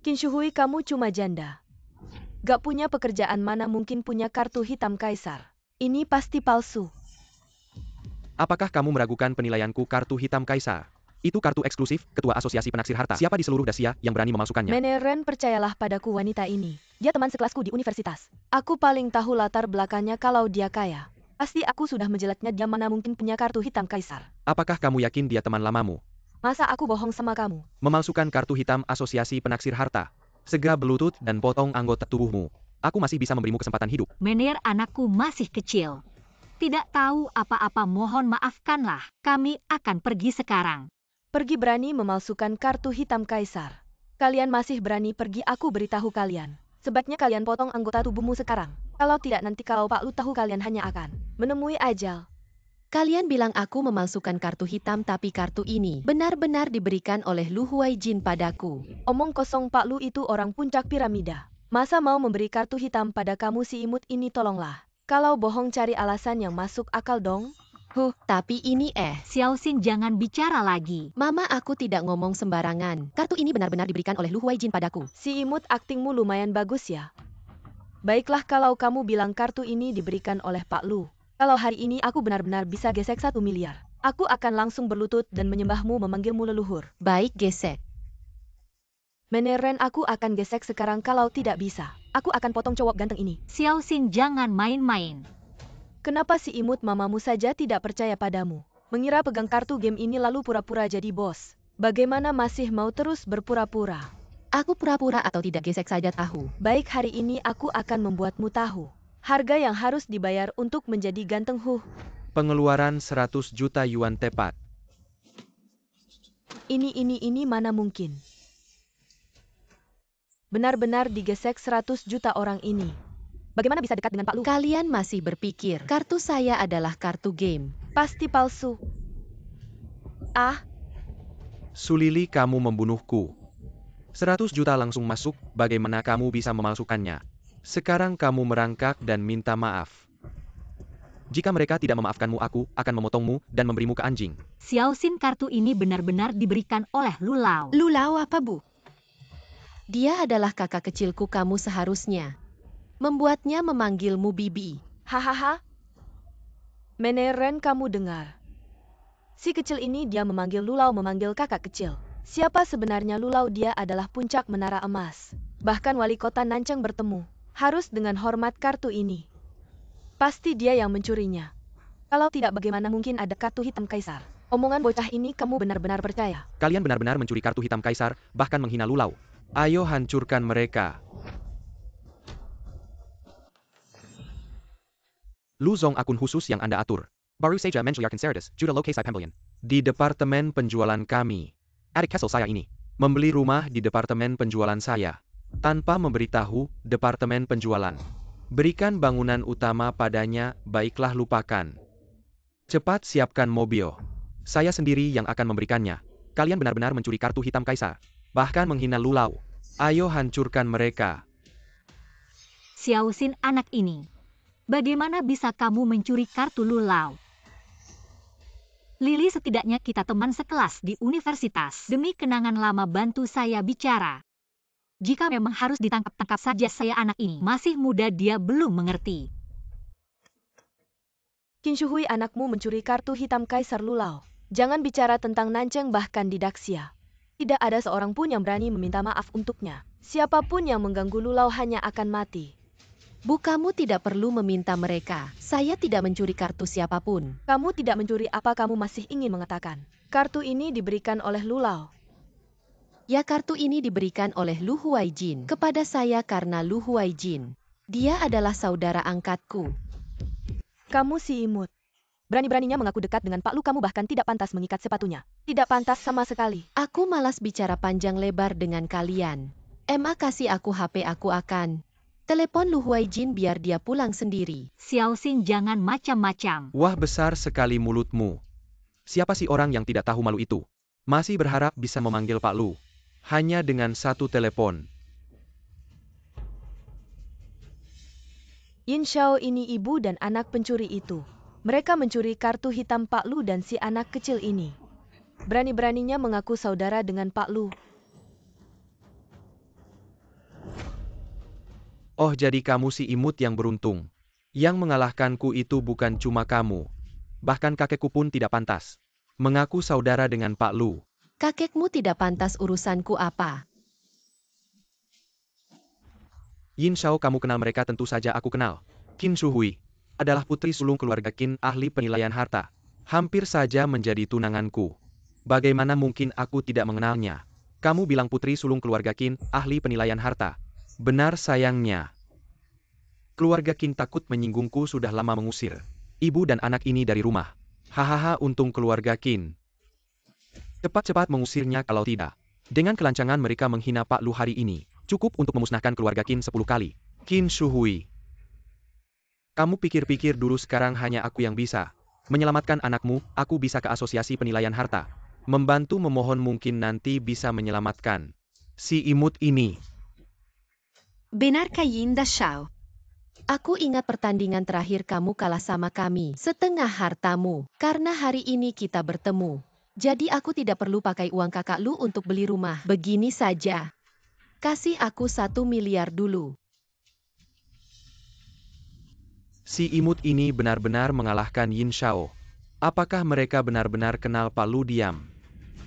Qin Shuhui kamu cuma janda. Gak punya pekerjaan mana mungkin punya kartu hitam kaisar. Ini pasti palsu. Apakah kamu meragukan penilaianku kartu hitam kaisar? Itu kartu eksklusif Ketua Asosiasi Penaksir Harta. Siapa di seluruh Dasia yang berani memalsukannya? Manajer Ren percayalah padaku wanita ini. Dia teman sekelasku di universitas. Aku paling tahu latar belakangnya kalau dia kaya. Pasti aku sudah menjelatnya dia mana mungkin punya kartu hitam kaisar. Apakah kamu yakin dia teman lamamu? Masa aku bohong sama kamu? Memalsukan kartu hitam Asosiasi Penaksir Harta. Segera berlutut dan potong anggota tubuhmu. Aku masih bisa memberimu kesempatan hidup. Manajer anakku masih kecil. Tidak tahu apa-apa, mohon maafkanlah. Kami akan pergi sekarang. Pergi berani memalsukan kartu hitam kaisar. Kalian masih berani pergi, aku beritahu kalian. Sebaiknya kalian potong anggota tubuhmu sekarang. Kalau tidak nanti kalau Pak Lu tahu kalian hanya akan menemui ajal. Kalian bilang aku memalsukan kartu hitam tapi kartu ini benar-benar diberikan oleh Lu Huaijin padaku. Omong kosong, Pak Lu itu orang puncak piramida. Masa mau memberi kartu hitam pada kamu si imut ini, tolonglah. Kalau bohong cari alasan yang masuk akal dong. Tapi ini Xiao Xin jangan bicara lagi. Mama aku tidak ngomong sembarangan. Kartu ini benar-benar diberikan oleh Lu Huaijin padaku. Si imut aktingmu lumayan bagus ya. Baiklah kalau kamu bilang kartu ini diberikan oleh Pak Lu. Kalau hari ini aku benar-benar bisa gesek 1 miliar. Aku akan langsung berlutut dan menyembahmu memanggilmu leluhur. Baik, gesek. Manajer Ren, aku akan gesek sekarang kalau tidak bisa. Aku akan potong cowok ganteng ini. Xiao Xin jangan main-main. Kenapa si imut mamamu saja tidak percaya padamu? Mengira pegang kartu game ini lalu pura-pura jadi bos. Bagaimana masih mau terus berpura-pura? Aku pura-pura atau tidak gesek saja tahu. Baik, hari ini aku akan membuatmu tahu. Harga yang harus dibayar untuk menjadi ganteng Hu. Pengeluaran 100 juta yuan tepat. Ini mana mungkin. Benar-benar digesek 100 juta orang ini. Bagaimana bisa dekat dengan Pak Lu? Kalian masih berpikir, kartu saya adalah kartu game. Pasti palsu. Ah, Sulili, kamu membunuhku. 100 juta langsung masuk, bagaimana kamu bisa memalsukannya? Sekarang kamu merangkak dan minta maaf. Jika mereka tidak memaafkanmu, aku akan memotongmu dan memberimu ke anjing. Xiao Xin, kartu ini benar-benar diberikan oleh Lulau. Lulau apa, Bu? Dia adalah kakak kecilku, kamu seharusnya membuatnya memanggilmu Bibi. hahaha. Meneren, kamu dengar. Si kecil ini dia memanggil Lulau memanggil kakak kecil. Siapa sebenarnya Lulau? Dia adalah puncak menara emas. Bahkan wali kota Nancheng bertemu. Harus dengan hormat kartu ini. Pasti dia yang mencurinya. Kalau tidak, bagaimana mungkin ada kartu hitam kaisar? Omongan bocah ini kamu benar-benar percaya? Kalian benar-benar mencuri kartu hitam kaisar, bahkan menghina Lulau. Ayo hancurkan mereka. Lu Zong, akun khusus yang Anda atur. Baru saja menjualkan 100 juta lokasi pembelian di departemen penjualan kami. Adik kesel saya ini membeli rumah di departemen penjualan saya tanpa memberitahu departemen penjualan. Berikan bangunan utama padanya, baiklah lupakan. Cepat siapkan mobil. Saya sendiri yang akan memberikannya. Kalian benar-benar mencuri kartu hitam kaisar. Bahkan menghina Lulau. Ayo hancurkan mereka. Xiao Xin, anak ini. Bagaimana bisa kamu mencuri kartu Lulau? Lili, setidaknya kita teman sekelas di universitas. Demi kenangan lama, bantu saya bicara. Jika memang harus ditangkap-tangkap saja saya, anak ini masih muda, dia belum mengerti. Qin Shuhui, anakmu mencuri kartu hitam kaisar Lulau. Jangan bicara tentang Nancheng, bahkan di Daxia. Tidak ada seorang pun yang berani meminta maaf untuknya. Siapapun yang mengganggu Lulau hanya akan mati. Bu, kamu tidak perlu meminta mereka. Saya tidak mencuri kartu siapapun. Kamu tidak mencuri apa kamu masih ingin mengatakan? Kartu ini diberikan oleh Lulau. Ya, kartu ini diberikan oleh Lu Huaijin kepada saya karena Lu Huaijin. Dia adalah saudara angkatku. Kamu si imut. Berani-beraninya mengaku dekat dengan Pak Lu, kamu bahkan tidak pantas mengikat sepatunya. Tidak pantas sama sekali. Aku malas bicara panjang lebar dengan kalian. Emma, kasih aku HP, aku akan telepon Lu Huaijin biar dia pulang sendiri. Xiao Xin, jangan macam-macam. Wah, besar sekali mulutmu. Siapa sih orang yang tidak tahu malu itu? Masih berharap bisa memanggil Pak Lu. Hanya dengan satu telepon. Yin Xiao, ini ibu dan anak pencuri itu. Mereka mencuri kartu hitam Pak Lu dan si anak kecil ini. Berani-beraninya mengaku saudara dengan Pak Lu. Oh, jadi kamu si imut yang beruntung. Yang mengalahkanku itu bukan cuma kamu. Bahkan kakekku pun tidak pantas mengaku saudara dengan Pak Lu. Kakekmu tidak pantas, urusanku apa? Yin Xiao, kamu kenal mereka? Tentu saja aku kenal. Qin Shuhui adalah putri sulung keluarga Qin, ahli penilaian harta. Hampir saja menjadi tunanganku. Bagaimana mungkin aku tidak mengenalnya? Kamu bilang putri sulung keluarga Qin, ahli penilaian harta. Benar, sayangnya. Keluarga Qin takut menyinggungku, sudah lama mengusir ibu dan anak ini dari rumah. Hahaha, untung keluarga Qin cepat-cepat mengusirnya, kalau tidak. Dengan kelancangan mereka menghina Pak Lu hari ini, cukup untuk memusnahkan keluarga Qin 10 kali. Qin Shuhui, kamu pikir-pikir dulu, sekarang hanya aku yang bisa menyelamatkan anakmu. Aku bisa ke asosiasi penilaian harta. Membantu memohon, mungkin nanti bisa menyelamatkan si imut ini. Benarkah Yinda Xiao? Aku ingat pertandingan terakhir kamu kalah sama kami. Setengah hartamu. Karena hari ini kita bertemu. Jadi aku tidak perlu pakai uang kakak Lu untuk beli rumah. Begini saja. Kasih aku 1 miliar dulu. Si imut ini benar-benar mengalahkan Yin Xiao. Apakah mereka benar-benar kenal Pak Lu? Diam.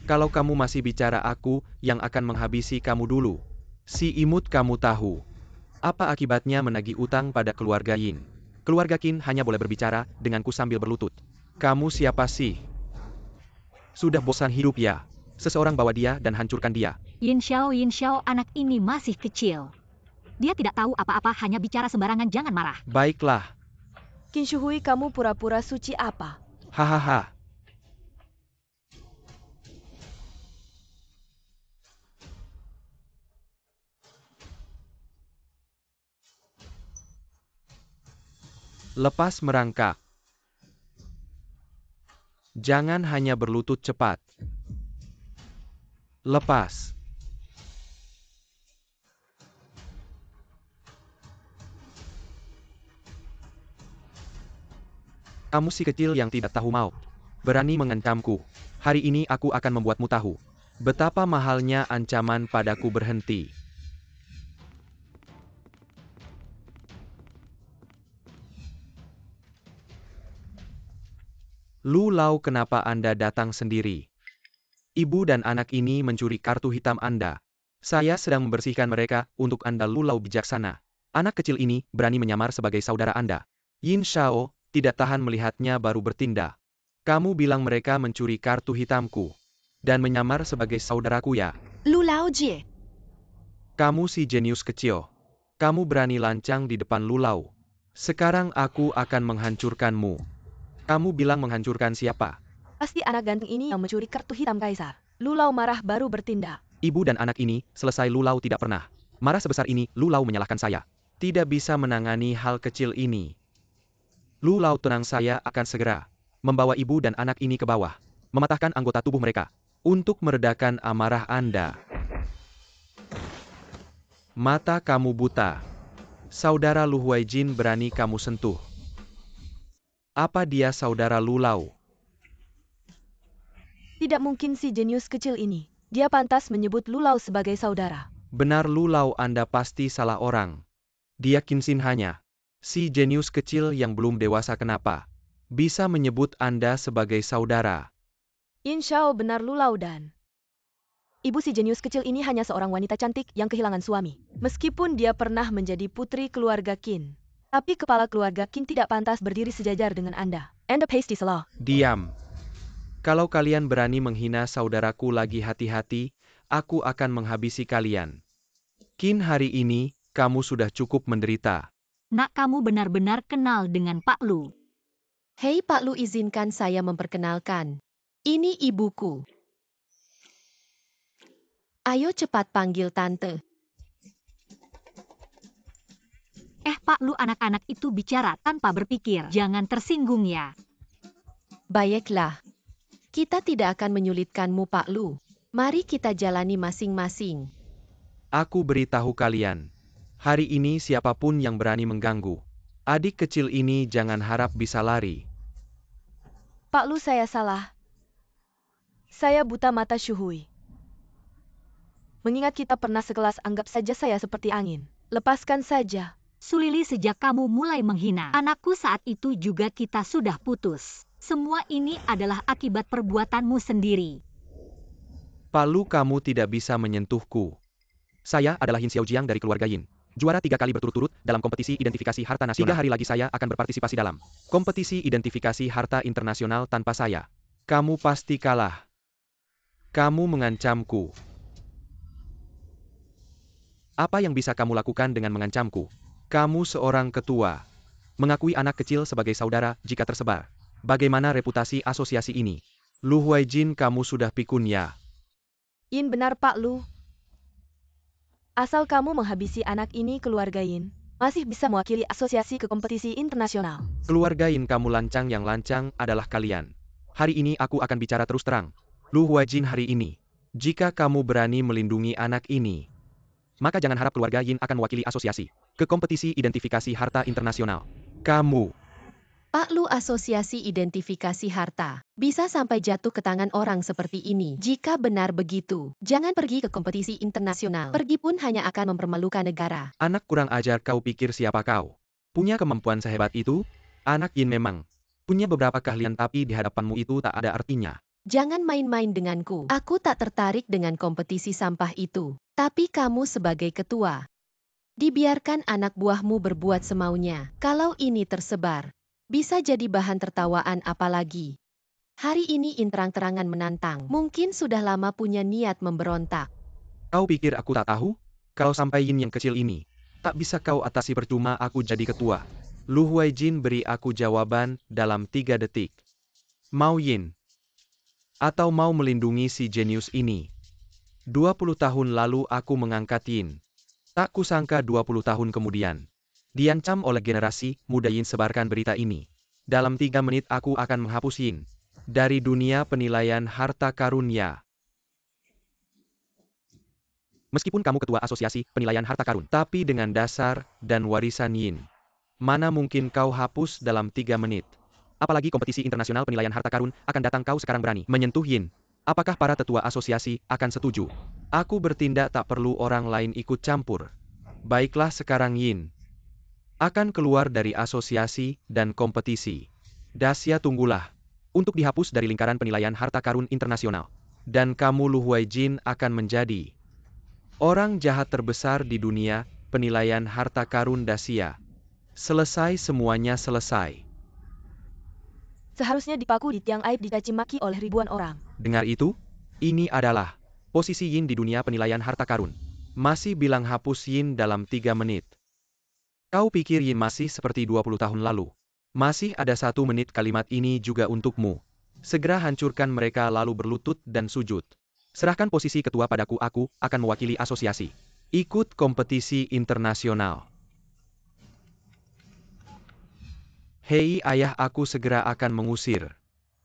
Kalau kamu masih bicara, aku yang akan menghabisi kamu dulu. Si imut, kamu tahu apa akibatnya menagih utang pada keluarga Yin? Keluarga Qin hanya boleh berbicara denganku sambil berlutut. Kamu siapa sih? Sudah bosan hidup ya? Seseorang bawa dia dan hancurkan dia. Yin Xiao, anak ini masih kecil. Dia tidak tahu apa-apa, hanya bicara sembarangan, jangan marah. Baiklah. Qin Shuhui, kamu pura-pura suci apa? Hahaha. Lepas merangkak. Jangan hanya berlutut cepat. Lepas. Kamu si kecil yang tidak tahu maut. Berani mengancamku. Hari ini aku akan membuatmu tahu betapa mahalnya ancaman padaku berhenti. Lu Lau, kenapa Anda datang sendiri? Ibu dan anak ini mencuri kartu hitam Anda. Saya sedang membersihkan mereka untuk Anda. Lu Lau bijaksana. Anak kecil ini berani menyamar sebagai saudara Anda. Yin Shao tidak tahan melihatnya baru bertindak. Kamu bilang mereka mencuri kartu hitamku dan menyamar sebagai saudaraku ya? Lu Lao Jie. Kamu si jenius kecil. Kamu berani lancang di depan Lu Lau. Sekarang aku akan menghancurkanmu. Kamu bilang menghancurkan siapa? Pasti anak ganteng ini yang mencuri kartu hitam Kaisar. Lu Lau marah baru bertindak. Ibu dan anak ini, selesai Lu Lau tidak pernah marah sebesar ini. Lu Lau menyalahkan saya. Tidak bisa menangani hal kecil ini. Lu Lau tenang, saya akan segera membawa ibu dan anak ini ke bawah. Mematahkan anggota tubuh mereka. Untuk meredakan amarah Anda. Mata kamu buta. Saudara Lu Huaijin berani kamu sentuh. Apa dia saudara Lu Lau? Tidak mungkin si jenius kecil ini. Dia pantas menyebut Lu Lau sebagai saudara. Benar Lu Lau, Anda pasti salah orang. Dia Qinxin hanya si jenius kecil yang belum dewasa, kenapa bisa menyebut Anda sebagai saudara? Yin Shao, benar Lu Lau dan ibu si jenius kecil ini hanya seorang wanita cantik yang kehilangan suami. Meskipun dia pernah menjadi putri keluarga Qin. Tapi kepala keluarga Qin tidak pantas berdiri sejajar dengan Anda. End of hasty slaw. Diam. Kalau kalian berani menghina saudaraku lagi, hati-hati, aku akan menghabisi kalian. Qin, hari ini, kamu sudah cukup menderita. Nak, kamu benar-benar kenal dengan Pak Lu. Hei Pak Lu, izinkan saya memperkenalkan. Ini ibuku. Ayo cepat panggil tante. Pak Lu, anak-anak itu bicara tanpa berpikir. Jangan tersinggung ya. Baiklah. Kita tidak akan menyulitkanmu Pak Lu. Mari kita jalani masing-masing. Aku beritahu kalian. Hari ini siapapun yang berani mengganggu adik kecil ini jangan harap bisa lari. Pak Lu, saya salah. Saya buta mata Shuhui. Mengingat kita pernah sekelas, anggap saja saya seperti angin. Lepaskan saja. Sulili, sejak kamu mulai menghina anakku saat itu juga kita sudah putus. Semua ini adalah akibat perbuatanmu sendiri. Pak Lu, kamu tidak bisa menyentuhku. Saya adalah Yin Xiaojiang dari keluarga Yin. Juara 3 kali berturut-turut dalam kompetisi identifikasi harta nasional. 3 hari lagi saya akan berpartisipasi dalam kompetisi identifikasi harta internasional tanpa saya. Kamu pasti kalah. Kamu mengancamku. Apa yang bisa kamu lakukan dengan mengancamku? Kamu seorang ketua. Mengakui anak kecil sebagai saudara jika tersebar. Bagaimana reputasi asosiasi ini? Lu Huaijin, kamu sudah pikun ya? Yin, benar Pak Lu. Asal kamu menghabisi anak ini, keluarga Yin masih bisa mewakili asosiasi ke kompetisi internasional. Keluarga Yin kamu lancang, yang lancang adalah kalian. Hari ini aku akan bicara terus terang. Lu Huaijin, hari ini, jika kamu berani melindungi anak ini, maka jangan harap keluarga Yin akan mewakili asosiasi ke kompetisi identifikasi harta internasional. Kamu. Pak Lu, asosiasi identifikasi harta bisa sampai jatuh ke tangan orang seperti ini. Jika benar begitu, jangan pergi ke kompetisi internasional. Pergi pun hanya akan mempermalukan negara. Anak kurang ajar, kau pikir siapa kau? Punya kemampuan sehebat itu? Anak Yin memang punya beberapa keahlian, tapi di hadapanmu itu tak ada artinya. Jangan main-main denganku. Aku tak tertarik dengan kompetisi sampah itu. Tapi kamu sebagai ketua, dibiarkan anak buahmu berbuat semaunya. Kalau ini tersebar, bisa jadi bahan tertawaan, apalagi hari ini terang-terangan menantang. Mungkin sudah lama punya niat memberontak. Kau pikir aku tak tahu? Kalau sampai Yin yang kecil ini Tak bisa kau atasi percuma aku jadi ketua. Lu Huaijin beri aku jawaban dalam 3 detik. Mau Yin? Atau mau melindungi si jenius ini? 20 tahun lalu aku mengangkat Yin. Tak kusangka 20 tahun kemudian. Diancam oleh generasi muda Yin sebarkan berita ini. Dalam 3 menit aku akan menghapus Yin dari dunia penilaian harta karun ya. Meskipun kamu ketua asosiasi penilaian harta karun, tapi dengan dasar dan warisan Yin, mana mungkin kau hapus dalam 3 menit? Apalagi kompetisi internasional penilaian harta karun akan datang kau sekarang berani menyentuh Yin. Apakah para tetua asosiasi akan setuju? Aku bertindak tak perlu orang lain ikut campur. Baiklah sekarang Yin akan keluar dari asosiasi dan kompetisi. Dacia tunggulah untuk dihapus dari lingkaran penilaian harta karun internasional. Dan kamu Lu Huaijin akan menjadi orang jahat terbesar di dunia penilaian harta karun Dacia. Selesai semuanya selesai. Seharusnya dipaku di tiang aib dicaci maki oleh ribuan orang. Dengar itu? Ini adalah posisi Yin di dunia penilaian harta karun. Masih bilang hapus Yin dalam 3 menit. Kau pikir Yin masih seperti 20 tahun lalu? Masih ada 1 menit kalimat ini juga untukmu. Segera hancurkan mereka lalu berlutut dan sujud. Serahkan posisi ketua padaku, aku akan mewakili asosiasi. Ikut kompetisi internasional. Hei ayah, aku segera akan mengusir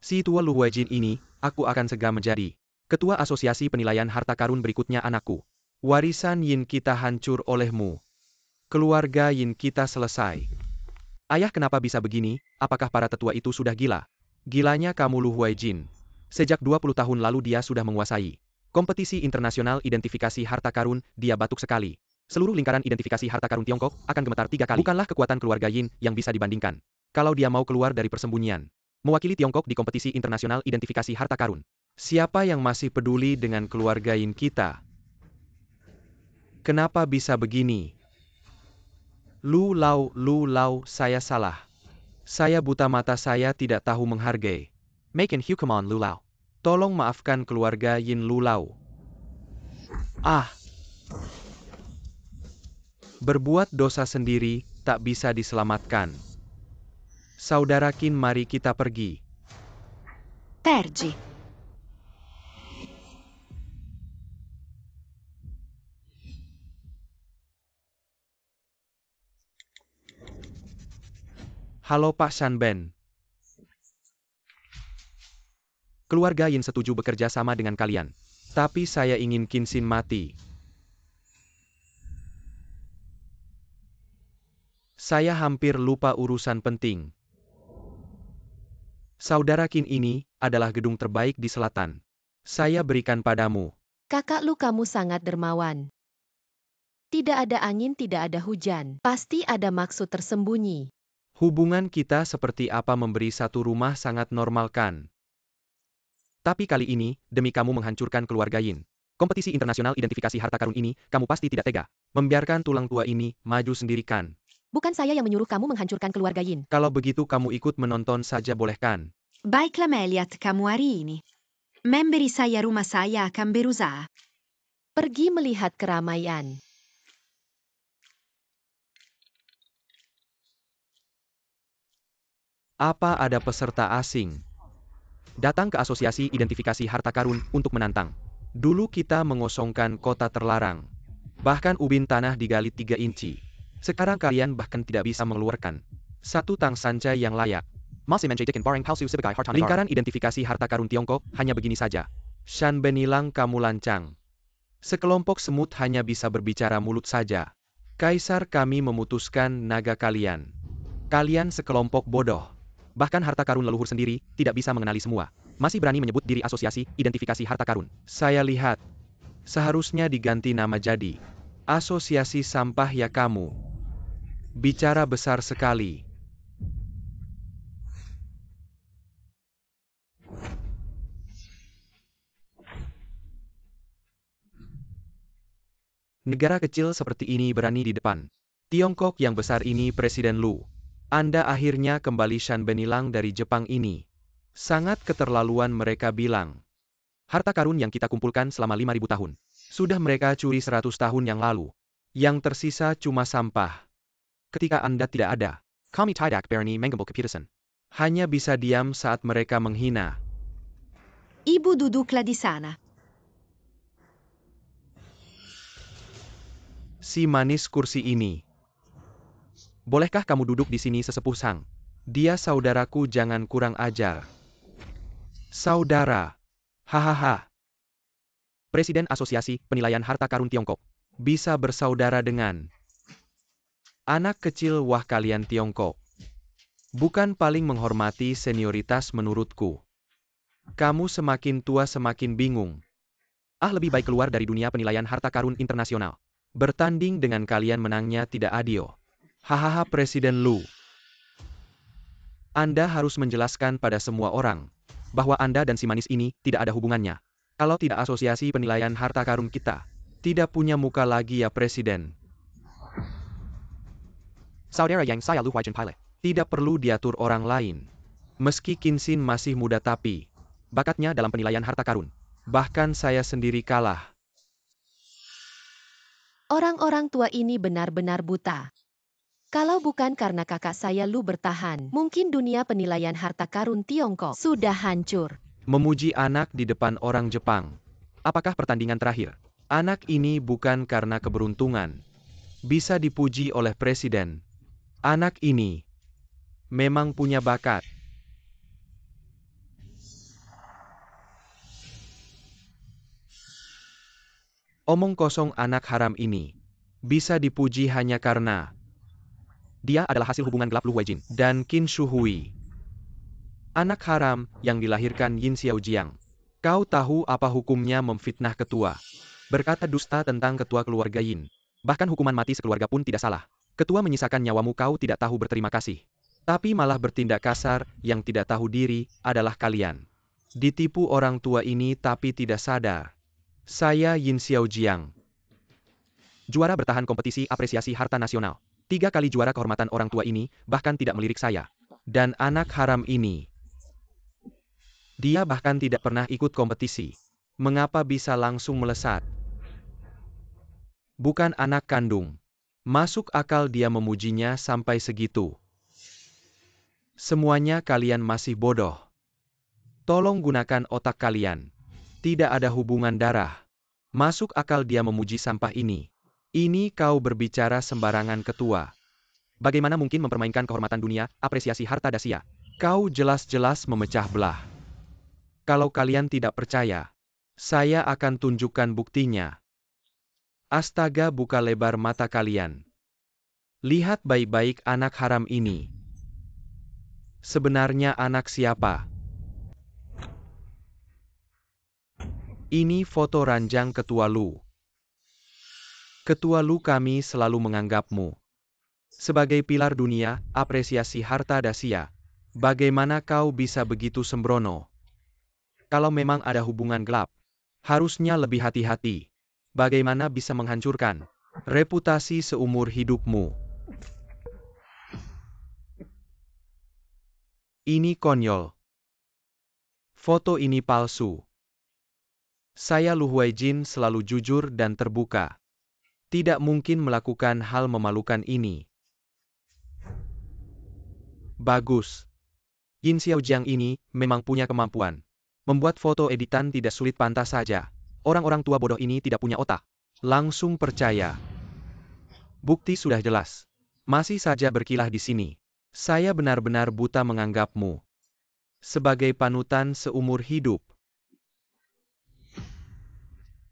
si tua Lu Huaijin ini, aku akan segera menjadi ketua asosiasi penilaian harta karun berikutnya anakku. Warisan Yin kita hancur olehmu. Keluarga Yin kita selesai. Ayah, kenapa bisa begini? Apakah para tetua itu sudah gila? Gilanya kamu Lu Huaijin. Sejak 20 tahun lalu dia sudah menguasai kompetisi internasional identifikasi harta karun, dia batuk sekali. Seluruh lingkaran identifikasi harta karun Tiongkok akan gemetar 3 kali. Bukanlah kekuatan keluarga Yin yang bisa dibandingkan. Kalau dia mau keluar dari persembunyian, mewakili Tiongkok di kompetisi internasional identifikasi harta karun. Siapa yang masih peduli dengan keluarga Yin kita? Kenapa bisa begini? Lu Lau, saya salah. Saya buta mata, saya tidak tahu menghargai. Make and Hugh, come on Lu Lau. Tolong maafkan keluarga Yin Lu Lau. Ah! Berbuat dosa sendiri, tak bisa diselamatkan. Saudara Qin, mari kita pergi. Tergi. Halo Pak Shanben. Keluarga Yin setuju bekerja sama dengan kalian. Tapi saya ingin Qin Xin mati. Saya hampir lupa urusan penting. Saudara Qin, ini adalah gedung terbaik di selatan. Saya berikan padamu. Kakak Lu, kamu sangat dermawan. Tidak ada angin, tidak ada hujan. Pasti ada maksud tersembunyi. Hubungan kita seperti apa memberi satu rumah sangat normal kan? Tapi kali ini, demi kamu menghancurkan keluarga Yin. Kompetisi internasional identifikasi harta karun ini, kamu pasti tidak tega. Membiarkan tulang tua ini maju sendiri kan? Bukan saya yang menyuruh kamu menghancurkan keluarga Yin. Kalau begitu kamu ikut menonton saja boleh kan? Baiklah Meliat, kamu hari ini. Memberi saya rumah saya akan berusaha. Pergi melihat keramaian. Apa ada peserta asing datang ke asosiasi identifikasi harta karun untuk menantang? Dulu kita mengosongkan kota terlarang. Bahkan ubin tanah digali 3 inci. Sekarang kalian bahkan tidak bisa mengeluarkan 1 tang sancai yang layak. Lingkaran identifikasi harta karun Tiongkok hanya begini saja. Shanben hilang, kamu lancang. Sekelompok semut hanya bisa berbicara mulut saja. Kaisar kami memutuskan naga kalian. Kalian sekelompok bodoh. Bahkan harta karun leluhur sendiri tidak bisa mengenali semua. Masih berani menyebut diri asosiasi identifikasi harta karun. Saya lihat seharusnya diganti nama jadi asosiasi sampah ya kamu. Bicara besar sekali. Negara kecil seperti ini berani di depan Tiongkok yang besar ini. Presiden Lu, Anda akhirnya kembali. Shanben hilang dari Jepang ini. Sangat keterlaluan mereka bilang. Harta karun yang kita kumpulkan selama 5.000 tahun. Sudah mereka curi 100 tahun yang lalu. Yang tersisa cuma sampah. Ketika Anda tidak ada, kami tidak berani mengambil keputusan. Hanya bisa diam saat mereka menghina. Ibu duduklah di sana. Si manis kursi ini. Bolehkah kamu duduk di sini sesepuh Sang? Dia saudaraku, jangan kurang ajar. Saudara. Hahaha. Presiden Asosiasi Penilaian Harta Karun Tiongkok. Bisa bersaudara dengan anak kecil. Wah, kalian Tiongkok bukan paling menghormati senioritas menurutku. Kamu semakin tua semakin bingung. Lebih baik keluar dari dunia penilaian harta karun internasional. Bertanding dengan kalian menangnya tidak adil. Hahaha, Presiden Lu. Anda harus menjelaskan pada semua orang bahwa Anda dan si manis ini tidak ada hubungannya. Kalau tidak, asosiasi penilaian harta karun kita tidak punya muka lagi ya, Presiden. Saudara yang saya Lu Huaijin Pilot, tidak perlu diatur orang lain. Meski Qinxin masih muda tapi bakatnya dalam penilaian harta karun. Bahkan saya sendiri kalah. Orang-orang tua ini benar-benar buta. Kalau bukan karena kakak saya Lu bertahan, mungkin dunia penilaian harta karun Tiongkok sudah hancur. Memuji anak di depan orang Jepang. Apakah pertandingan terakhir? Anak ini bukan karena keberuntungan. Bisa dipuji oleh Presiden. Anak ini memang punya bakat. Omong kosong, anak haram ini bisa dipuji hanya karena dia adalah hasil hubungan gelap Lu Huaijin dan Qin Shuhui. Anak haram yang dilahirkan Yin Xiaojiang. Kau tahu apa hukumnya memfitnah ketua? Berkata dusta tentang ketua keluarga Yin. Bahkan hukuman mati sekeluarga pun tidak salah. Ketua menyisakan nyawamu, kau tidak tahu berterima kasih. Tapi malah bertindak kasar. Yang tidak tahu diri adalah kalian. Ditipu orang tua ini tapi tidak sadar. Saya Yin Xiaojiang. Juara bertahan kompetisi apresiasi harta nasional. 3 kali juara kehormatan orang tua ini, bahkan tidak melirik saya. Dan anak haram ini. Dia bahkan tidak pernah ikut kompetisi. Mengapa bisa langsung melesat? Bukan anak kandung. Masuk akal dia memujinya sampai segitu. Semuanya kalian masih bodoh. Tolong gunakan otak kalian. Tidak ada hubungan darah. Masuk akal dia memuji sampah ini. Ini kau berbicara sembarangan, ketua. Bagaimana mungkin mempermainkan kehormatan dunia, apresiasi harta dasia? Kau jelas-jelas memecah belah. Kalau kalian tidak percaya, saya akan tunjukkan buktinya. Astaga, buka lebar mata kalian. Lihat baik-baik anak haram ini. Sebenarnya anak siapa? Ini foto ranjang Ketua Lu. Ketua Lu, kami selalu menganggapmu sebagai pilar dunia, apresiasi harta dasia. Bagaimana kau bisa begitu sembrono? Kalau memang ada hubungan gelap, harusnya lebih hati-hati. Bagaimana bisa menghancurkan reputasi seumur hidupmu? Ini konyol. Foto ini palsu. Saya Lu Huaijin selalu jujur dan terbuka. Tidak mungkin melakukan hal memalukan ini. Bagus. Yin Xiaojiang ini memang punya kemampuan. Membuat foto editan tidak sulit, pantas saja. Orang-orang tua bodoh ini tidak punya otak. Langsung percaya. Bukti sudah jelas. Masih saja berkilah di sini. Saya benar-benar buta menganggapmu sebagai panutan seumur hidup.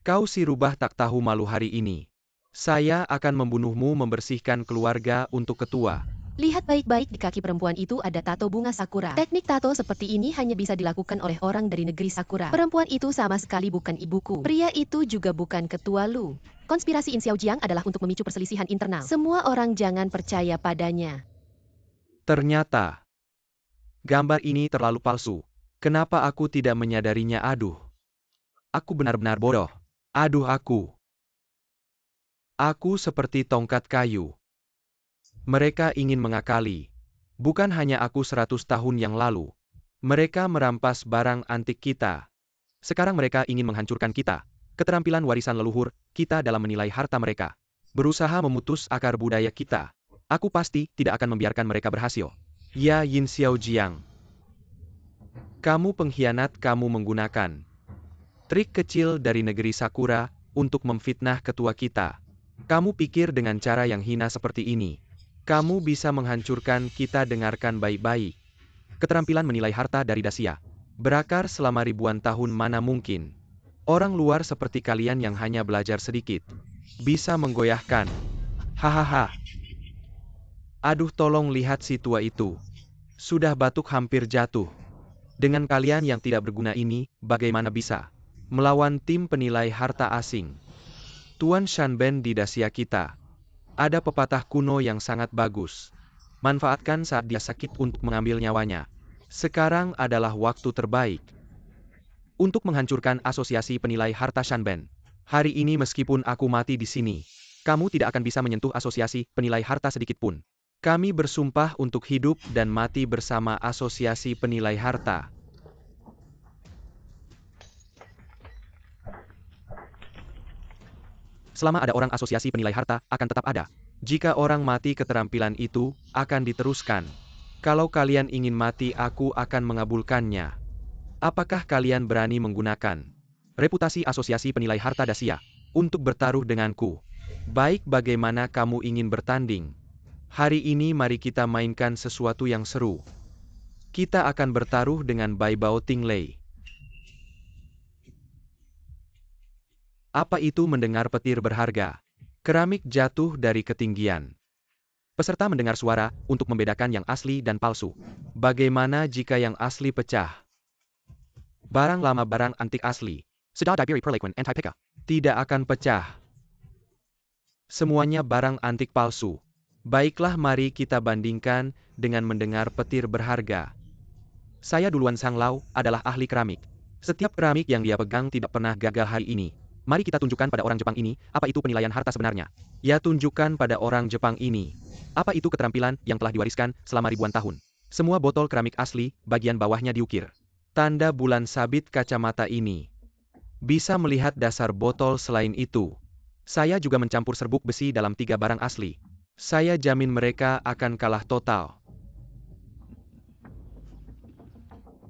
Kau si rubah tak tahu malu hari ini. Saya akan membunuhmu, membersihkan keluarga untuk ketua. Lihat baik-baik, di kaki perempuan itu ada tato bunga sakura. Teknik tato seperti ini hanya bisa dilakukan oleh orang dari negeri sakura. Perempuan itu sama sekali bukan ibuku. Pria itu juga bukan ketua Lu. Konspirasi Yin Xiaojiang adalah untuk memicu perselisihan internal. Semua orang jangan percaya padanya. Ternyata gambar ini terlalu palsu. Kenapa aku tidak menyadarinya? Aduh. Aku benar-benar bodoh. Aduh aku. Aku seperti tongkat kayu. Mereka ingin mengakali. Bukan hanya aku 100 tahun yang lalu. Mereka merampas barang antik kita. Sekarang mereka ingin menghancurkan kita. Keterampilan warisan leluhur kita dalam menilai harta mereka. berusaha memutus akar budaya kita. Aku pasti tidak akan membiarkan mereka berhasil. Ya Yin Xiaojiang. Kamu pengkhianat, kamu menggunakan trik kecil dari negeri Sakura untuk memfitnah ketua kita. Kamu pikir dengan cara yang hina seperti ini, kamu bisa menghancurkan kita? Dengarkan baik-baik. Keterampilan menilai harta dari Dacia berakar selama ribuan tahun, mana mungkin orang luar seperti kalian yang hanya belajar sedikit bisa menggoyahkan. Hahaha. Aduh, tolong lihat si tua itu. Sudah batuk hampir jatuh. Dengan kalian yang tidak berguna ini, bagaimana bisa melawan tim penilai harta asing? Tuan Shanben, di Dacia kita ada pepatah kuno yang sangat bagus. Manfaatkan saat dia sakit untuk mengambil nyawanya. Sekarang adalah waktu terbaik untuk menghancurkan asosiasi penilai harta Shanben. Hari ini meskipun aku mati di sini, kamu tidak akan bisa menyentuh asosiasi penilai harta sedikit pun. Kami bersumpah untuk hidup dan mati bersama asosiasi penilai harta. Selama ada orang, asosiasi penilai harta akan tetap ada. Jika orang mati, keterampilan itu akan diteruskan. Kalau kalian ingin mati, aku akan mengabulkannya. Apakah kalian berani menggunakan reputasi asosiasi penilai harta Dacia untuk bertaruh denganku? Baik, bagaimana kamu ingin bertanding? Hari ini mari kita mainkan sesuatu yang seru. Kita akan bertaruh dengan Bai Bao Tinglei. Apa itu mendengar petir berharga? Keramik jatuh dari ketinggian. Peserta mendengar suara untuk membedakan yang asli dan palsu. Bagaimana jika yang asli pecah? Barang lama, barang antik asli. Sedal Diberi Perlakuan Anti-Pika. Tidak akan pecah. Semuanya barang antik palsu. Baiklah, mari kita bandingkan dengan mendengar petir berharga. Saya duluan. Sang Lau adalah ahli keramik. Setiap keramik yang dia pegang tidak pernah gagal hari ini. Mari kita tunjukkan pada orang Jepang ini, apa itu penilaian harta sebenarnya. Ya, tunjukkan pada orang Jepang ini, apa itu keterampilan yang telah diwariskan selama ribuan tahun. Semua botol keramik asli, bagian bawahnya diukir tanda bulan sabit. Kacamata ini bisa melihat dasar botol. Selain itu, saya juga mencampur serbuk besi dalam 3 barang asli. Saya jamin mereka akan kalah total.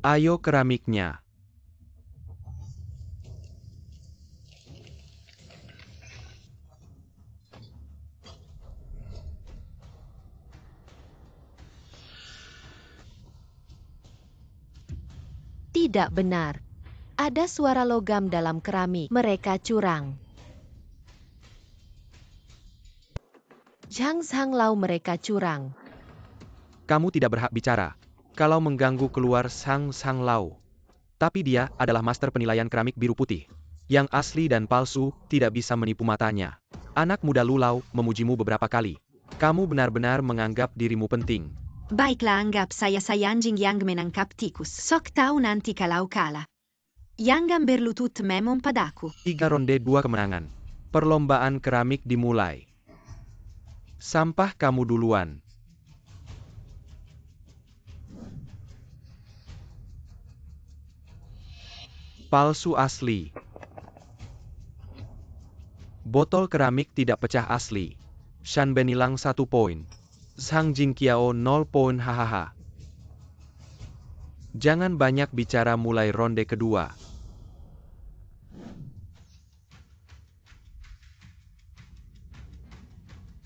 Ayo keramiknya. Tidak benar. Ada suara logam dalam keramik. Mereka curang. Zhang Lau, mereka curang. Kamu tidak berhak bicara kalau mengganggu keluar Sang Lau. Tapi dia adalah master penilaian keramik biru putih. Yang asli dan palsu tidak bisa menipu matanya. Anak muda Lulau memujimu beberapa kali. Kamu benar-benar menganggap dirimu penting. Baiklah, anggap saya anjing yang menangkap tikus. Sok tahu nanti kalau kalah. Yang berlutut memon padaku. 3 ronde 2 kemenangan. Perlombaan keramik dimulai. Sampah, kamu duluan. Palsu asli. Botol keramik tidak pecah asli. Shanben hilang 1 poin. Sang Jingqiao 0 poin. Hahaha. Jangan banyak bicara, mulai ronde kedua.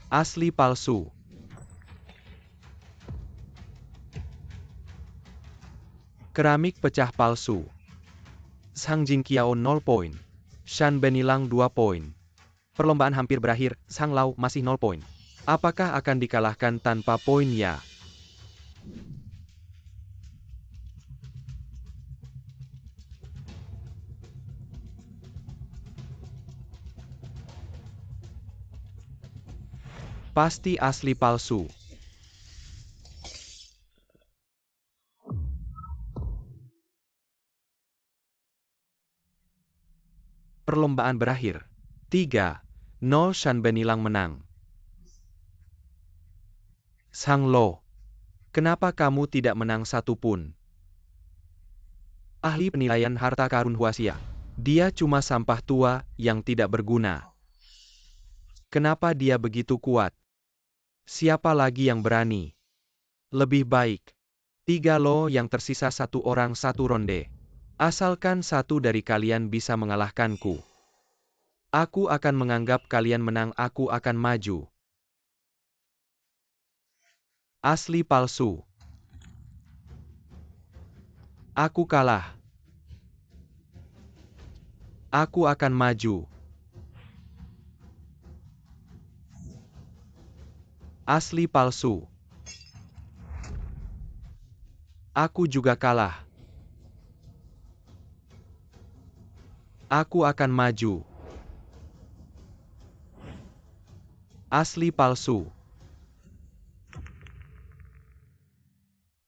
Asli palsu. Keramik pecah palsu. Sang Jingqiao 0 poin. Shanben hilang 2 poin. Perlombaan hampir berakhir, Sang Lau masih 0 poin. Apakah akan dikalahkan tanpa poin? Ya. Pasti asli palsu. Perlombaan berakhir. 3-0 Shanben hilang menang. Sang Lo, kenapa kamu tidak menang satu pun? Ahli penilaian harta karun Huaxia. Dia cuma sampah tua yang tidak berguna. Kenapa dia begitu kuat? Siapa lagi yang berani? Lebih baik 3 lo yang tersisa 1 orang 1 ronde. Asalkan 1 dari kalian bisa mengalahkanku. Aku akan menganggap kalian menang, aku akan maju. Asli palsu. Aku kalah. Aku akan maju. Asli palsu. Aku juga kalah. Aku akan maju. Asli palsu.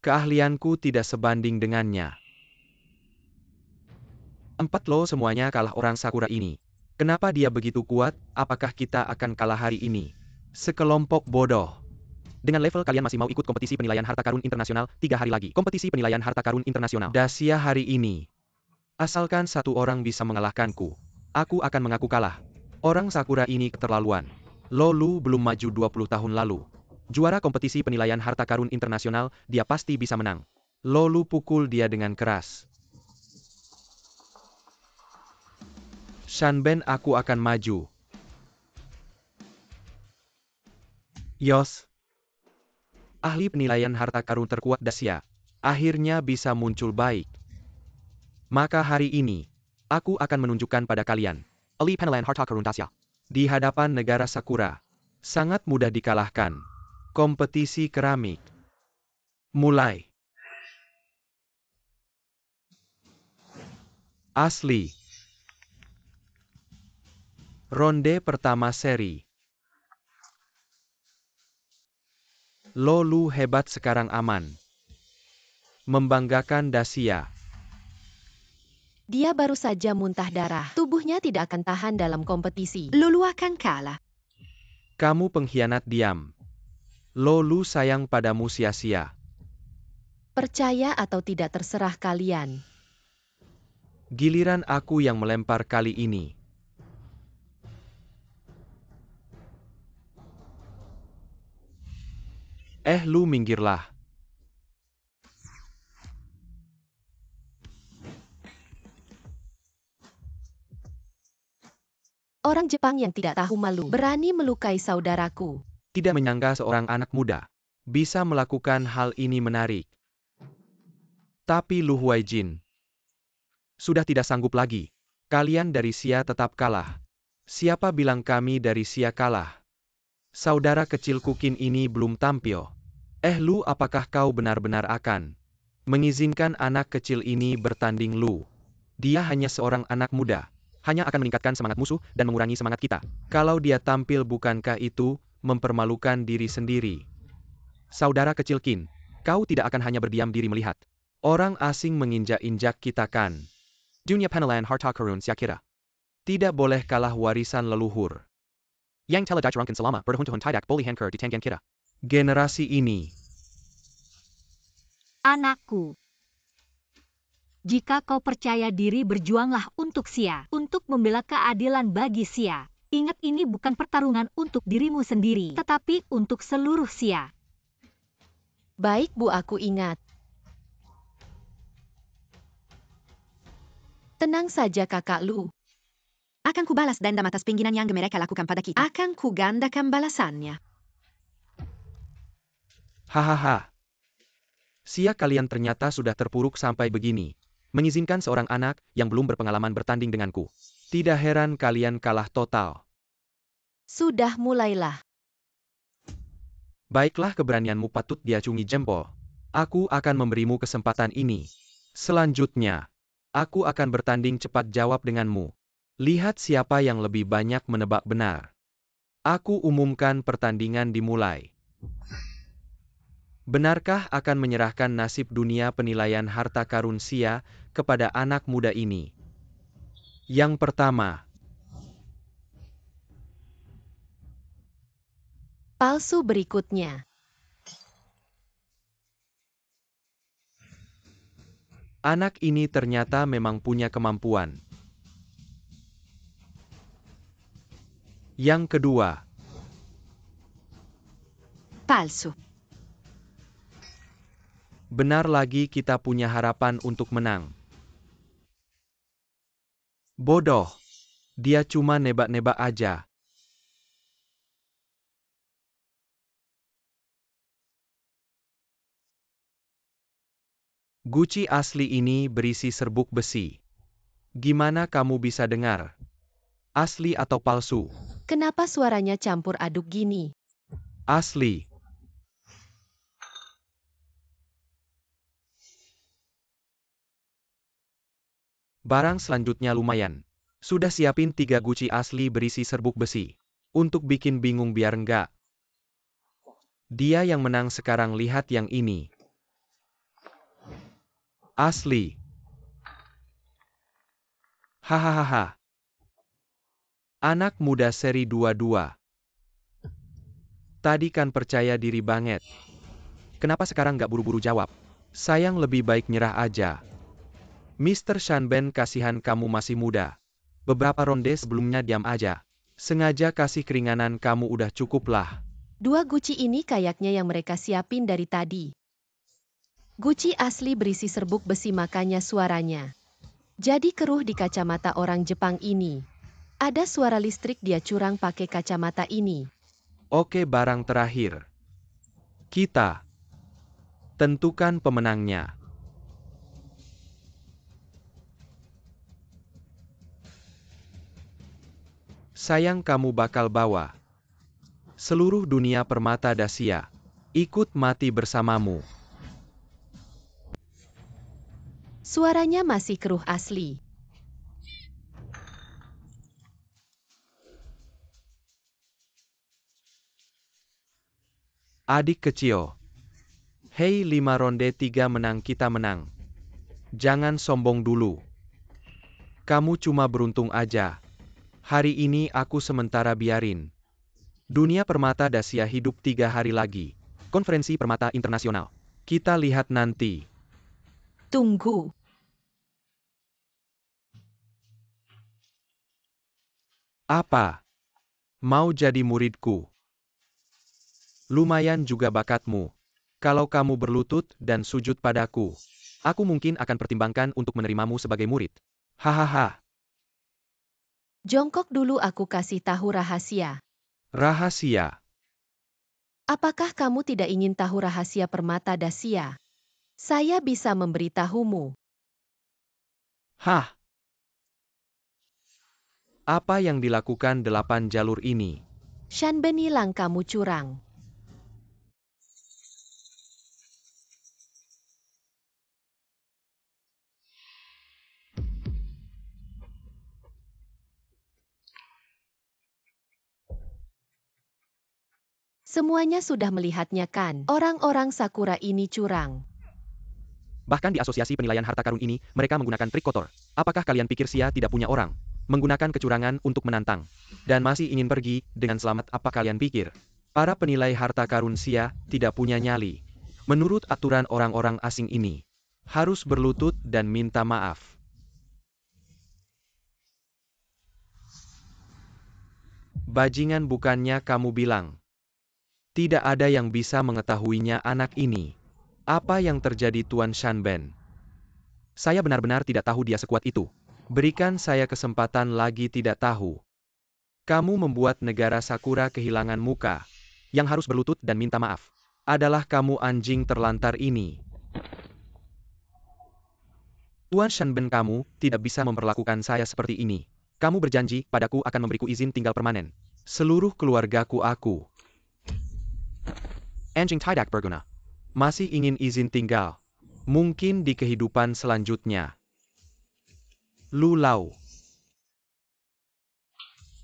Keahlianku tidak sebanding dengannya. 4 lo semuanya kalah orang Sakura ini. Kenapa dia begitu kuat? Apakah kita akan kalah hari ini? Sekelompok bodoh. Dengan level kalian masih mau ikut kompetisi penilaian harta karun internasional 3 hari lagi. Kompetisi penilaian harta karun internasional. Dasia hari ini. Asalkan 1 orang bisa mengalahkanku, aku akan mengaku kalah. Orang Sakura ini keterlaluan. Lolu belum maju 20 tahun lalu. Juara kompetisi penilaian harta karun internasional, dia pasti bisa menang. Lolu pukul dia dengan keras. Shanben, aku akan maju. Yos. Ahli penilaian harta karun terkuat Dasia. Akhirnya bisa muncul baik. Maka hari ini, aku akan menunjukkan pada kalian. Ahli penilaian harta karun Dasia. Di hadapan negara Sakura. Sangat mudah dikalahkan. Kompetisi keramik. Mulai. Asli. Ronde pertama seri. Lolu hebat, sekarang aman. Membanggakan Dasia. Dia baru saja muntah darah. Tubuhnya tidak akan tahan dalam kompetisi. Lolu akan kalah. Kamu pengkhianat, diam. Lolu sayang padamu sia-sia. Percaya atau tidak terserah kalian. Giliran aku yang melempar kali ini. Lu minggirlah. Orang Jepang yang tidak tahu malu berani melukai saudaraku. Tidak menyangka seorang anak muda bisa melakukan hal ini menarik. Tapi Lu Huaijin sudah tidak sanggup lagi. Kalian dari Xia tetap kalah. Siapa bilang kami dari Xia kalah? Saudara kecilku Qin ini belum tampil. Lu, apakah kau benar-benar akan mengizinkan anak kecil ini bertanding? Lu, dia hanya seorang anak muda. Hanya akan meningkatkan semangat musuh dan mengurangi semangat kita. Kalau dia tampil, bukankah itu mempermalukan diri sendiri? Saudara kecil Qin, kau tidak akan hanya berdiam diri melihat orang asing menginjak-injak kita, kan? Dunia penilaian harta karun Sakura. Tidak boleh kalah warisan leluhur. Yang telah dicerangkan selama bertahun-tahun tidak boleh hancur di tangan kita. Generasi ini. Anakku. Jika kau percaya diri, berjuanglah untuk Xia, untuk membela keadilan bagi Xia. Ingat, ini bukan pertarungan untuk dirimu sendiri, tetapi untuk seluruh Xia. Baik, Bu, aku ingat. Tenang saja, Kakak Lu. Akan kubalas dendam atas penghinaan yang mereka lakukan pada kita. Akan kugandakan balasannya. Hahaha. Xia, kalian ternyata sudah terpuruk sampai begini. Mengizinkan seorang anak yang belum berpengalaman bertanding denganku. Tidak heran kalian kalah total. Sudah, mulailah. Baiklah, keberanianmu patut diacungi jempol. Aku akan memberimu kesempatan ini. Selanjutnya, aku akan bertanding cepat jawab denganmu. Lihat siapa yang lebih banyak menebak benar. Aku umumkan pertandingan dimulai. Benarkah akan menyerahkan nasib dunia penilaian harta karun Xia kepada anak muda ini? Yang pertama. Palsu berikutnya. Anak ini ternyata memang punya kemampuan. Yang kedua. Palsu. Benar lagi kita punya harapan untuk menang. Bodoh. Dia cuma nebak-nebak aja. Guci asli ini berisi serbuk besi. Gimana kamu bisa dengar? Asli atau palsu? Kenapa suaranya campur aduk gini? Asli. Barang selanjutnya lumayan. Sudah siapin 3 guci asli berisi serbuk besi. Untuk bikin bingung biar enggak. Dia yang menang sekarang, lihat yang ini. Asli. Hahaha. Anak muda seri 22. Tadi kan percaya diri banget. Kenapa sekarang nggak buru-buru jawab? Sayang, lebih baik nyerah aja. Mr. Shanben, kasihan kamu masih muda. Beberapa ronde sebelumnya diam aja. Sengaja kasih keringanan kamu, udah cukup lah. 2 guci ini kayaknya yang mereka siapin dari tadi. Guci asli berisi serbuk besi, makanya suaranya jadi keruh di kacamata orang Jepang ini. Ada suara listrik, dia curang pakai kacamata ini. Oke, barang terakhir. Kita tentukan pemenangnya. Sayang, kamu bakal bawa seluruh dunia permata Dacia ikut mati bersamamu. Suaranya masih keruh asli. Adik kecil. Hei, 5 ronde 3 menang, kita menang. Jangan sombong dulu. Kamu cuma beruntung aja. Hari ini aku sementara biarin dunia permata Dacia hidup 3 hari lagi. Konferensi Permata Internasional. Kita lihat nanti. Tunggu. Apa? Mau jadi muridku? Lumayan juga bakatmu. Kalau kamu berlutut dan sujud padaku, aku mungkin akan pertimbangkan untuk menerimamu sebagai murid. Hahaha. Jongkok dulu, aku kasih tahu rahasia. Rahasia. Apakah kamu tidak ingin tahu rahasia permata Dacia? Saya bisa memberitahumu. Hah? Apa yang dilakukan 8 jalur ini? Shanben hilang, kamu curang. Semuanya sudah melihatnya kan? Orang-orang Sakura ini curang. Bahkan di asosiasi penilaian harta karun ini, mereka menggunakan trik kotor. Apakah kalian pikir Sia tidak punya orang? Menggunakan kecurangan untuk menantang. Dan masih ingin pergi dengan selamat, apa kalian pikir? Para penilai harta karun Sia tidak punya nyali. Menurut aturan orang-orang asing ini, harus berlutut dan minta maaf. Bajingan, bukannya kamu bilang tidak ada yang bisa mengetahuinya anak ini. Apa yang terjadi, Tuan Shanben? Saya benar-benar tidak tahu dia sekuat itu. Berikan saya kesempatan lagi, tidak tahu. Kamu membuat negara Sakura kehilangan muka. Yang harus berlutut dan minta maaf adalah kamu, anjing terlantar ini. Tuan Shanben, kamu tidak bisa memperlakukan saya seperti ini. Kamu berjanji padaku akan memberiku izin tinggal permanen. Seluruh keluargaku aku. Anjing tidak berguna. Masih ingin izin tinggal. Mungkin di kehidupan selanjutnya. Lulau.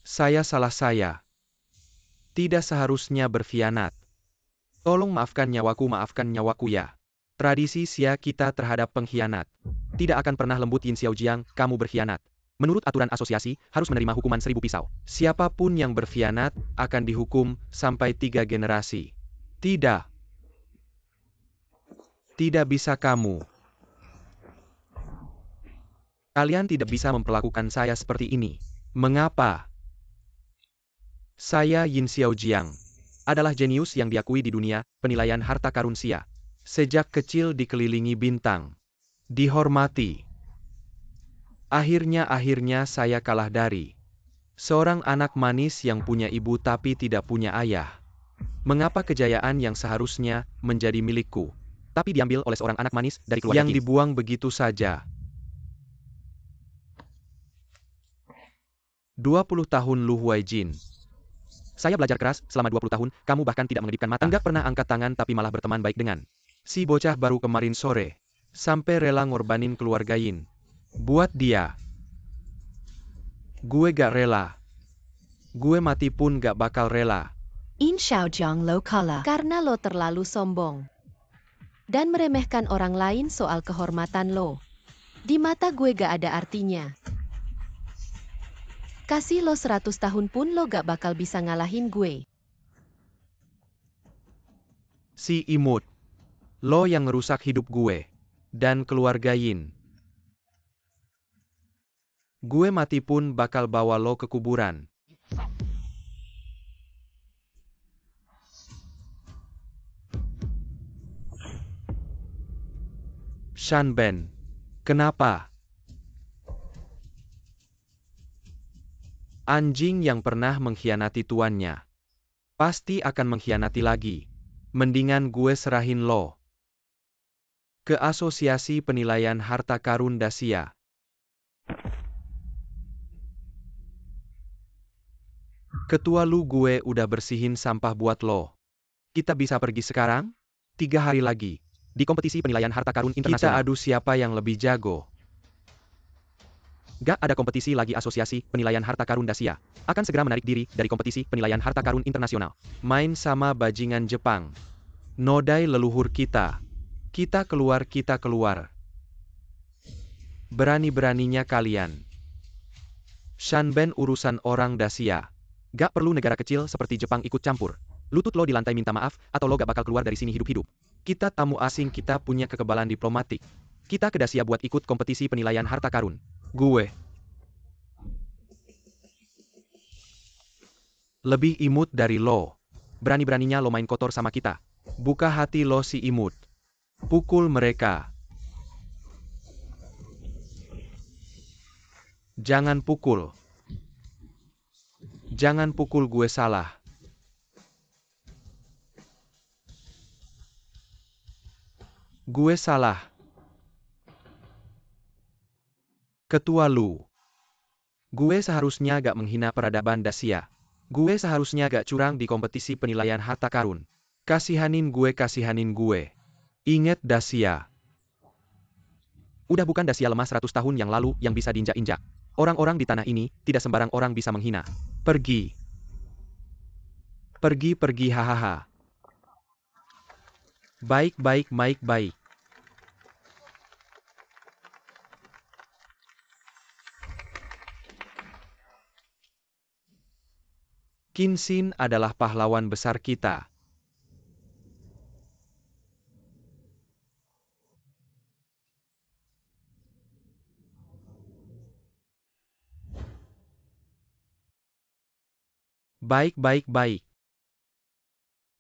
Saya salah, saya tidak seharusnya berkhianat. Tolong maafkan nyawaku ya. Tradisi Sia kita terhadap pengkhianat tidak akan pernah lembut. Yin Xiaojiang, kamu berkhianat. Menurut aturan asosiasi, harus menerima hukuman 1000 pisau. Siapapun yang berkhianat akan dihukum sampai 3 generasi. Tidak. Tidak bisa kamu. Kalian tidak bisa memperlakukan saya seperti ini. Mengapa? Saya Yin Xiaojiang. adalah jenius yang diakui di dunia penilaian harta karun Xia. Sejak kecil dikelilingi bintang. Dihormati. Akhirnya saya kalah dari seorang anak manis yang punya ibu tapi tidak punya ayah. Mengapa kejayaan yang seharusnya menjadi milikku, tapi diambil oleh seorang anak manis dari keluarga yang dibuang begitu saja? 20 tahun Lu Huaijin. Saya belajar keras selama 20 tahun, kamu bahkan tidak mengedipkan mata. Enggak pernah angkat tangan tapi malah berteman baik dengan si bocah baru kemarin sore. Sampai rela ngorbanin keluarga Yin. Buat dia. Gue gak rela. Gue mati pun gak bakal rela. In Xiaojiang lo kalah karena lo terlalu sombong. Dan meremehkan orang lain soal kehormatan lo. Di mata gue gak ada artinya. Kasih lo 100 tahun pun lo gak bakal bisa ngalahin gue. Si imut. Lo yang ngerusak hidup gue. Dan keluarga Yin. Gue mati pun bakal bawa lo ke kuburan. Shan Ben. Kenapa? Anjing yang pernah mengkhianati tuannya pasti akan mengkhianati lagi. Mendingan gue serahin lo ke Asosiasi Penilaian Harta Karun Dacia. Ketua Lu, gue udah bersihin sampah buat lo. Kita bisa pergi sekarang? 3 hari lagi. Di kompetisi penilaian harta karun internasional. Kita adu siapa yang lebih jago. Gak ada kompetisi lagi. Asosiasi Penilaian Harta Karun Dacia akan segera menarik diri dari kompetisi penilaian harta karun internasional. Main sama bajingan Jepang. Nodai leluhur kita. Kita keluar. Berani-beraninya kalian. Shan Ben urusan orang Dacia. Gak perlu negara kecil seperti Jepang ikut campur. Lutut lo di lantai minta maaf, atau lo gak bakal keluar dari sini hidup-hidup. Kita tamu asing, kita punya kekebalan diplomatik. Kita ke Dacia buat ikut kompetisi penilaian harta karun. Gue lebih imut dari lo. Berani-beraninya lo main kotor sama kita. Buka hati lo si imut. Pukul mereka. Jangan pukul. Jangan pukul, gue salah. Gue salah. Ketua Lu. Gue seharusnya gak menghina peradaban Dacia. Gue seharusnya gak curang di kompetisi penilaian harta karun. Kasihanin gue. Ingat Dacia. Udah bukan Dacia lemah 100 tahun yang lalu yang bisa diinjak-injak. Orang-orang di tanah ini, tidak sembarang orang bisa menghina. Pergi. Pergi, hahaha. Baik. Qin Xin adalah pahlawan besar kita. Baik.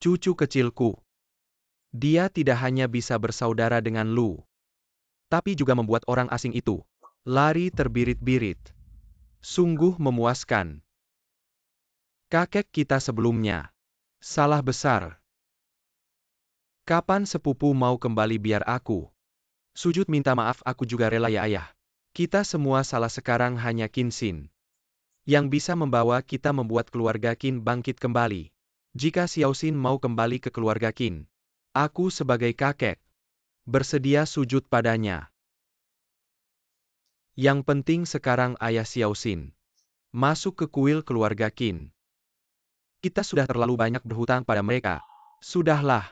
Cucu kecilku. Dia tidak hanya bisa bersaudara dengan Lu, tapi juga membuat orang asing itu lari terbirit-birit. Sungguh memuaskan. Kakek kita sebelumnya salah besar. Kapan sepupu mau kembali biar aku sujud minta maaf, aku juga rela ya ayah. Kita semua salah, sekarang hanya Qin Xin yang bisa membawa kita membuat keluarga Qin bangkit kembali. Jika Xiao Xin mau kembali ke keluarga Qin, aku sebagai kakek bersedia sujud padanya. Yang penting sekarang ayah Xiao Xin masuk ke kuil keluarga Qin. Kita sudah terlalu banyak berhutang pada mereka. Sudahlah.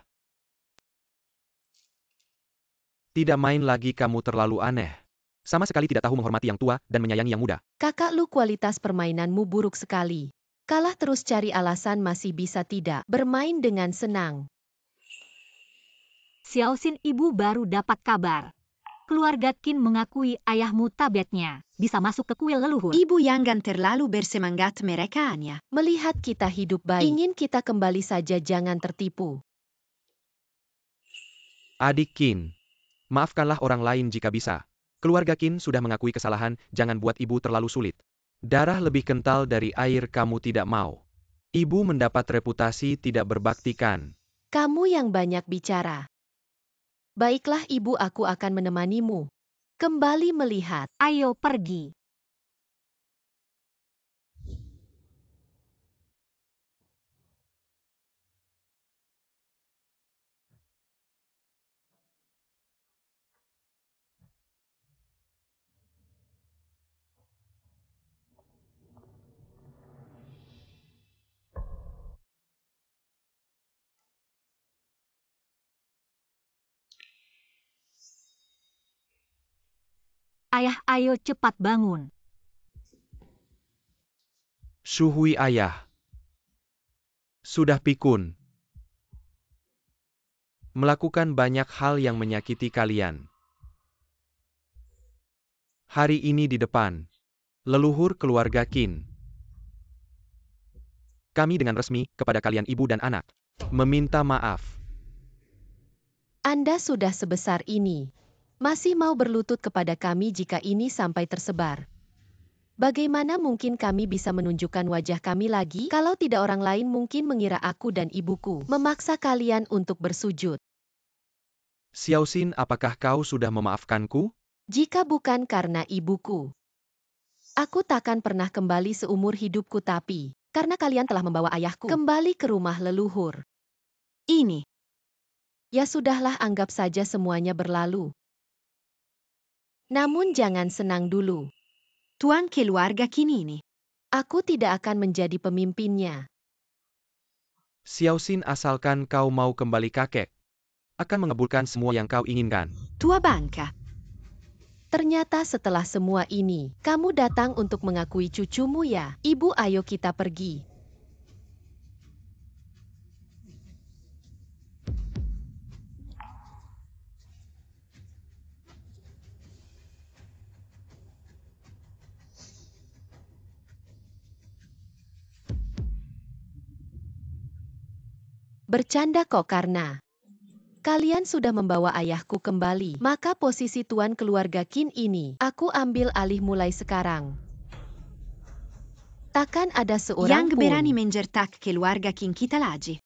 Tidak main lagi, kamu terlalu aneh. Sama sekali tidak tahu menghormati yang tua dan menyayangi yang muda. Kakak Lu, kualitas permainanmu buruk sekali. Kalah terus cari alasan, masih bisa tidak bermain dengan senang. Xiao Xin, ibu baru dapat kabar. keluarga Qin mengakui ayahmu tabetnya bisa masuk ke kuil leluhur. Ibu Yanggan terlalu bersemangat merekanya. Melihat kita hidup baik, ingin kita kembali saja, jangan tertipu. Adik Qin, maafkanlah orang lain jika bisa. Keluarga Qin sudah mengakui kesalahan, jangan buat ibu terlalu sulit. Darah lebih kental dari air kamu tidak mau. Ibu mendapat reputasi tidak berbaktikan. Kamu yang banyak bicara. Baiklah ibu, aku akan menemanimu. Kembali melihat. Ayo pergi. Ayah, ayo cepat bangun. Shuhui ayah. Sudah pikun. Melakukan banyak hal yang menyakiti kalian. Hari ini di depan leluhur keluarga Qin, kami dengan resmi kepada kalian ibu dan anak meminta maaf. Anda sudah sebesar ini. Masih mau berlutut kepada kami jika ini sampai tersebar. Bagaimana mungkin kami bisa menunjukkan wajah kami lagi? Kalau tidak, orang lain mungkin mengira aku dan ibuku memaksa kalian untuk bersujud. Xiaoxin, apakah kau sudah memaafkanku? Jika bukan karena ibuku, aku takkan pernah kembali seumur hidupku, tapi karena kalian telah membawa ayahku kembali ke rumah leluhur. Ini. Ya sudahlah, anggap saja semuanya berlalu. Namun jangan senang dulu. Tuan keluarga Qin ini. Aku tidak akan menjadi pemimpinnya. Xiaoxin, asalkan kau mau kembali kakek, akan mengabulkan semua yang kau inginkan. Tua bangka. Ternyata setelah semua ini, kamu datang untuk mengakui cucumu ya? Ibu, ayo kita pergi. Bercanda kok, karena kalian sudah membawa ayahku kembali. Maka posisi tuan keluarga Qin ini, aku ambil alih mulai sekarang. Takkan ada seorang Yang pun berani menjertak keluarga Qin kita lagi.